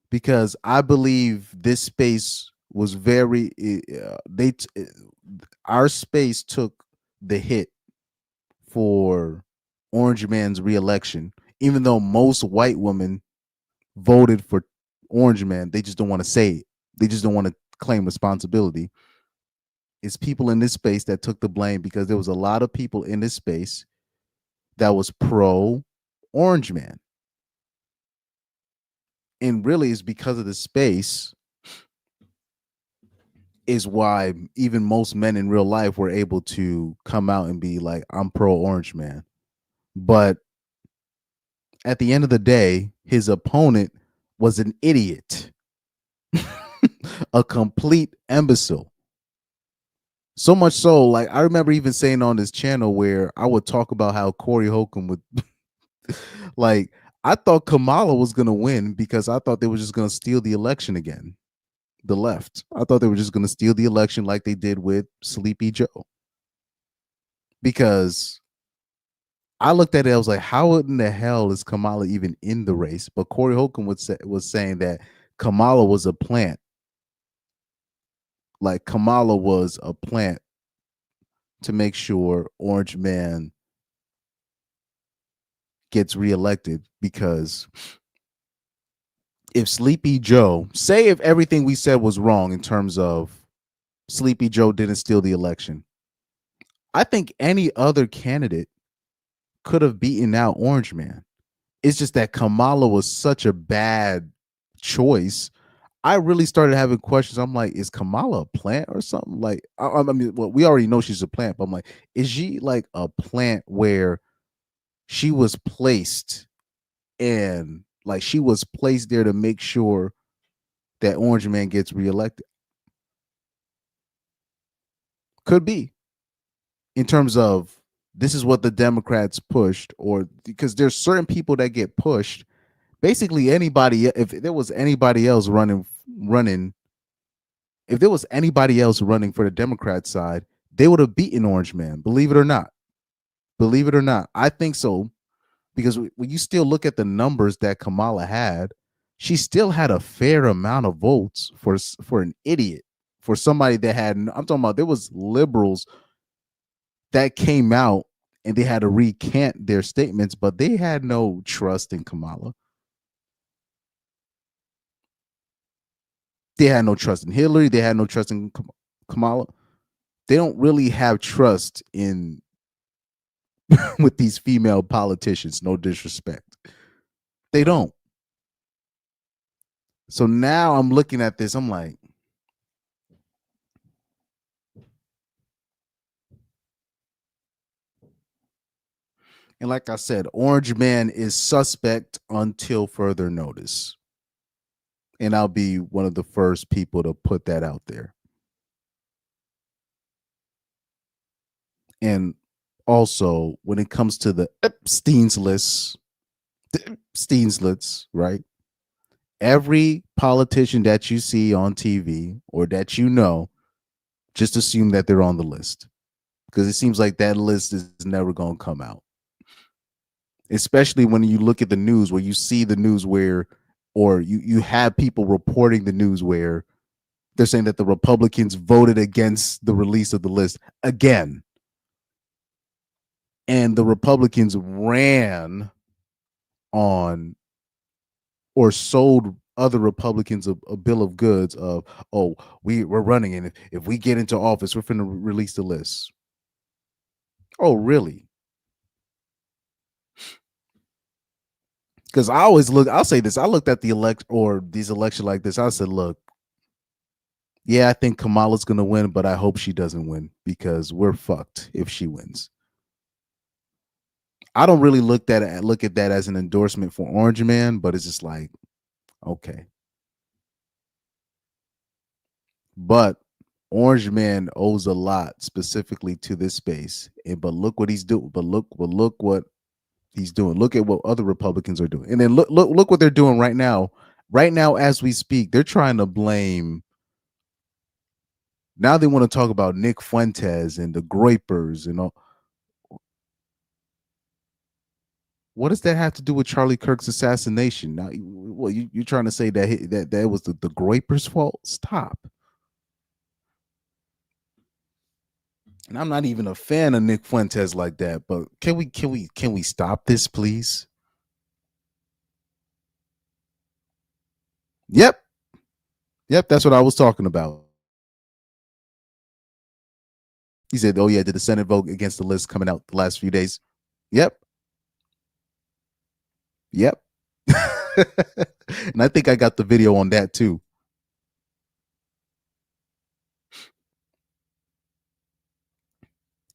because I believe this space was very our space took the hit for Orange Man's reelection, even though most white women voted for Orange Man. They just don't want to say it. They just don't want to claim responsibility. It's people in this space that took the blame, because there was a lot of people in this space that was pro Orange Man. And really it's because of the space is why even most men in real life were able to come out and be like, I'm pro Orange Man. But at the end of the day, his opponent was an idiot, a complete imbecile. So much so, like, I remember even saying on this channel where I would talk about how Corey Holcomb would, like, I thought Kamala was going to win because I thought they were just going to steal the election again. The left. I thought they were just going to steal the election like they did with Sleepy Joe. Because I looked at it, I was like, how in the hell is Kamala even in the race? But Corey Holcomb was saying that Kamala was a plant. Like Kamala was a plant to make sure Orange Man gets reelected, because if Sleepy Joe, say if everything we said was wrong in terms of Sleepy Joe didn't steal the election, I think any other candidate could have beaten out Orange Man. It's just that Kamala was such a bad choice. I really started having questions. I'm like, is Kamala a plant or something? Like, I mean, well, we already know she's a plant, but I'm like, is she like a plant where she was placed and like she was placed there to make sure that Orange Man gets reelected? Could be. In terms of this is what the Democrats pushed, or because there's certain people that get pushed. Basically, anybody, if there was anybody else running, if there was anybody else running for the Democrat side, they would have beaten Orange Man. Believe it or not. Believe it or not. I think so. Because when you still look at the numbers that Kamala had, she still had a fair amount of votes for an idiot, for somebody that had, I'm talking about, there was liberals that came out and they had to recant their statements, but they had no trust in Kamala. They had no trust in Hillary. They had no trust in Kamala. They don't really have trust in with these female politicians. No disrespect. They don't. So now I'm looking at this. I'm like, and like I said, Orange Man is suspect until further notice. And I'll be one of the first people to put that out there. And also, when it comes to the Epstein's lists, right? Every politician that you see on TV or that you know, just assume that they're on the list, because it seems like that list is never going to come out. Especially when you look at the news, where you see the news where, or you have people reporting the news where they're saying that the Republicans voted against the release of the list again. And the Republicans ran on or sold other Republicans a bill of goods of, oh, we're running, and if we get into office, we're going to release the list. Oh, really? Because I'll say this, I looked at these elections like this. I said, look, yeah, I think Kamala's going to win, but I hope she doesn't win, because we're fucked if she wins. I don't really look at that as an endorsement for Orange Man, but it's just like, okay. But Orange Man owes a lot specifically to this space. But look what he's doing. But look what he's doing. Look at what other Republicans are doing. And then look what they're doing right now right now as we speak, they're trying to blame. Now they want to talk about Nick Fuentes and the Groypers and all. What does that have to do with Charlie Kirk's assassination? Now, you're trying to say that that was the Groypers' fault? Stop. And I'm not even a fan of Nick Fuentes like that, but can we stop this, please? Yep, that's what I was talking about. He said, "Oh yeah, did the Senate vote against the list coming out the last few days?" Yep. And I think I got the video on that too.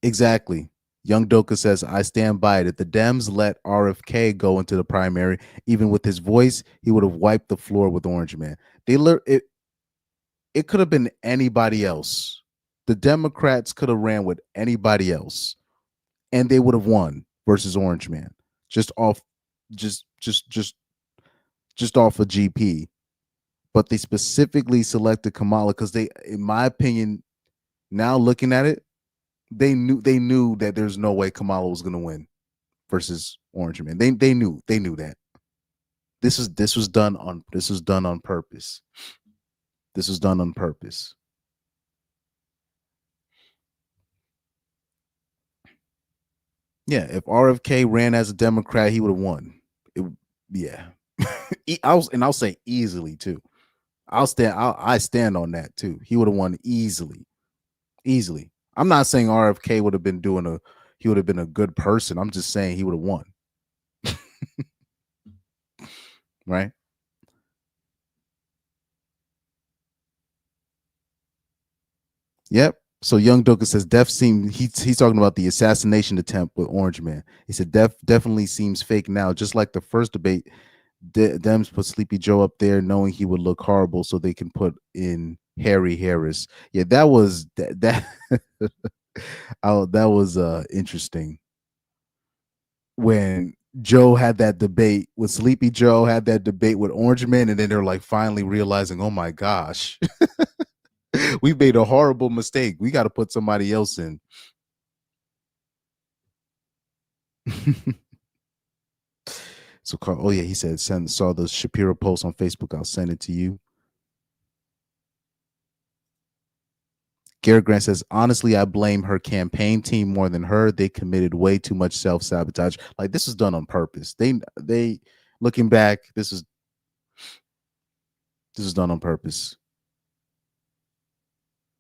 Exactly. Young Doka says, I stand by it. If the Dems let RFK go into the primary, even with his voice, he would have wiped the floor with Orange Man. It could have been anybody else. The Democrats could have ran with anybody else, and they would have won versus Orange Man. Just off off a GP. But they specifically selected Kamala because they, in my opinion, now looking at it, they knew that there's no way Kamala was going to win versus Orange Man. They knew that. This was done on purpose. This was done on purpose. Yeah, if RFK ran as a Democrat, he would have won. Yeah. I'll say easily too. I stand on that too. He would have won easily. Easily. I'm not saying RFK would have been he would have been a good person. I'm just saying he would have won. Right? Yep. So Young Doka says he's talking about the assassination attempt with Orange Man. He said definitely seems fake now, just like the first debate. Dems put Sleepy Joe up there knowing he would look horrible so they can put in Harry Harris. Yeah, that was that oh, that was interesting. When Joe had that debate with Sleepy Joe, had that debate with Orange Man, and then they're like finally realizing, oh my gosh, we made a horrible mistake. We got to put somebody else in. So, oh yeah, he said saw the Shapiro post on Facebook. I'll send it to you. Garrett Grant says, honestly, I blame her campaign team more than her. They committed way too much self-sabotage. Like, this was done on purpose. They looking back, this is done on purpose.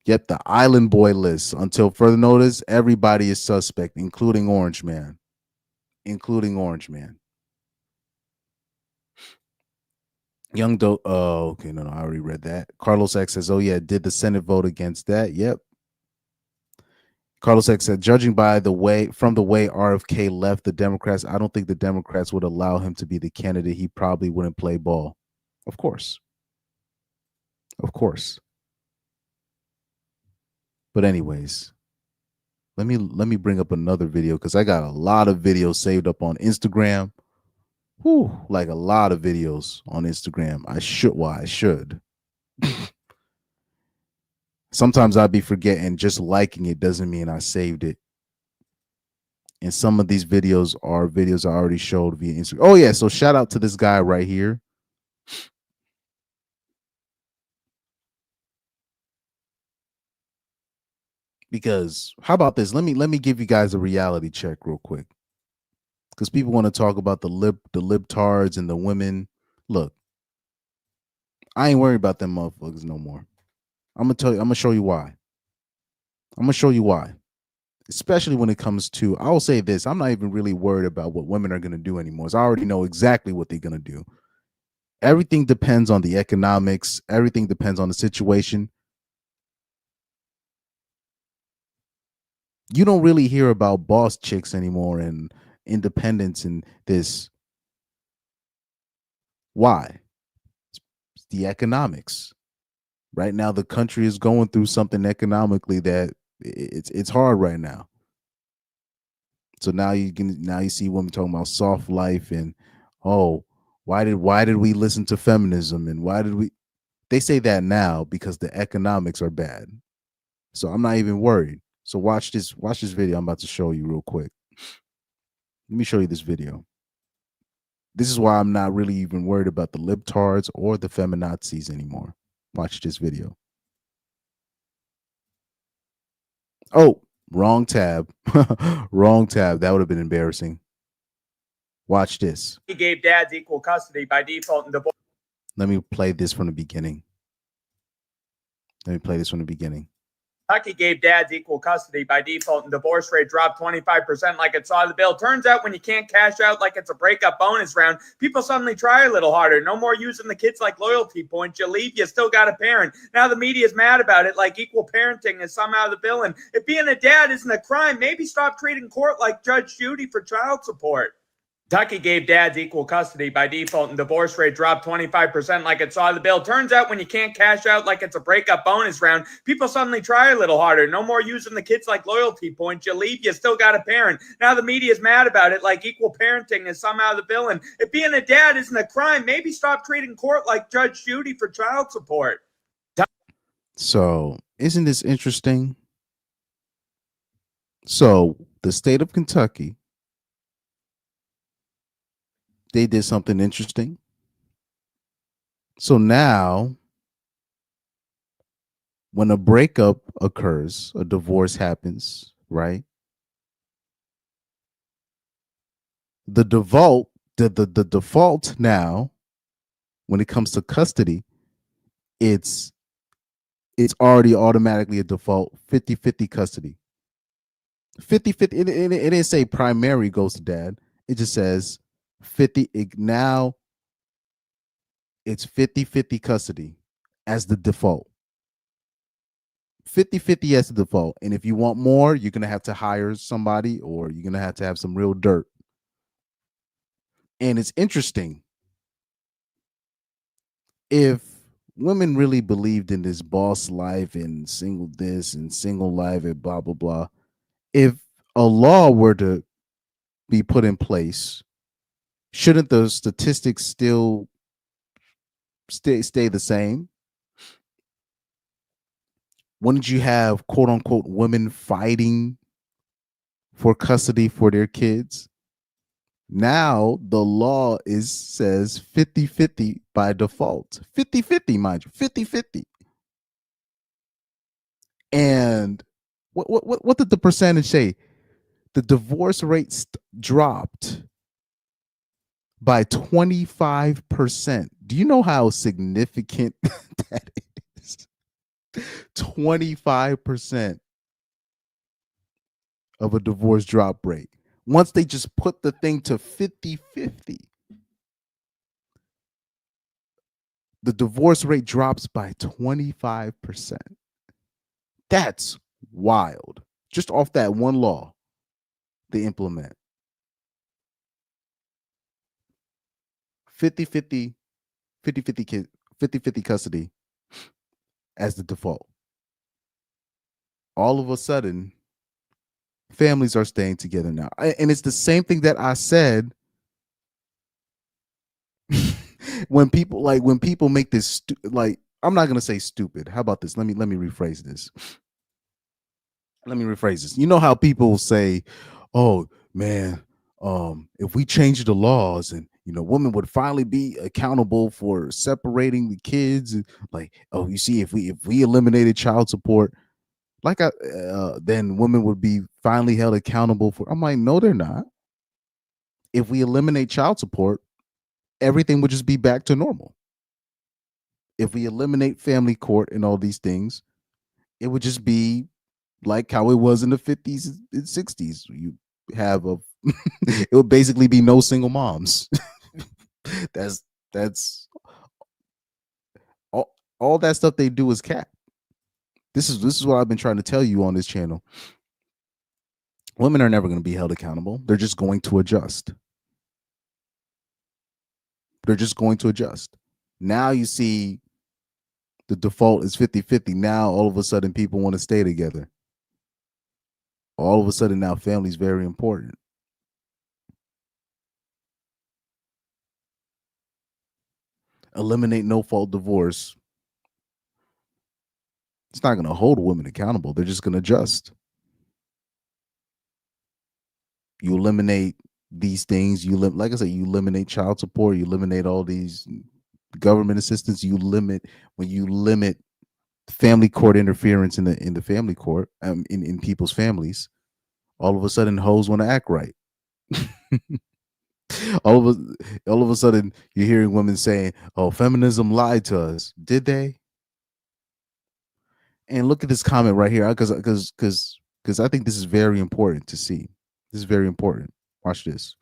Yet the Island Boy list, until further notice, everybody is suspect, including Orange Man. Young Doe. Oh, okay. No, I already read that. Carlos X says, oh, yeah, did the Senate vote against that? Yep. Carlos X said, judging by the way RFK left the Democrats, I don't think the Democrats would allow him to be the candidate. He probably wouldn't play ball. Of course. But anyways, let me bring up another video because I got a lot of videos saved up on Instagram. Whew, like a lot of videos on Instagram. I should. Sometimes I'd be forgetting just liking it doesn't mean I saved it. And some of these videos are videos I already showed via Instagram. Oh yeah, so shout out to this guy right here. Because how about this? Let me give you guys a reality check real quick. Because people want to talk about the libtards and the women. Look, I ain't worried about them motherfuckers no more. I'm gonna show you why. Especially when it comes to, I will say this, I'm not even really worried about what women are gonna do anymore. I already know exactly what they're gonna do. Everything depends on the economics, everything depends on the situation. You don't really hear about boss chicks anymore and independence and this. Why? It's the economics. Right now, the country is going through something economically that it's hard right now. So now you see women talking about soft life and, oh, Why did we listen to feminism, and why did we? They say that now because the economics are bad. So I'm not even worried. So watch this video I'm about to show you real quick. Let me show you this video. This is why I'm not really even worried about the libtards or the feminazis anymore. Watch this video. Oh, wrong tab. Wrong tab. That would have been embarrassing. Watch this. He gave dads equal custody by default in divorce. Let me play this from the beginning. Kentucky gave dads equal custody by default and divorce rate dropped 25% like it saw the bill. Turns out when you can't cash out like it's a breakup bonus round, people suddenly try a little harder. No more using the kids like loyalty points. You leave, you still got a parent. Now the media's mad about it like equal parenting is somehow the villain. If being a dad isn't a crime, maybe stop treating court like Judge Judy for child support. Kentucky gave dads equal custody by default and divorce rate dropped 25% like it saw the bill. Turns out when you can't cash out like it's a breakup bonus round, people suddenly try a little harder. No more using the kids like loyalty points. You leave, you still got a parent. Now the media's mad about it like equal parenting is somehow the villain. If being a dad isn't a crime, maybe stop treating court like Judge Judy for child support. So isn't this interesting? So the state of Kentucky, they did something interesting. So now, when a breakup occurs, a divorce happens, right? The default now, when it comes to custody, it's already automatically a default 50-50 custody. 50-50, it didn't say primary goes to dad. It just says 50. Now it's 50-50 custody as the default. 50-50 as the default. And if you want more, you're going to have to hire somebody, or you're going to have some real dirt. And it's interesting. If women really believed in this boss life and single this and single life and blah, blah, blah, if a law were to be put in place, shouldn't the statistics still stay the same? Wouldn't you have quote unquote women fighting for custody for their kids? Now the law says 50-50 by default. 50-50, mind you, 50-50. And what did the percentage say? The divorce rate dropped by 25%. Do you know how significant that is? 25% of a divorce drop rate. Once they just put the thing to 50-50, the divorce rate drops by 25%. That's wild. Just off that one law they implement. 50-50 custody as the default. All of a sudden, families are staying together now. And it's the same thing that I said when people make this I'm not going to say stupid. How about this? Let me rephrase this. You know how people say, "Oh, man, if we change the laws and women would finally be accountable for separating the kids, and you see, if we eliminated child support, then women would be finally held accountable for." I'm like, no, they're not. If we eliminate child support, everything would just be back to normal. If we eliminate family court and all these things, it would just be like how it was in the 50s and 60s. You have it would basically be no single moms. That's all that stuff they do is cap. This is what I've been trying to tell you on this channel. Women are never going to be held accountable. They're just going to adjust. Now you see the default is 50-50. Now all of a sudden people want to stay together. All of a sudden now family is very important. eliminate no fault divorce, it's not going to hold women accountable. They're just going to adjust. You eliminate these things. Like I said, you eliminate child support. You eliminate all these government assistance. When you limit family court interference in the family court, in people's families. All of a sudden, hoes want to act right. all of a sudden, you're hearing women saying, "Oh, feminism lied to us." Did they? And look at this comment right here, because I think this is very important to see. This is very important. Watch this.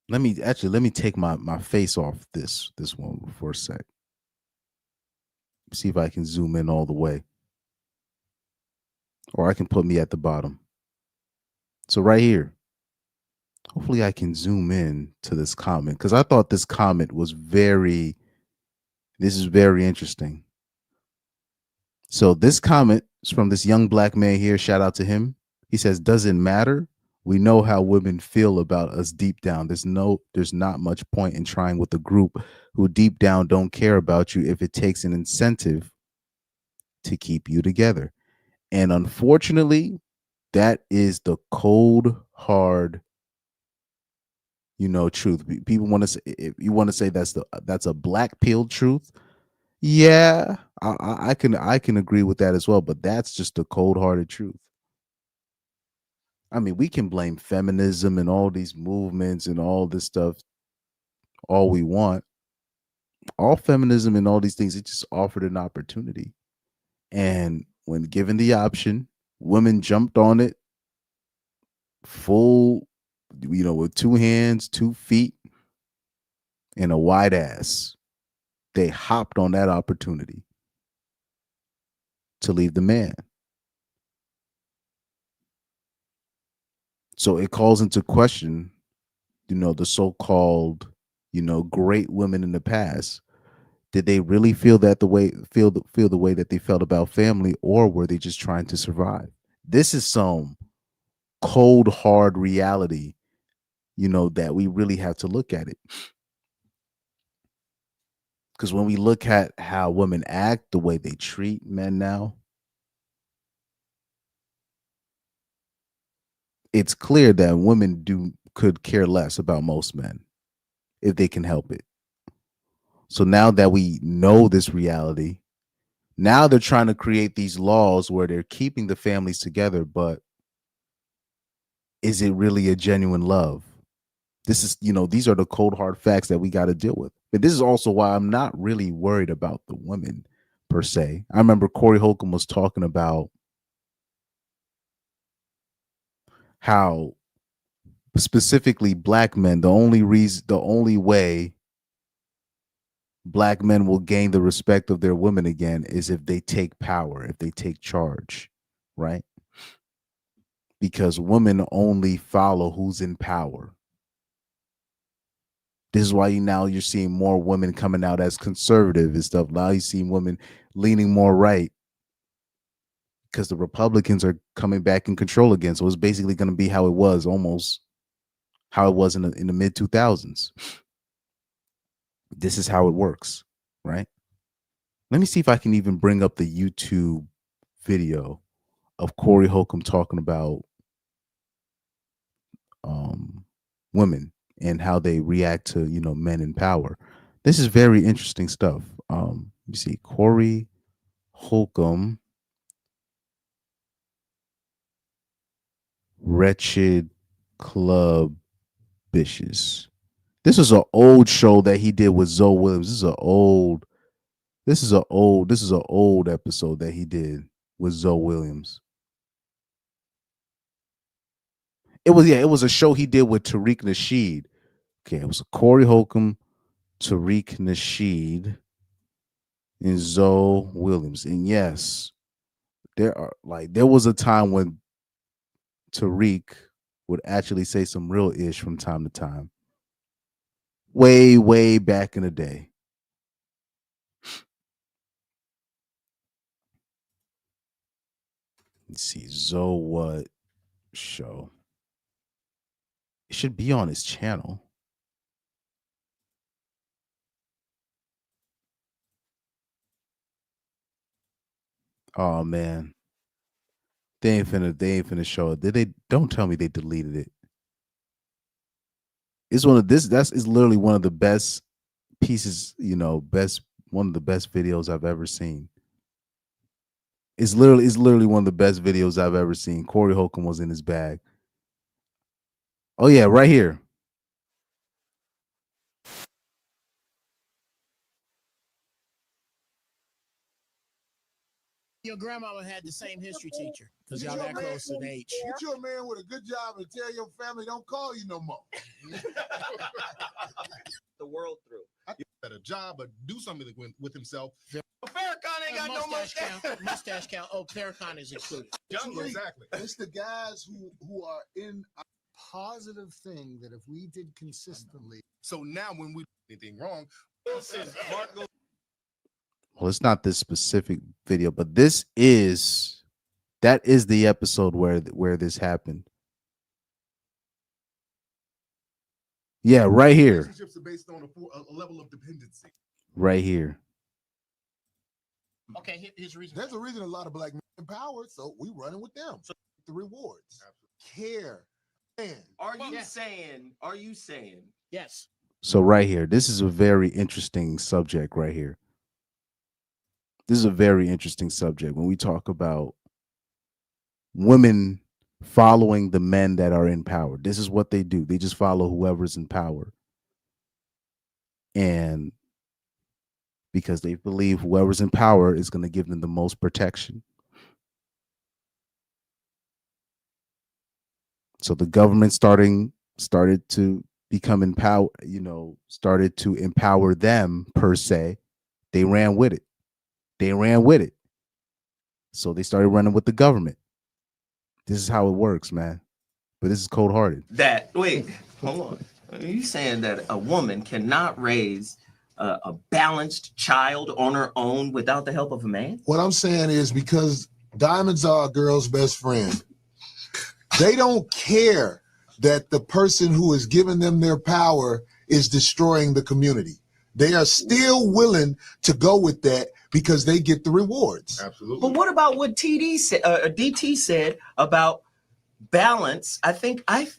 Let me take my face off this one for a sec. See if I can zoom in all the way, or I can put me at the bottom. So right here, hopefully I can zoom in to this comment, because I thought this comment was very interesting. So this comment is from this young black man here. Shout out to him. He says, "Doesn't matter. We know how women feel about us deep down. There's not much point in trying with a group who deep down don't care about you if it takes an incentive to keep you together." And unfortunately, that is the cold, hard, truth. People want to say, if you want to say that's a black pill truth. Yeah, I can agree with that as well, but that's just the cold-hearted truth. I mean, we can blame feminism and all these movements and all this stuff all we want. All feminism and all these things, it just offered an opportunity. And when given the option, women jumped on it full, with 2 hands, 2 feet, and a wide ass. They hopped on that opportunity to leave the man. So it calls into question, the so-called, great women in the past. Did they really feel the way that they felt about family, or were they just trying to survive? This is some cold, hard reality, that we really have to look at it. Because when we look at how women act, the way they treat men now, it's clear that women could care less about most men if they can help it. So now that we know this reality, now they're trying to create these laws where they're keeping the families together, but is it really a genuine love? This is, these are the cold hard facts that we got to deal with. But this is also why I'm not really worried about the women per se. I remember Corey Holcomb was talking about how specifically black men, the only way black men will gain the respect of their women again is if they take power, if they take charge, right? Because women only follow who's in power. This is why you're seeing more women coming out as conservative and stuff. Now you're seeing women leaning more right because the Republicans are coming back in control again. So it's basically going to be how it was, almost how it was in the mid 2000s. This is how it works, right? Let me see if I can even bring up the YouTube video of Corey Holcomb talking about women and how they react to, men in power. This is very interesting stuff. You see Corey Holcomb, Wretched Club Bitches. This is an old show that he did with Zoe Williams. This is an old episode that he did with Zoe Williams. It was a show he did with Tariq Nasheed. Okay, it was Corey Holcomb, Tariq Nasheed, and Zoe Williams. And yes, there was a time when Tariq would actually say some real ish from time to time. Way, way back in the day. Let's see, Zoe what show? It should be on his channel. Oh man, they ain't finna show it. Did they? Don't tell me they deleted it. It's one of this. That's is literally one of the best pieces. One of the best videos I've ever seen. It's literally one of the best videos I've ever seen. Corey Holcomb was in his bag. Oh yeah, right here. Your grandmama had the same history teacher because y'all that close in age. Get you a man with a good job and tell your family don't call you no more. The world through. At a job, but do something with himself. Farrakhan ain't got no mustache. Mustache count. Oh, Farrakhan is included. Exactly. It's the guys who are in a positive thing that if we did consistently. So now when we do anything wrong, Well, it's not this specific video, but that is the episode where this happened. Yeah, right here. Relationships are based on a level of dependency. Right here. Okay, here's the reason. There's a reason a lot of black men empowered, so we running with them. So the rewards, care, and Are you saying? Yes. So right here, this is a very interesting subject right here. This is a very interesting subject when we talk about women following the men that are in power. This is what they do. They just follow whoever's in power. And because they believe whoever's in power is going to give them the most protection. So the government started to become empowered, started to empower them per se. They ran with it. So they started running with the government. This is how it works, man. But this is cold-hearted. Wait, hold on. Are you saying that a woman cannot raise a balanced child on her own without the help of a man? what I'm saying is because diamonds are a girl's best friend. They don't care that the person who is giving them their power is destroying the community. They are still willing to go with that because they get the rewards. Absolutely. But what about what DT said about balance?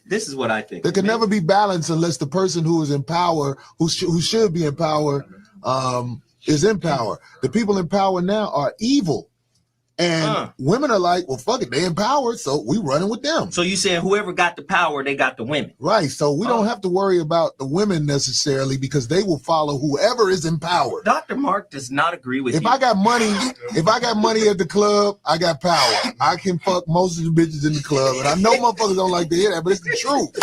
This is what I think. There can never be balance unless the person who is in power, who should be in power, is in power. The people in power now are evil. And women are like, well, fuck it, they empowered, so we running with them. So you saying whoever got the power, they got the women. Right, so we don't have to worry about the women necessarily because they will follow whoever is in power. Dr. Mark does not agree with If you. I got money at the club, I got power. I can fuck most of the bitches in the club, and I know motherfuckers don't like to hear that, but it's the truth.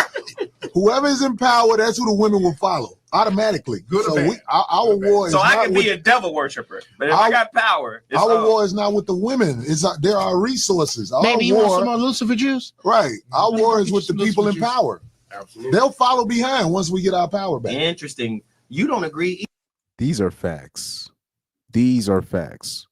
Whoever is in power, that's who the women will follow automatically. Good or bad? Our war is So I not can with, be a devil worshiper, but if I got power, it's our on. war is not with the women. There are resources. Our Maybe you want some war, more Lucifer Jews? right? Our war is with the people in power. Absolutely. They'll follow behind once we get our power back. Interesting. You don't agree. These are facts. These are facts.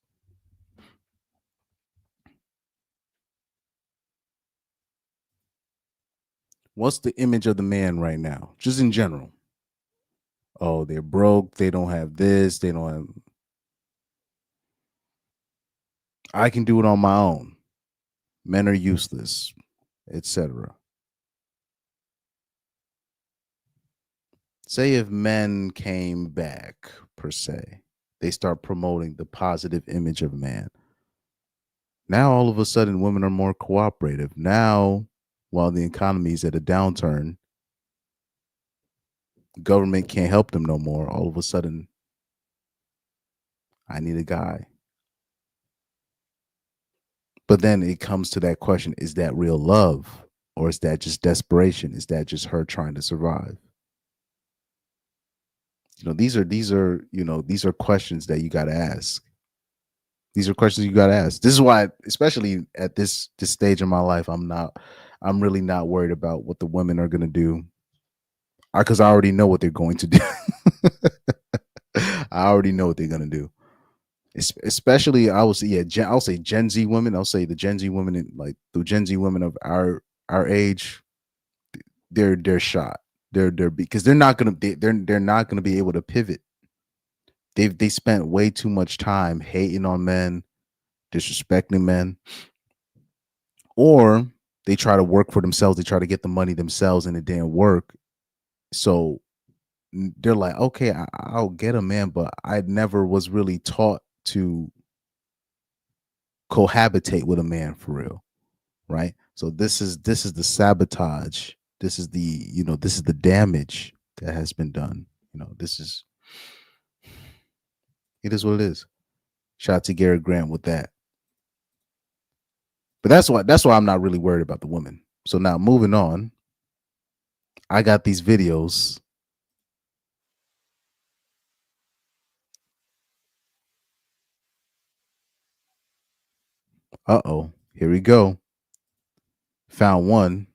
What's the image of the man right now? Just in general. Oh, they're broke. They don't have this. They don't have. I can do it on my own. Men are useless, etc. Say if men came back, per se, they start promoting the positive image of man. Now, all of a sudden, women are more cooperative. Now, while the economy is at a downturn, government can't help them no more. All of a sudden, I need a guy. But then it comes to that question, is that real love? Or is that just desperation? Is that just her trying to survive? These are questions that you got to ask. These are questions you got to ask. This is why, especially at this stage in my life, I'm really not worried about what the women are going to do. Because I already know what they're going to do. I already know what they're going to do. Especially, I'll say Gen Z women. I'll say the Gen Z women, like the Gen Z women of our age, they're shot. They're because they're not gonna be able to pivot. They spent way too much time hating on men, disrespecting men, or they try to work for themselves. They try to get the money themselves, and it didn't work. So they're like, okay, I'll get a man, but I never was really taught to cohabitate with a man for real, right? So this is the sabotage. This is the damage that has been done. It is what it is. Shout out to Gary Grant with that. But that's why I'm not really worried about the women. So now moving on, I got these videos. Uh-oh, here we go. Found one.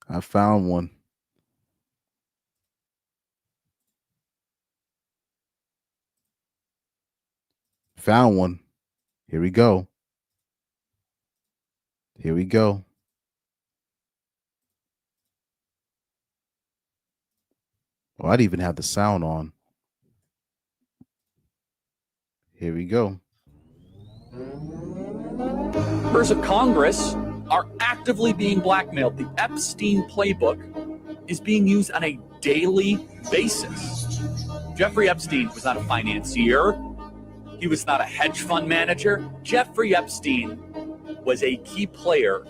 I found one. Found one. Here we go. Here we go. Oh, I didn't even have the sound on. Here we go. Members of Congress are actively being blackmailed. The Epstein playbook is being used on a daily basis. Jeffrey Epstein was not a financier. He was not a hedge fund manager. Jeffrey Epstein was a key player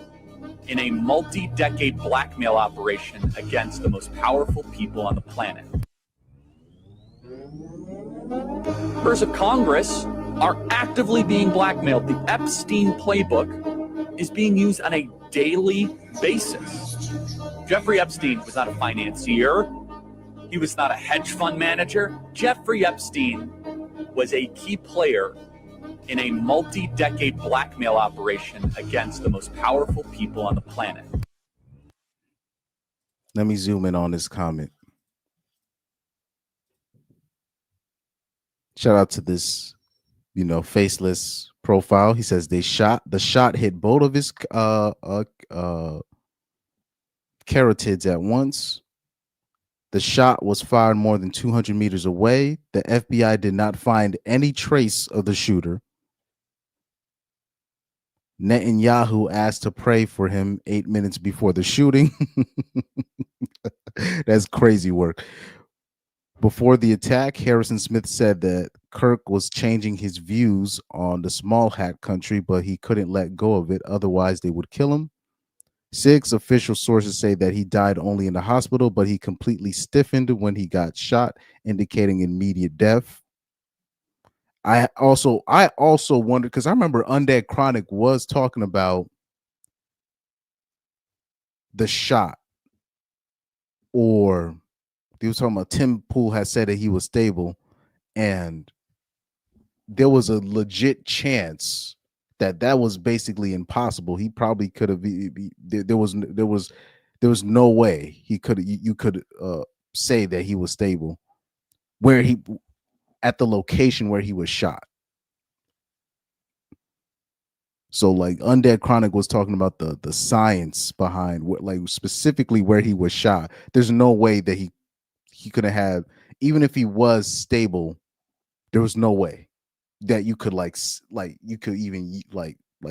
in a multi-decade blackmail operation against the most powerful people on the planet. Members of Congress are actively being blackmailed. The Epstein playbook is being used on a daily basis. Jeffrey Epstein was not a financier. He was not a hedge fund manager. Jeffrey Epstein was a key player in a multi-decade blackmail operation against the most powerful people on the planet. Let me zoom in on this comment. Shout out to this, faceless profile. He says the shot hit both of his carotids at once. The shot was fired more than 200 meters away. The FBI did not find any trace of the shooter. Netanyahu asked to pray for him 8 minutes before the shooting. That's crazy work. Before the attack, Harrison Smith said that Kirk was changing his views on the small hat country, but he couldn't let go of it. Otherwise, they would kill him. 6 official sources say that he died only in the hospital, but he completely stiffened when he got shot, indicating immediate death. I also wonder, because I remember Undead Chronic was talking about the shot, or he was talking about Tim Pool had said that he was stable, and there was a legit chance that was basically impossible. He probably could have. There was no way he could. You could say that he was stable, where he at the location where he was shot. So like Undead Chronic was talking about the science behind what, like specifically where he was shot. There's no way that he could have, even if he was stable, there was no way that you could you could even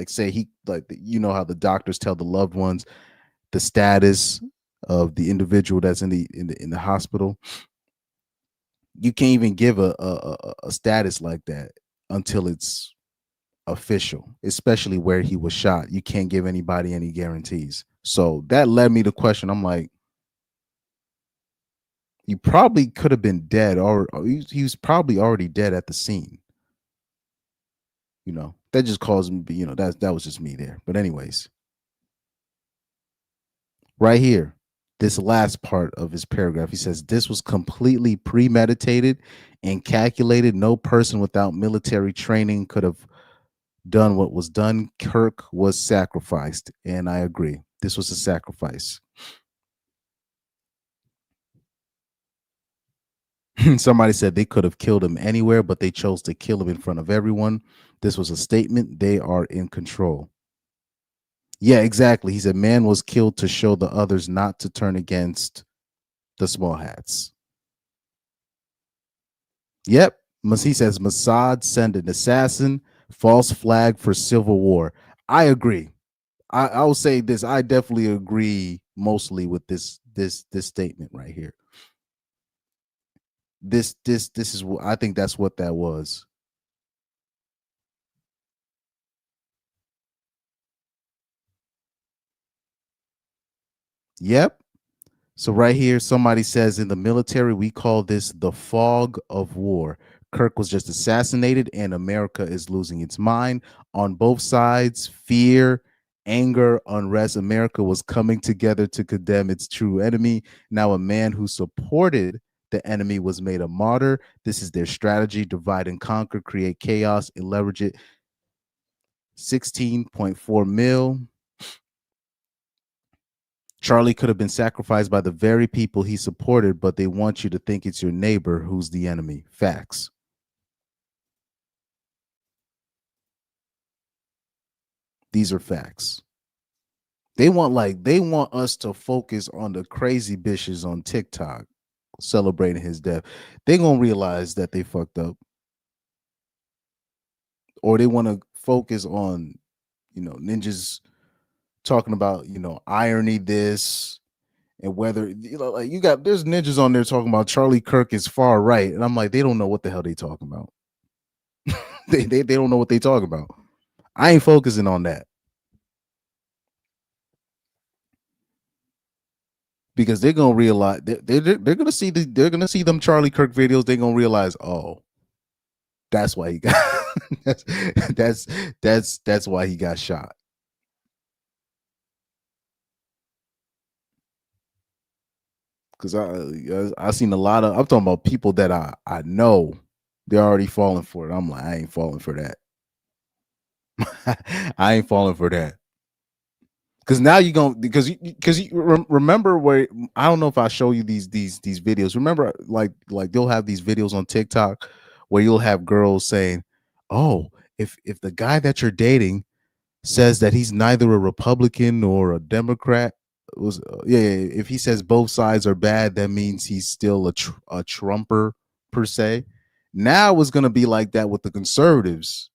say he how the doctors tell the loved ones the status of the individual that's in the hospital. You can't even give a status like that until it's official, especially where he was shot. You can't give anybody any guarantees. So that led me to question. I'm like, he probably could have been dead, or he was probably already dead at the scene. That just caused me, that was just me there. But anyways, right here, this last part of his paragraph, he says, this was completely premeditated and calculated. No person without military training could have done what was done. Kirk was sacrificed. And I agree. This was a sacrifice. Somebody said they could have killed him anywhere, but they chose to kill him in front of everyone. This was a statement. They are in control. Yeah, exactly. He said man was killed to show the others not to turn against the small hats. Yep. He says Mossad sent an assassin False flag for civil war. I agree. I will say this. I definitely agree mostly with this statement right here. This is what I think. That's what that was. Yep. So right here, somebody says in the military, we call this the fog of war. Kirk was just assassinated and America is losing its mind. On both sides, fear, anger, unrest. America was coming together to condemn its true enemy. Now a man who supported the enemy was made a martyr. This is their strategy: divide and conquer, create chaos, and leverage it. 16.4 mil. Charlie could have been sacrificed by the very people he supported, but they want you to think it's your neighbor who's the enemy. Facts. These are facts. They want us to focus on the crazy bitches on TikTok celebrating his death. They're gonna realize that they fucked up. Or they want to focus on, ninjas talking about, irony this. And whether like there's ninjas on there talking about Charlie Kirk is far right, and I'm like, they don't know what the hell they talking about. they don't know what they talking about. I ain't focusing on that because they're gonna realize they're gonna see they're gonna see them Charlie Kirk videos. They're gonna realize, oh, that's why he got that's why he got shot. Because I seen a lot of, I'm talking about people that I know they're already falling for it. I'm like, I ain't falling for that. I ain't falling for that. Because now you going because you remember where, I don't know if I show you these videos. Remember, like they'll have these videos on TikTok where you'll have girls saying, "Oh, if the guy that you're dating says that he's neither a Republican or a Democrat, if he says both sides are bad, that means he's still a Trumper per se." Now it's gonna be like that with the conservatives.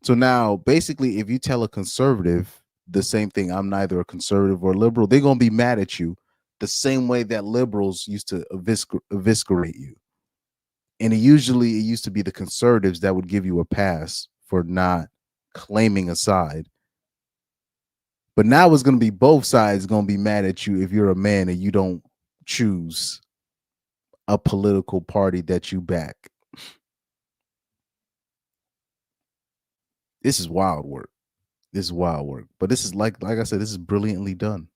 So now, basically, if you tell a conservative the same thing, I'm neither a conservative or liberal, they're gonna be mad at you the same way that liberals used to eviscerate you. And it used to be the conservatives that would give you a pass for not claiming a side. But now it's going to be both sides going to be mad at you if you're a man and you don't choose a political party that you back. This is wild work. This is wild work. But this is like I said, this is brilliantly done.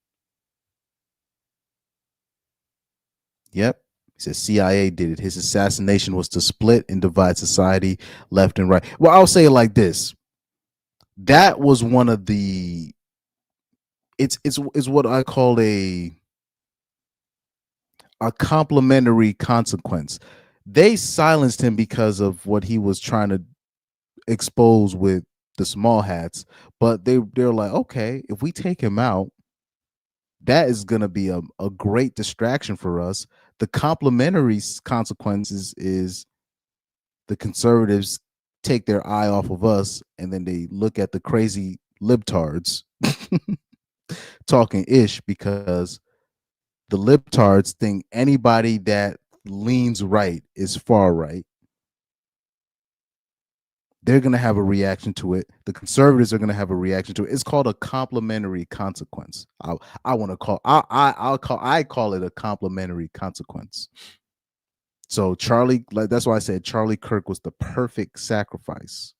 Yep. He says CIA did it. His assassination was to split and divide society left and right. Well, I'll say it like this. That was one of the it's what I call a complementary consequence. They silenced him because of what he was trying to expose with the small hats, but they're like, okay, if we take him out, that is going to be a great distraction for us. The complementary consequences is the conservatives take their eye off of us, and then they look at the crazy libtards talking ish, because the libtards think anybody that leans right is far right. They're going to have a reaction to it. The conservatives are going to have a reaction to it. It's called a complementary consequence. I call it a complementary consequence. So Charlie, that's why I said Charlie Kirk was the perfect sacrifice.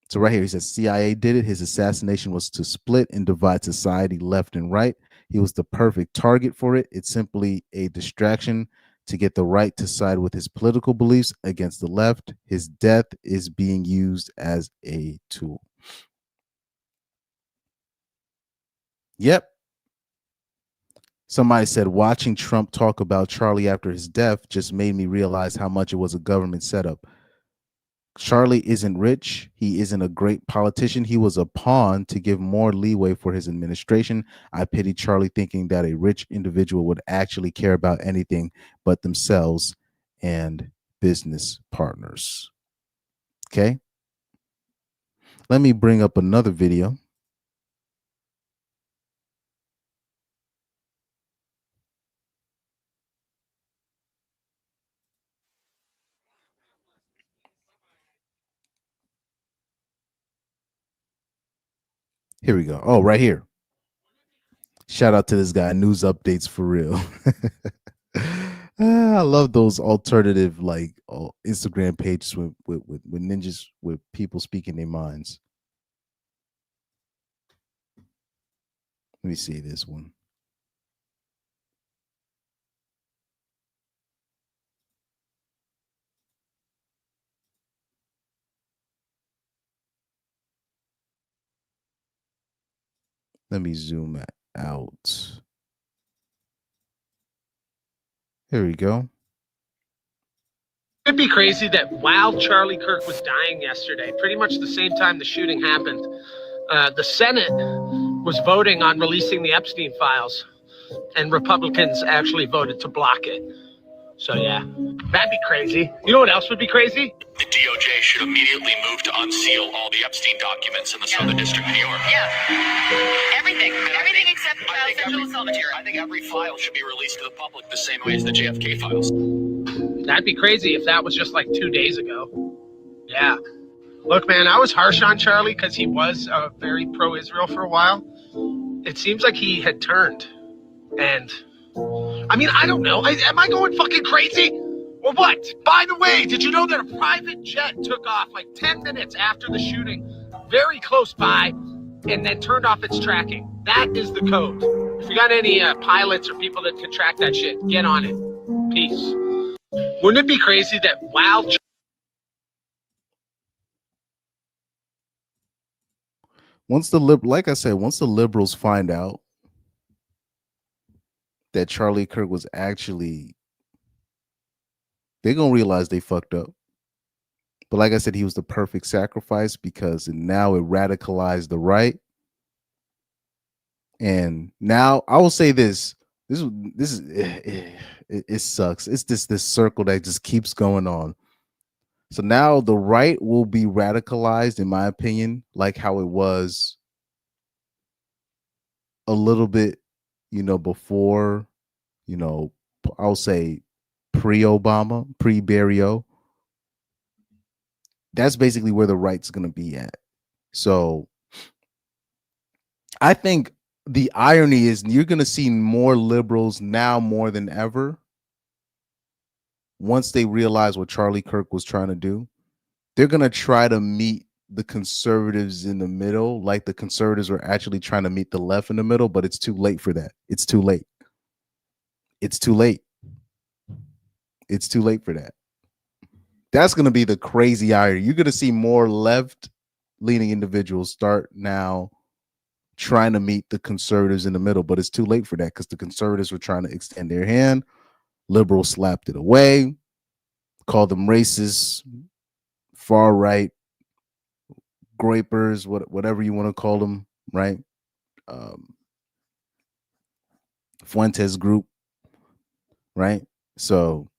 So right here, he says CIA did it. His assassination was to split and divide society left and right. He was the perfect target for it. It's simply a distraction to get the right to side with his political beliefs against the left. His death is being used as a tool. Yep. Somebody said, watching Trump talk about Charlie after his death just made me realize how much it was a government setup. Charlie isn't rich. He isn't a great politician. He was a pawn to give more leeway for his administration. I pity Charlie, thinking that a rich individual would actually care about anything but themselves and business partners. Okay. Let me bring up another video. Here we go. Oh, right here. Shout out to this guy. News updates for real. I love those alternative like Instagram pages with ninjas, with people speaking their minds. Let me see this one. Let me zoom out. Here we go. It'd be crazy that while Charlie Kirk was dying yesterday, pretty much the same time the shooting happened, the Senate was voting on releasing the Epstein files, and Republicans actually voted to block it. So yeah, that'd be crazy. You know what else would be crazy? The DOJ should immediately move to unseal all the Epstein documents in the Southern District of New York. Yeah. Everything except the child sexual assault material. I think every file should be released to the public the same way as the JFK files. That'd be crazy if that was just like 2 days ago. Yeah. Look, man, I was harsh on Charlie because he was very pro-Israel for a while. It seems like he had turned. And, I mean, I don't know. Am I going fucking crazy? Or what? By the way, did you know that a private jet took off like 10 minutes after the shooting, very close by, and then turned off its tracking? That is the code. If you got any pilots or people that can track that shit, get on it. Peace. Wouldn't it be crazy that while like I said, once the liberals find out that Charlie Kirk was actually, they're gonna realize they fucked up. But like I said, he was the perfect sacrifice because now it radicalized the right. And now I will say this is it sucks. It's this circle that just keeps going on. So now the right will be radicalized, in my opinion, like how it was a little bit, before, I'll say pre-Obama, pre-Barrio. That's basically where the right's going to be at. So I think the irony is you're going to see more liberals now more than ever. Once they realize what Charlie Kirk was trying to do, they're going to try to meet the conservatives in the middle, like the conservatives were actually trying to meet the left in the middle, but it's too late for that. It's too late. It's too late. It's too late for that. That's going to be the crazy irony. You're going to see more left-leaning individuals start now trying to meet the conservatives in the middle, but it's too late for that because the conservatives were trying to extend their hand. Liberals slapped it away, called them racist, far right, grapers, whatever you want to call them, right? Fuentes group, right? So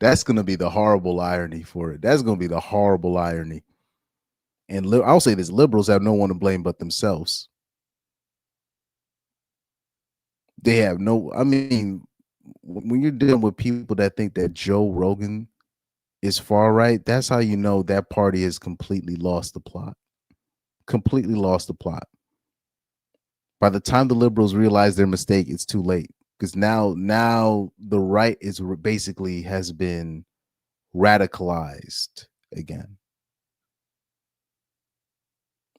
that's going to be the horrible irony for it. That's going to be the horrible irony. And I'll say this, liberals have no one to blame but themselves. They have no, I mean, when you're dealing with people that think that Joe Rogan is far right, that's how you know that party has completely lost the plot. Completely lost the plot. By the time the liberals realize their mistake, it's too late. Because now the right is basically has been radicalized again.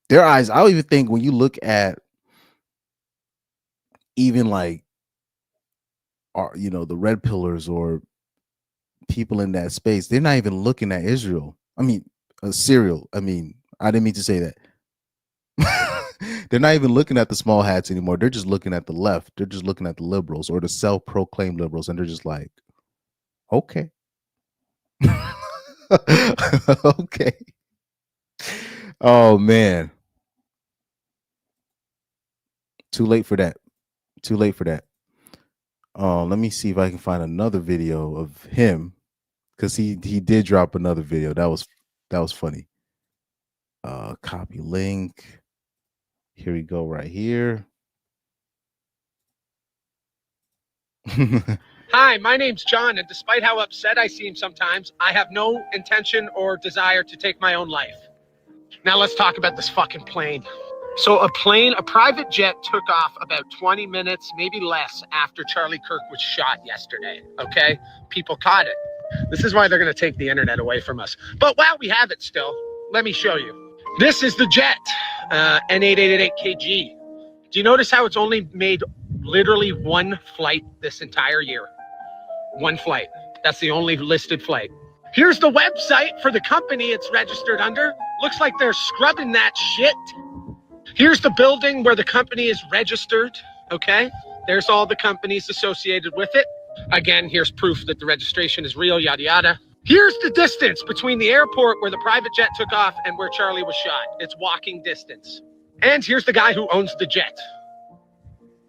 Their eyes, I don't even think when you look at even like the red pillars or people in that space, they're not even looking at Israel. I mean, Cyril. I mean, I didn't mean to say that. They're not even looking at the small hats anymore. They're just looking at the left. They're just looking at the liberals or the self-proclaimed liberals, and they're just like, okay. Okay. Oh man. Too late for that. Too late for that. Let me see if I can find another video of him, because he did drop another video. That was That was funny. Copy link. Here we go right here. Hi, my name's John, and despite how upset I seem sometimes, I have no intention or desire to take my own life. Now let's talk about this fucking plane. So a private jet took off about 20 minutes, maybe less, after Charlie Kirk was shot yesterday, okay? People caught it. This is why they're going to take the internet away from us. But while we have it still, let me show you. This is the jet, N888KG. Do you notice how it's only made literally one flight this entire year? One flight. That's the only listed flight. Here's the website for the company it's registered under. Looks like they're scrubbing that shit. Here's the building where the company is registered, okay? There's all the companies associated with it. Again, here's proof that the registration is real, yada, yada. Here's the distance between the airport where the private jet took off and where Charlie was shot. It's walking distance. And here's the guy who owns the jet.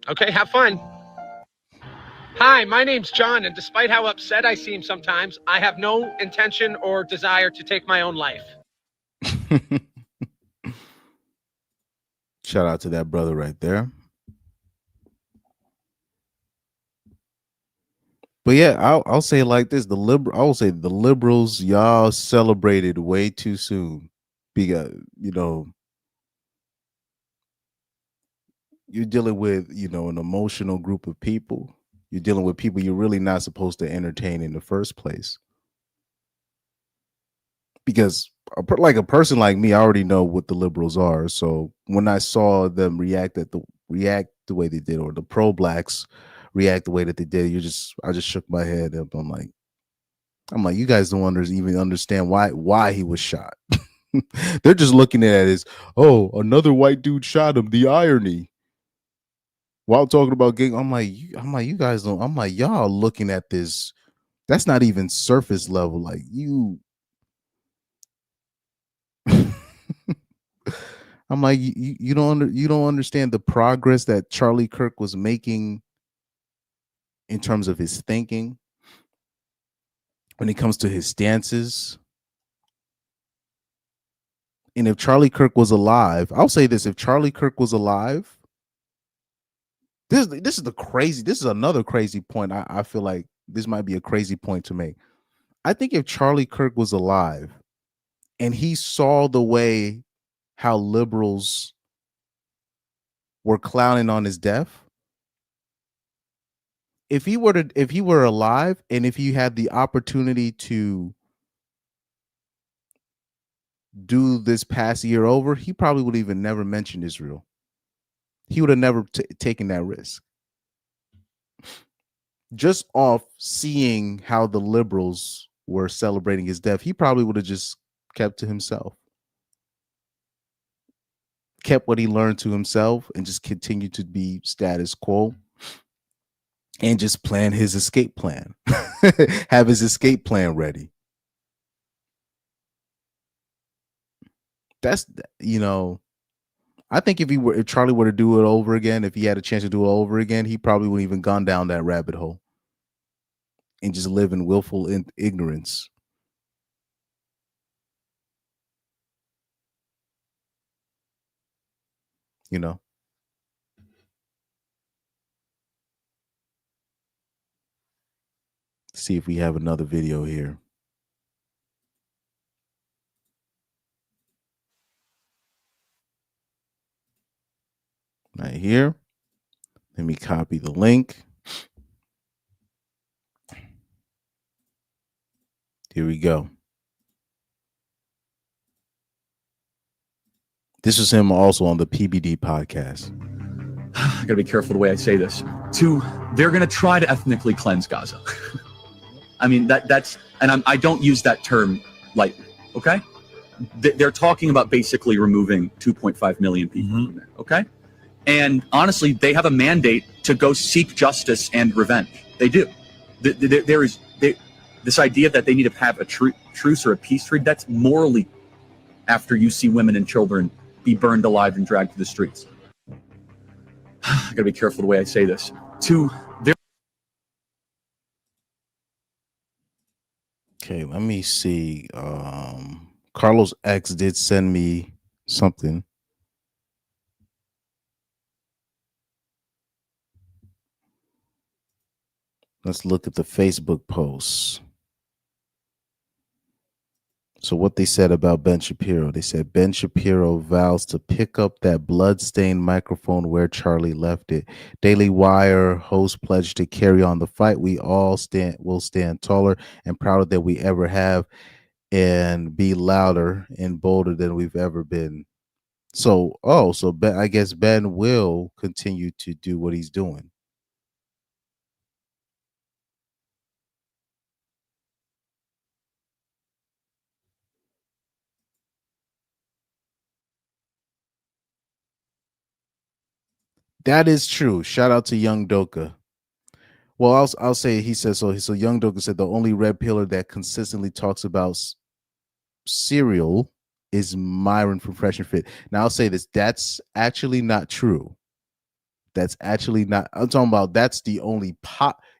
Okay, have fun. Hi, my name's John, and despite how upset I seem sometimes, I have no intention or desire to take my own life. Shout out to that brother right there. But yeah, I'll say it like this: I will say the liberals, y'all celebrated way too soon, because you're dealing with an emotional group of people. You're dealing with people you're really not supposed to entertain in the first place. Because like a person like me, I already know what the liberals are. So when I saw them react the way they did, or the pro-blacks react the way that they did, I just shook my head up. I'm like, you guys don't even understand why he was shot. They're just looking at it as, oh, another white dude shot him. The irony. While talking about gang, I'm like, you guys don't. I'm like, y'all looking at this. That's not even surface level. Like you. I'm like, you don't understand the progress that Charlie Kirk was making in terms of his thinking when it comes to his stances. And if Charlie Kirk was alive, I'll say this: if Charlie Kirk was alive, this is another crazy point. I feel like this might be a crazy point to make. I think if Charlie Kirk was alive and he saw the way how liberals were clowning on his death, if he were alive and if he had the opportunity to do this past year over, he probably would even never mention Israel. He would have never taken that risk. Just off seeing how the liberals were celebrating his death, he probably would have just kept to himself. Kept what he learned to himself and just continued to be status quo and just plan his escape plan. Have his escape plan ready. That's, I think if Charlie were to do it over again, if he had a chance to do it over again, he probably wouldn't even gone down that rabbit hole and just live in willful ignorance. See if we have another video here. Right here. Let me copy the link. Here we go. This was him also on the PBD podcast. I gotta be careful the way I say this. They're gonna try to ethnically cleanse Gaza. I mean, I don't use that term lightly, okay? They're talking about basically removing 2.5 million people from there, okay? And honestly, they have a mandate to go seek justice and revenge. They do. There is this idea that they need to have a truce or a peace treaty. That's morally, after you see women and children be burned alive and dragged to the streets. I gotta be careful the way I say this. Okay, let me see. Carlos X did send me something. Let's look at the Facebook posts. So what they said about Ben Shapiro, they said Ben Shapiro vows to pick up that bloodstained microphone where Charlie left it. Daily Wire host pledged to carry on the fight. We all will stand taller and prouder than we ever have, and be louder and bolder than we've ever been. So, so Ben, I guess Ben will continue to do what he's doing. That is true. Shout out to Young Doka. Well, I'll say he says so. So Young Doka said the only red pillar that consistently talks about cereal is Myron from Fresh and Fit. Now I'll say this: that's actually not true. That's actually not. I'm talking about that's the only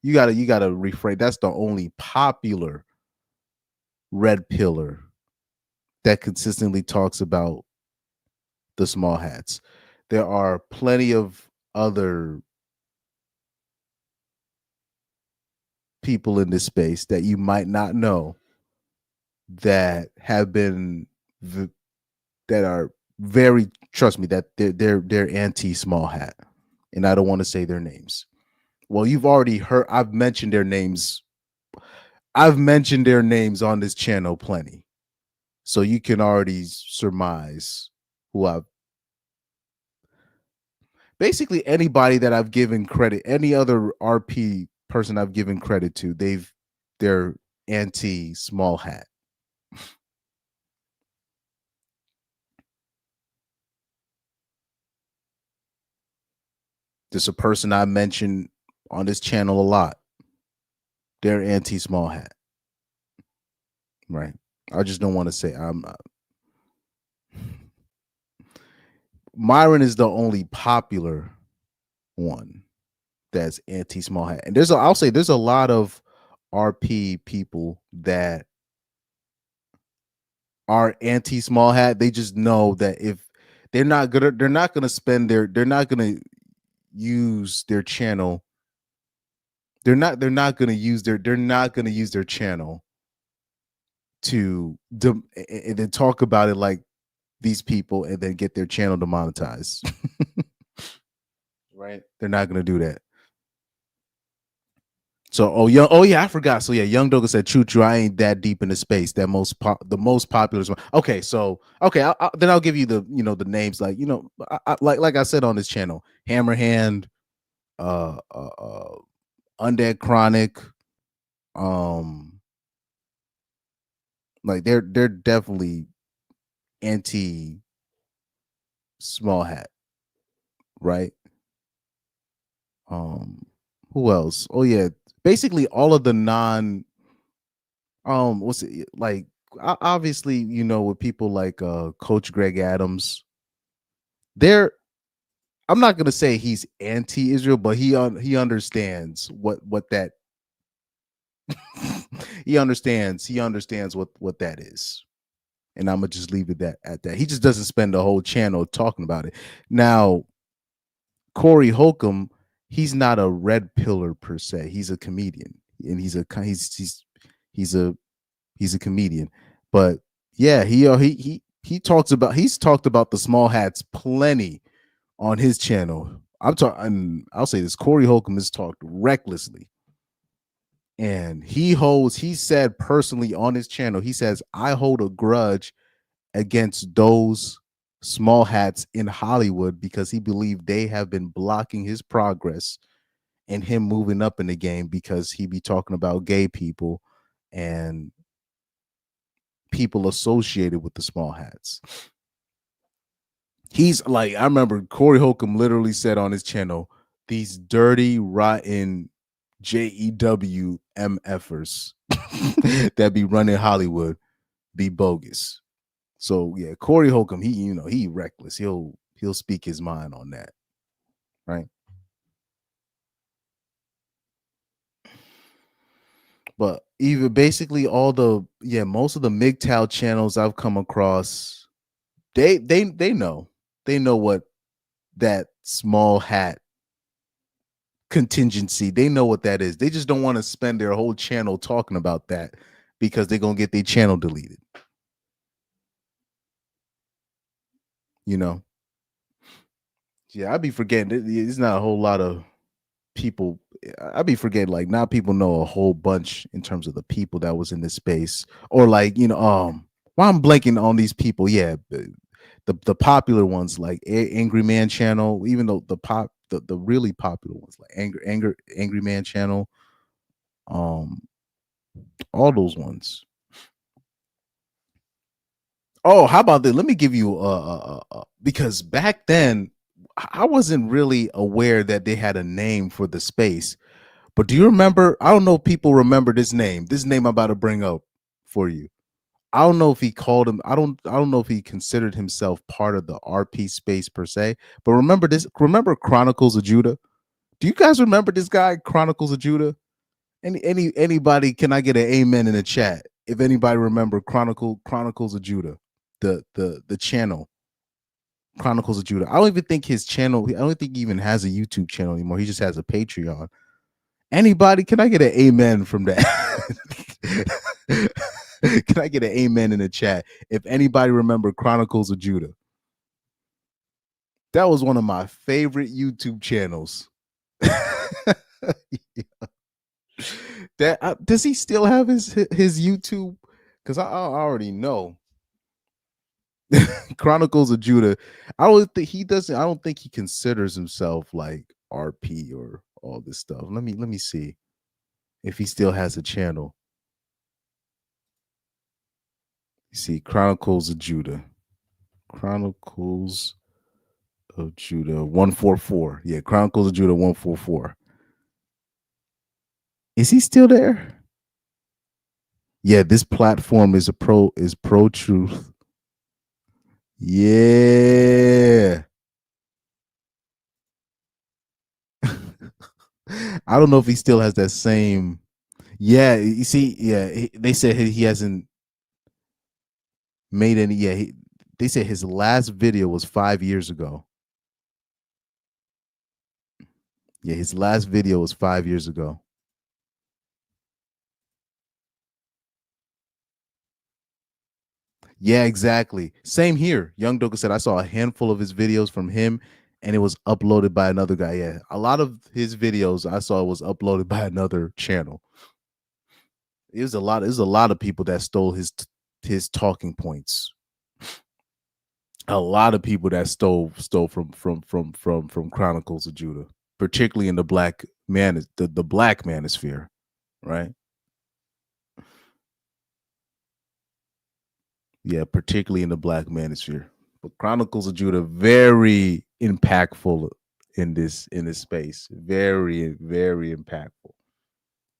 You gotta rephrase. That's the only popular red pillar that consistently talks about the small hats. There are plenty of other people in this space that you might not know that have been that are very, trust me, that they're anti small hat, and I don't want to say their names. Well, you've already heard. I've mentioned their names on this channel plenty, so you can already surmise who I've. Basically, anybody that I've given credit, any other RP person I've given credit to, they're anti small hat. There's a person I mentioned on this channel a lot. They're anti small hat. Right. I just don't want to say I'm Myron is the only popular one that's anti small hat. And I'll say there's a lot of RP people that are anti small hat. They just know that if they're not gonna use their channel. They're not gonna use their channel to and then talk about it like these people and then get their channel demonetized. Right? They're not gonna do that. So I forgot. So yeah, Young Doga said, "Choo, I ain't that deep in the space. That the most popular one." Okay, so then I'll give you the the names, like like I said on this channel, Hammerhand, Undead Chronic, like they're definitely anti small hat, right? Who else? Oh yeah, basically all of the what's it like? Obviously, with people like Coach Greg Adams, I'm not gonna say he's anti-Israel, but he understands what that he understands what that is. And I'm gonna just leave it at that. He just doesn't spend the whole channel talking about it. Now, Corey Holcomb, he's not a red pillar per se. He's a comedian, and he's a comedian. But yeah, he's talked about the small hats plenty on his channel. I'll say this: Corey Holcomb has talked recklessly, and he said personally on his channel, he says, "I hold a grudge against those small hats in Hollywood because he believed they have been blocking his progress and him moving up in the game because he be talking about gay people and people associated with the small hats." He's like, I remember Corey Holcomb literally said on his channel, "These dirty, rotten JEW MFers that be running Hollywood be bogus." So yeah, Corey Holcomb, he reckless. He'll speak his mind on that, right? But even basically all the most of the MGTOW channels I've come across, they know what that small hat contingency, they know what that is. They just don't want to spend their whole channel talking about that because they're gonna get their channel deleted. You know, yeah, I'd be forgetting. It's not a whole lot of people. I'd be forgetting, like, not people know a whole bunch in terms of the people that was in this space, or like, why I'm blanking on these people. Yeah, the popular ones like Angry Man channel, even though the really popular ones like Angry Man channel, all those ones. Oh, how about that? Let me give you because back then I wasn't really aware that they had a name for the space. But do you remember? I don't know if people remember this name. This name I'm about to bring up for you. I don't know if he called him. I don't know if he considered himself part of the RP space per se. But remember this. Remember Chronicles of Judah? Do you guys remember this guy, Chronicles of Judah? Anybody? Can I get an amen in the chat if anybody remember Chronicles of Judah? The channel Chronicles of Judah. I don't even think his channel. I don't think he even has a YouTube channel anymore. He just has a Patreon. Anybody? Can I get an amen from that? Can I get an amen in the chat if anybody remember Chronicles of Judah? That was one of my favorite YouTube channels. Yeah. That does he still have his YouTube? Because I already know. Chronicles of Judah. I don't think he doesn't. I don't think he considers himself like RP or all this stuff. Let me see if he still has a channel. You see, Chronicles of Judah. Chronicles of Judah 144. Yeah, Chronicles of Judah 144. Is he still there? Yeah, this platform is pro truth. Yeah. I don't know if he still has that same. Yeah, you see, yeah, they said he hasn't made any. Yeah, they said his last video was 5 years ago. Yeah, his last video was 5 years ago. Yeah, exactly. Same here. Young Doka said I saw a handful of his videos from him, and it was uploaded by another guy. Yeah, a lot of his videos I saw was uploaded by another channel. It was a lot. There's a lot of people that stole his talking points. A lot of people that stole from Chronicles of Judah, particularly in the black black manosphere, right? Yeah, particularly in the black manosphere. But Chronicles of Judah, very impactful in this space. Very, very impactful.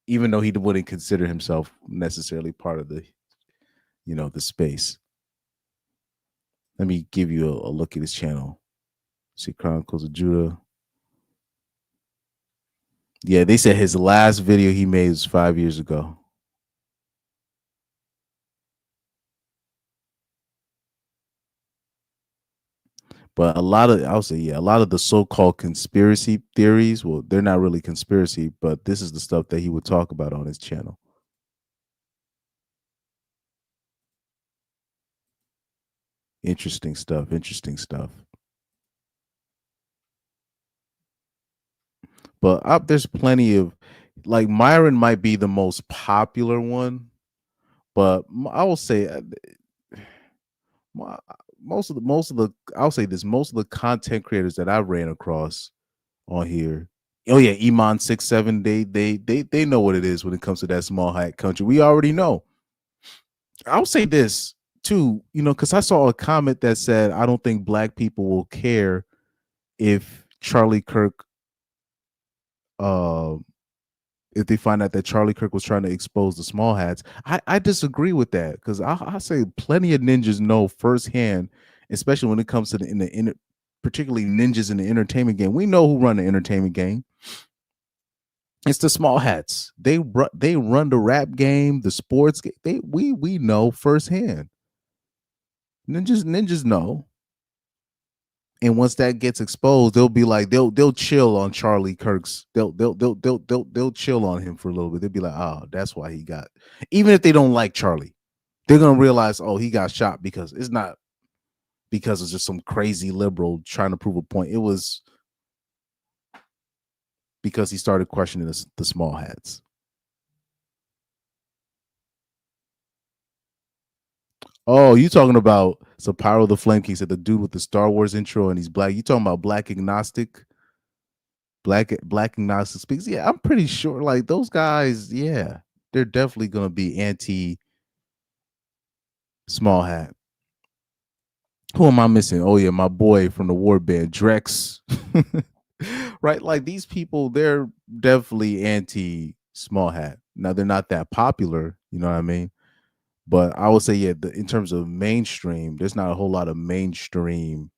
Even though he wouldn't consider himself necessarily part of the, the space. Let me give you a look at his channel. See, Chronicles of Judah. Yeah, they said his last video he made was 5 years ago. But a lot of the so-called conspiracy theories, well, they're not really conspiracy, but this is the stuff that he would talk about on his channel. Interesting stuff. But there's plenty of, like, Myron might be the most popular one, but I will say most of the I'll say this, most of the content creators that I ran across on here, oh yeah, Iman 67, they know what it is when it comes to that small hat country. We already know. I'll say this too, because I saw a comment that said, I don't think black people will care if Charlie Kirk if they find out that Charlie Kirk was trying to expose the small hats. I disagree with that, because I say plenty of ninjas know firsthand, especially when it comes to particularly ninjas in the entertainment game. We know who run the entertainment game. It's the small hats. They run the rap game, the sports game. We know firsthand. Ninjas know. And once that gets exposed, they'll be like they'll chill on Charlie Kirk's. They'll chill on him for a little bit. They'll be like, oh, that's why he got. Even if they don't like Charlie, they're gonna realize, oh, he got shot because it's not because it's just some crazy liberal trying to prove a point. It was because he started questioning the small hats. Oh, you talking about Sapiro the Flame King said the dude with the Star Wars intro and he's black. You talking about black agnostic? Black agnostic speaks. Yeah, I'm pretty sure like those guys, yeah, they're definitely gonna be anti small hat. Who am I missing? Oh yeah, my boy from the war band, Drex. Right? Like these people, they're definitely anti small hat. Now they're not that popular, you know what I mean? But I would say, yeah, in terms of mainstream, there's not a whole lot of mainstream,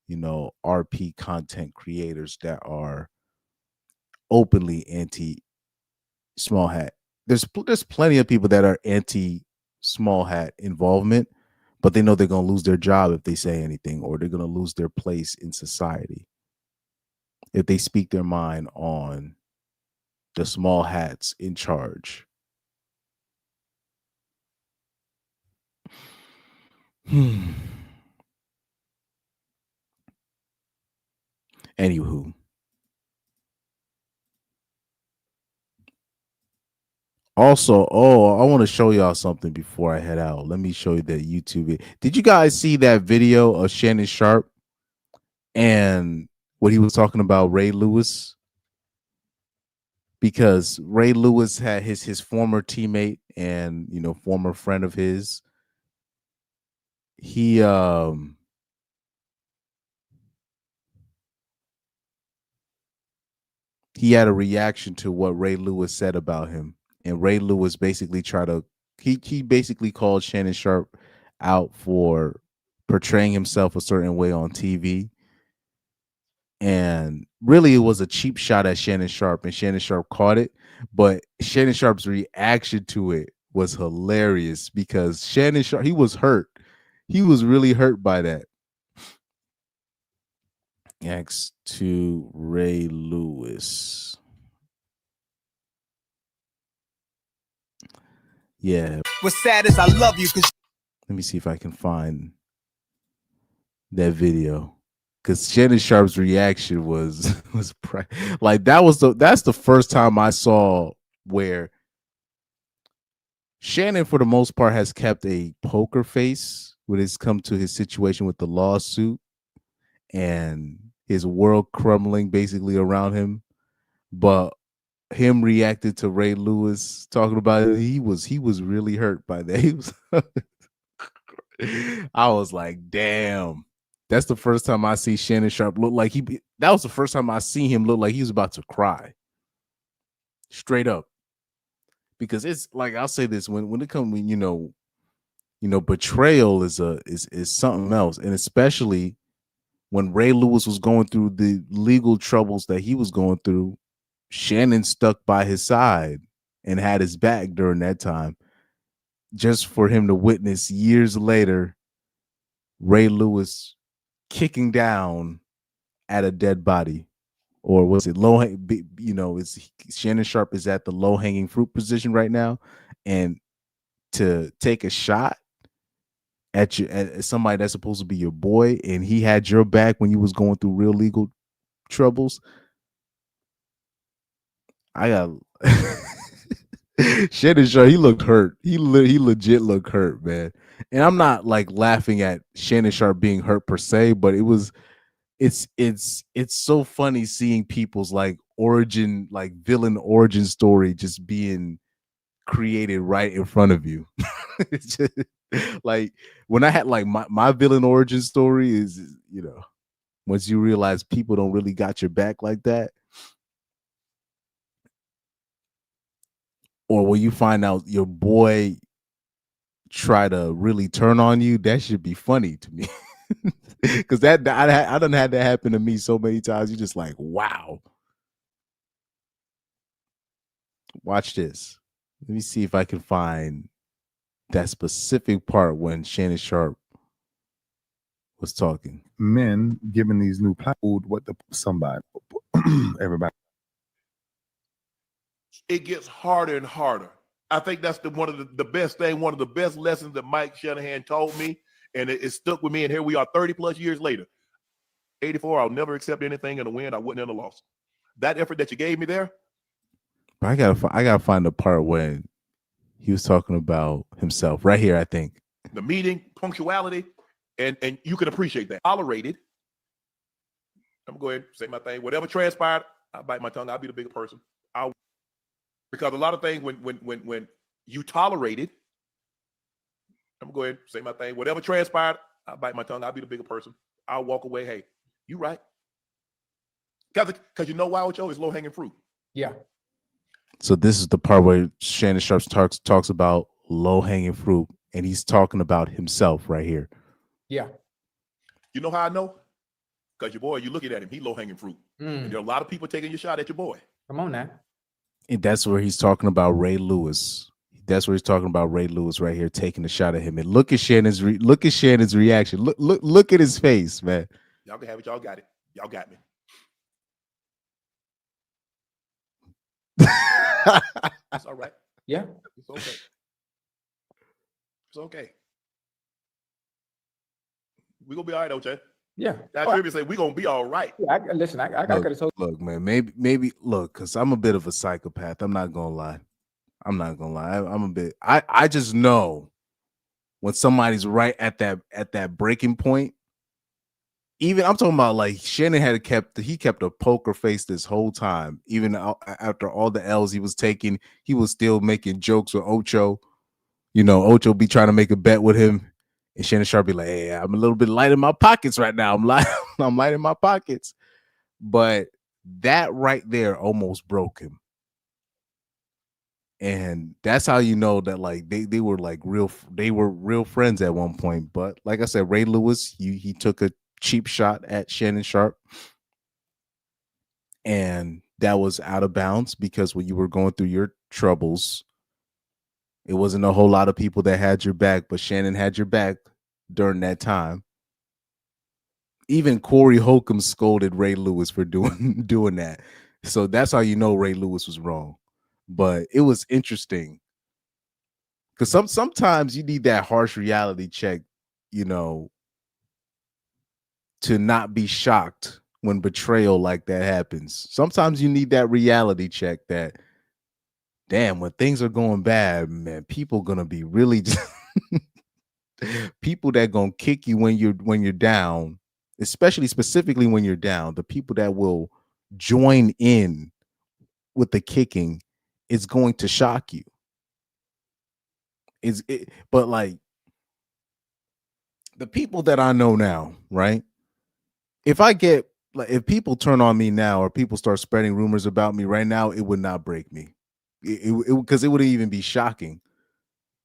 RP content creators that are openly anti small hat. There's plenty of people that are anti small hat involvement, but they know they're going to lose their job if they say anything, or they're going to lose their place in society if they speak their mind on the small hats in charge. Anywho. Also, I want to show y'all something before I head out. Let me show you that YouTube. Did you guys see that video of Shannon Sharp and what he was talking about Ray Lewis? Because Ray Lewis had his former teammate and former friend of his. He had a reaction to what Ray Lewis said about him. And Ray Lewis basically he basically called Shannon Sharp out for portraying himself a certain way on TV. And really, it was a cheap shot at Shannon Sharp, and Shannon Sharp caught it. But Shannon Sharp's reaction to it was hilarious because Shannon Sharp, he was hurt. He was really hurt by that. Thanks to Ray Lewis. Yeah. What's sad is I love you. Let me see if I can find that video. Because Shannon Sharp's reaction was like that's the first time I saw where Shannon, for the most part, has kept a poker face when it's come to his situation with the lawsuit and his world crumbling basically around him. But him reacted to Ray Lewis talking about it, he was really hurt by that. I was like, damn. That's the first time I see Shannon Sharp look like that was the first time I see him look like he was about to cry. Straight up. Because it's like, I'll say this, when it comes, betrayal is something else. And especially when Ray Lewis was going through the legal troubles that he was going through, Shannon stuck by his side and had his back during that time, just for him to witness years later Ray Lewis kicking down at a dead body. Or was it it's Shannon Sharp is at the low-hanging fruit position right now, and to take a shot at somebody that's supposed to be your boy, and he had your back when you was going through real legal troubles. I got Shannon Sharp. He looked hurt. He legit looked hurt, man. And I'm not like laughing at Shannon Sharp being hurt per se, but it's so funny seeing people's like origin, like villain origin story just being created right in front of you. It's just, like when I had like my villain origin story is, once you realize people don't really got your back like that, or when you find out your boy try to really turn on you, that should be funny to me. Because I done had that happen to me so many times. You're just like, wow. Watch this. Let me see if I can find that specific part when Shannon Sharp was talking. Men giving these new platforms what the somebody everybody. It gets harder and harder. I think that's one of the best thing, one of the best lessons that Mike Shanahan told me, and it stuck with me. And here we are, 30 plus years later. 84, I'll never accept anything in a win I wouldn't in a loss. That effort that you gave me there. But I gotta find the part when he was talking about himself right here. I think The meeting, punctuality, and you can appreciate that. Tolerated. I'm gonna go ahead and say my thing. Whatever transpired, I bite my tongue. I'll be the bigger person. Because a lot of things when you tolerate it, I'm gonna go ahead and say my thing. Whatever transpired, I bite my tongue. I'll be the bigger person. I'll walk away. Hey, you right. Because you know why, Ocho? It's low hanging fruit. Yeah. so. This is the part where Shannon Sharp talks about low hanging fruit, and he's talking about himself right here. Yeah. You know how I know? Because your boy, you looking at him, he low hanging fruit. And there are a lot of people taking your shot at your boy. Come on now. And that's where he's talking about Ray Lewis. That's where he's talking about Ray Lewis right here, taking a shot at him. And look at Shannon's reaction. Look at his face, man. Y'all can have it. Y'all got it. Y'all got me. It's all right. Yeah. It's okay. It's okay. We're gonna be all right, OJ. Yeah. That trivia say we're gonna be all right. Yeah, listen, I got to tell Look, man, maybe look, because I'm a bit of a psychopath. I'm not gonna lie. I'm a bit. I just know when somebody's right at that breaking point. Even I'm talking about like Shannon kept a poker face this whole time. Even after all the L's he was taking, he was still making jokes with Ocho. You know, Ocho be trying to make a bet with him, and Shannon Sharp be like, "Hey, I'm a little bit light in my pockets right now. I'm light in my pockets." But that right there almost broke him. And that's how you know that like they were real friends at one point. But like I said, Ray Lewis, he took a cheap shot at Shannon Sharp, and that was out of bounds because when you were going through your troubles, it wasn't a whole lot of people that had your back, but Shannon had your back during that time. Even Corey Holcomb scolded Ray Lewis for doing that. So that's how you know Ray Lewis was wrong. But it was interesting because sometimes you need that harsh reality check, you know, to not be shocked when betrayal like that happens. Sometimes you need that reality check that, damn, when things are going bad, man, people gonna be really people that gonna kick you when you're down, specifically when you're down. The people that will join in with the kicking is going to shock you. But like the people that I know now, right? If people turn on me now or people start spreading rumors about me right now, it would not break me. Because it wouldn't even be shocking.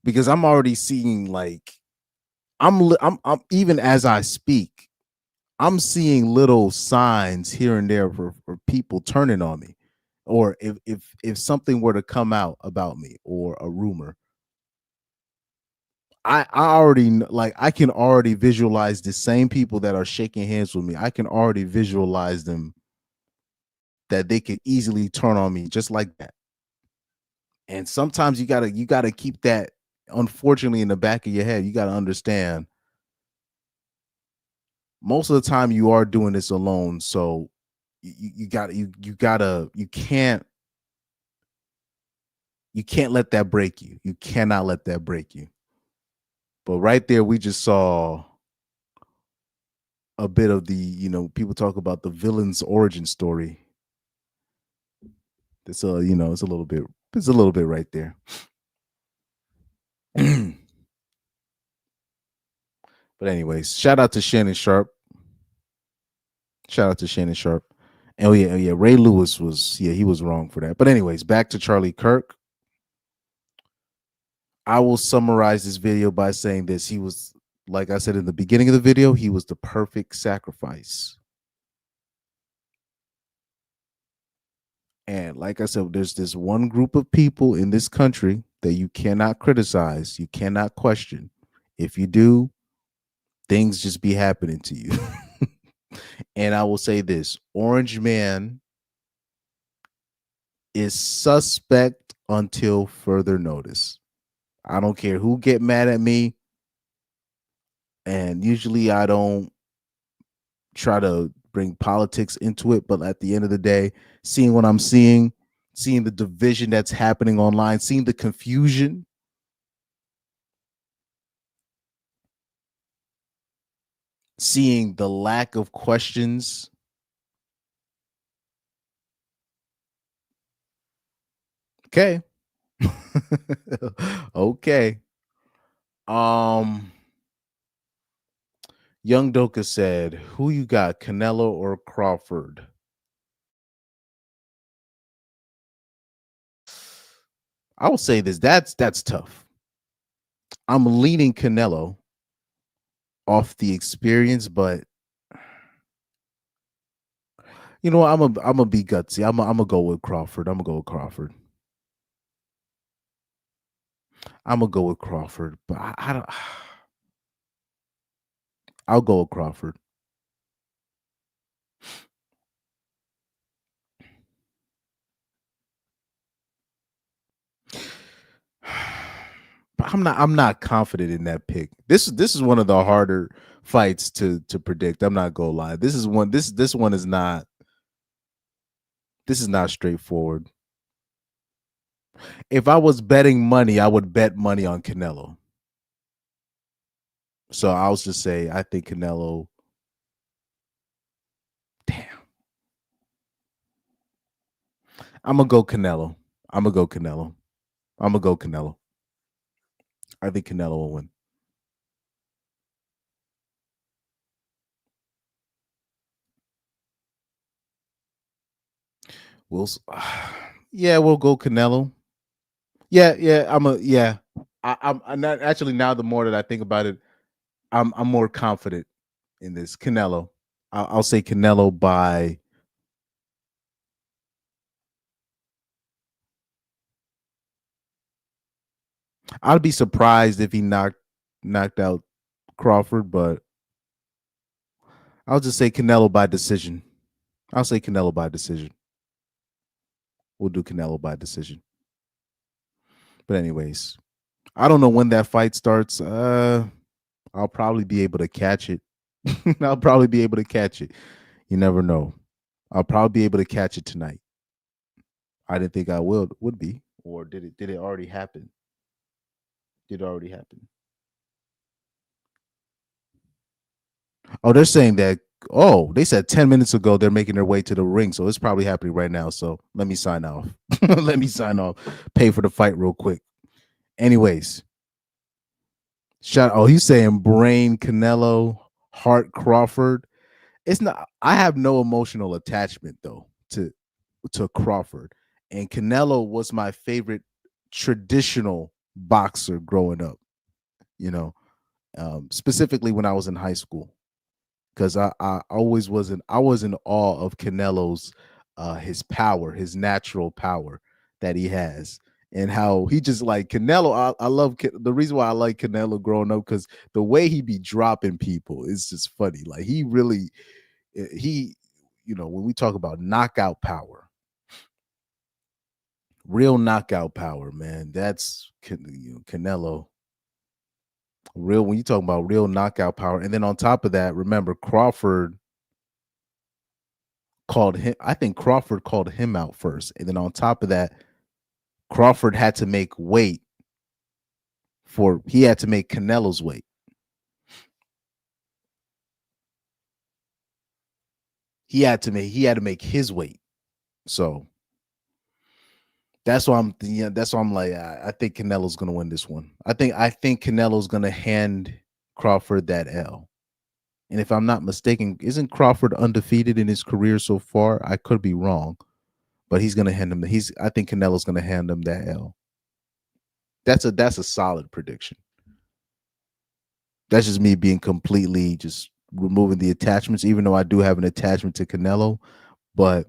Because I'm already seeing like I'm even as I speak, I'm seeing little signs here and there for people turning on me. Or if something were to come out about me or a rumor, I already like I can already visualize the same people that are shaking hands with me. I can already visualize them that they could easily turn on me just like that. And sometimes you gotta keep that, unfortunately, in the back of your head. You gotta understand most of the time you are doing this alone. So you can't let that break you. You cannot let that break you. But right there, we just saw a bit of the, you know, people talk about the villain's origin story. It's a, you know, it's a little bit right there. But anyways, shout out to Shannon Sharp. And oh yeah, Ray Lewis he was wrong for that. But anyways, back to Charlie Kirk. I will summarize this video by saying this. He was, like I said in the beginning of the video, he was the perfect sacrifice. And like I said, there's this one group of people in this country that you cannot criticize, you cannot question. If you do, things just be happening to you. And I will say this, Orange Man is suspect until further notice. I don't care who get mad at me. And usually I don't try to bring politics into it, but at the end of the day, seeing what I'm seeing the division that's happening online, seeing the confusion, seeing the lack of questions, okay. Okay. Young Doka said, who you got, Canelo or Crawford? I will say this, that's tough. I'm leaning Canelo off the experience, but you know, I'm gonna be gutsy. I'm gonna go with Crawford. I'm gonna go with Crawford. I'm gonna go with Crawford, but I don't. I'll go with Crawford. But I'm not confident in that pick. This is one of the harder fights to predict. I'm not gonna lie. This is one. This one is not. This is not straightforward. If I was betting money, I would bet money on Canelo. So I'll just say I think Canelo. Damn. I'm gonna go Canelo. I'm gonna go Canelo. I'm gonna go Canelo. I think Canelo will win. Yeah, we'll go Canelo. Yeah. I'm not actually, now the more that I think about it, I'm more confident in this. Canelo. I'll say Canelo by. I'd be surprised if he knocked out Crawford, but I'll just say Canelo by decision. I'll say Canelo by decision. We'll do Canelo by decision. But anyways, I don't know when that fight starts. I'll probably be able to catch it. I'll probably be able to catch it. You never know. I'll probably be able to catch it tonight. I didn't think I would be, or did it already happen? Did it already happen? Oh, they're saying that. Oh, they said 10 minutes ago they're making their way to the ring, so it's probably happening right now. So let me sign off. Let me sign off. Pay for the fight real quick. Anyways, he's saying brain Canelo, heart Crawford. It's not. I have no emotional attachment though to Crawford, and Canelo was my favorite traditional boxer growing up. You know, specifically when I was in high school, because I always I was in awe of Canelo's his power, his natural power that he has, and how he just like Canelo. I love the reason why I like Canelo growing up, because the way he be dropping people is just funny. Like he really, when we talk about knockout power, real knockout power, man, that's Canelo. Real, when you talk about real knockout power, and then on top of that, remember Crawford called him. I think Crawford called him out first, and then on top of that, Crawford had to make weight he had to make Canelo's weight. He had to make his weight. So that's why I'm like, I think Canelo's gonna win this one. I think Canelo's gonna hand Crawford that L. And if I'm not mistaken, isn't Crawford undefeated in his career so far? I could be wrong, but he's gonna hand him. I think Canelo's gonna hand him that L. That's a solid prediction. That's just me being completely just removing the attachments, even though I do have an attachment to Canelo, but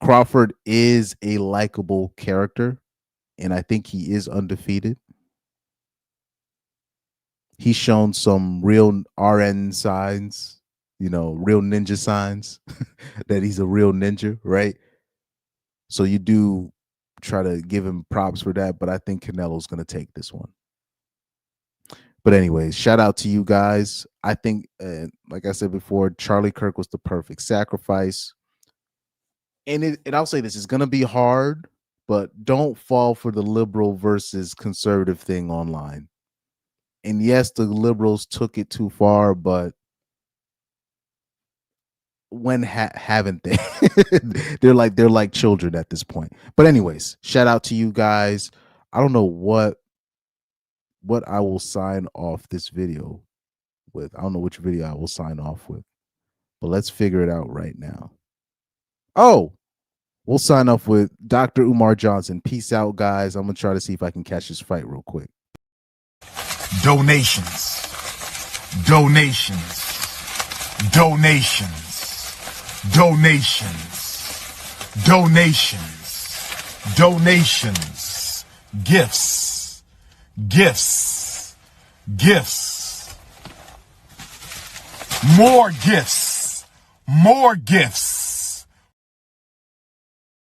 Crawford is a likable character, and I think he is undefeated. He's shown some real RN signs, real ninja signs that he's a real ninja, right? So you do try to give him props for that, but I think Canelo's going to take this one. But anyways, shout out to you guys. I think, like I said before, Charlie Kirk was the perfect sacrifice. And I'll say this, it's going to be hard, but don't fall for the liberal versus conservative thing online. And yes, the liberals took it too far, but when haven't they? they're like children at this point. But anyways, shout out to you guys. I don't know what I will sign off this video with. I don't know which video I will sign off with, but let's figure it out right now. Oh, we'll sign off with Dr. Umar Johnson. Peace out, guys. I'm gonna try to see if I can catch this fight real quick. Donations. Donations. Donations. Donations. Donations. Donations. Gifts. Gifts. Gifts. More gifts. More gifts.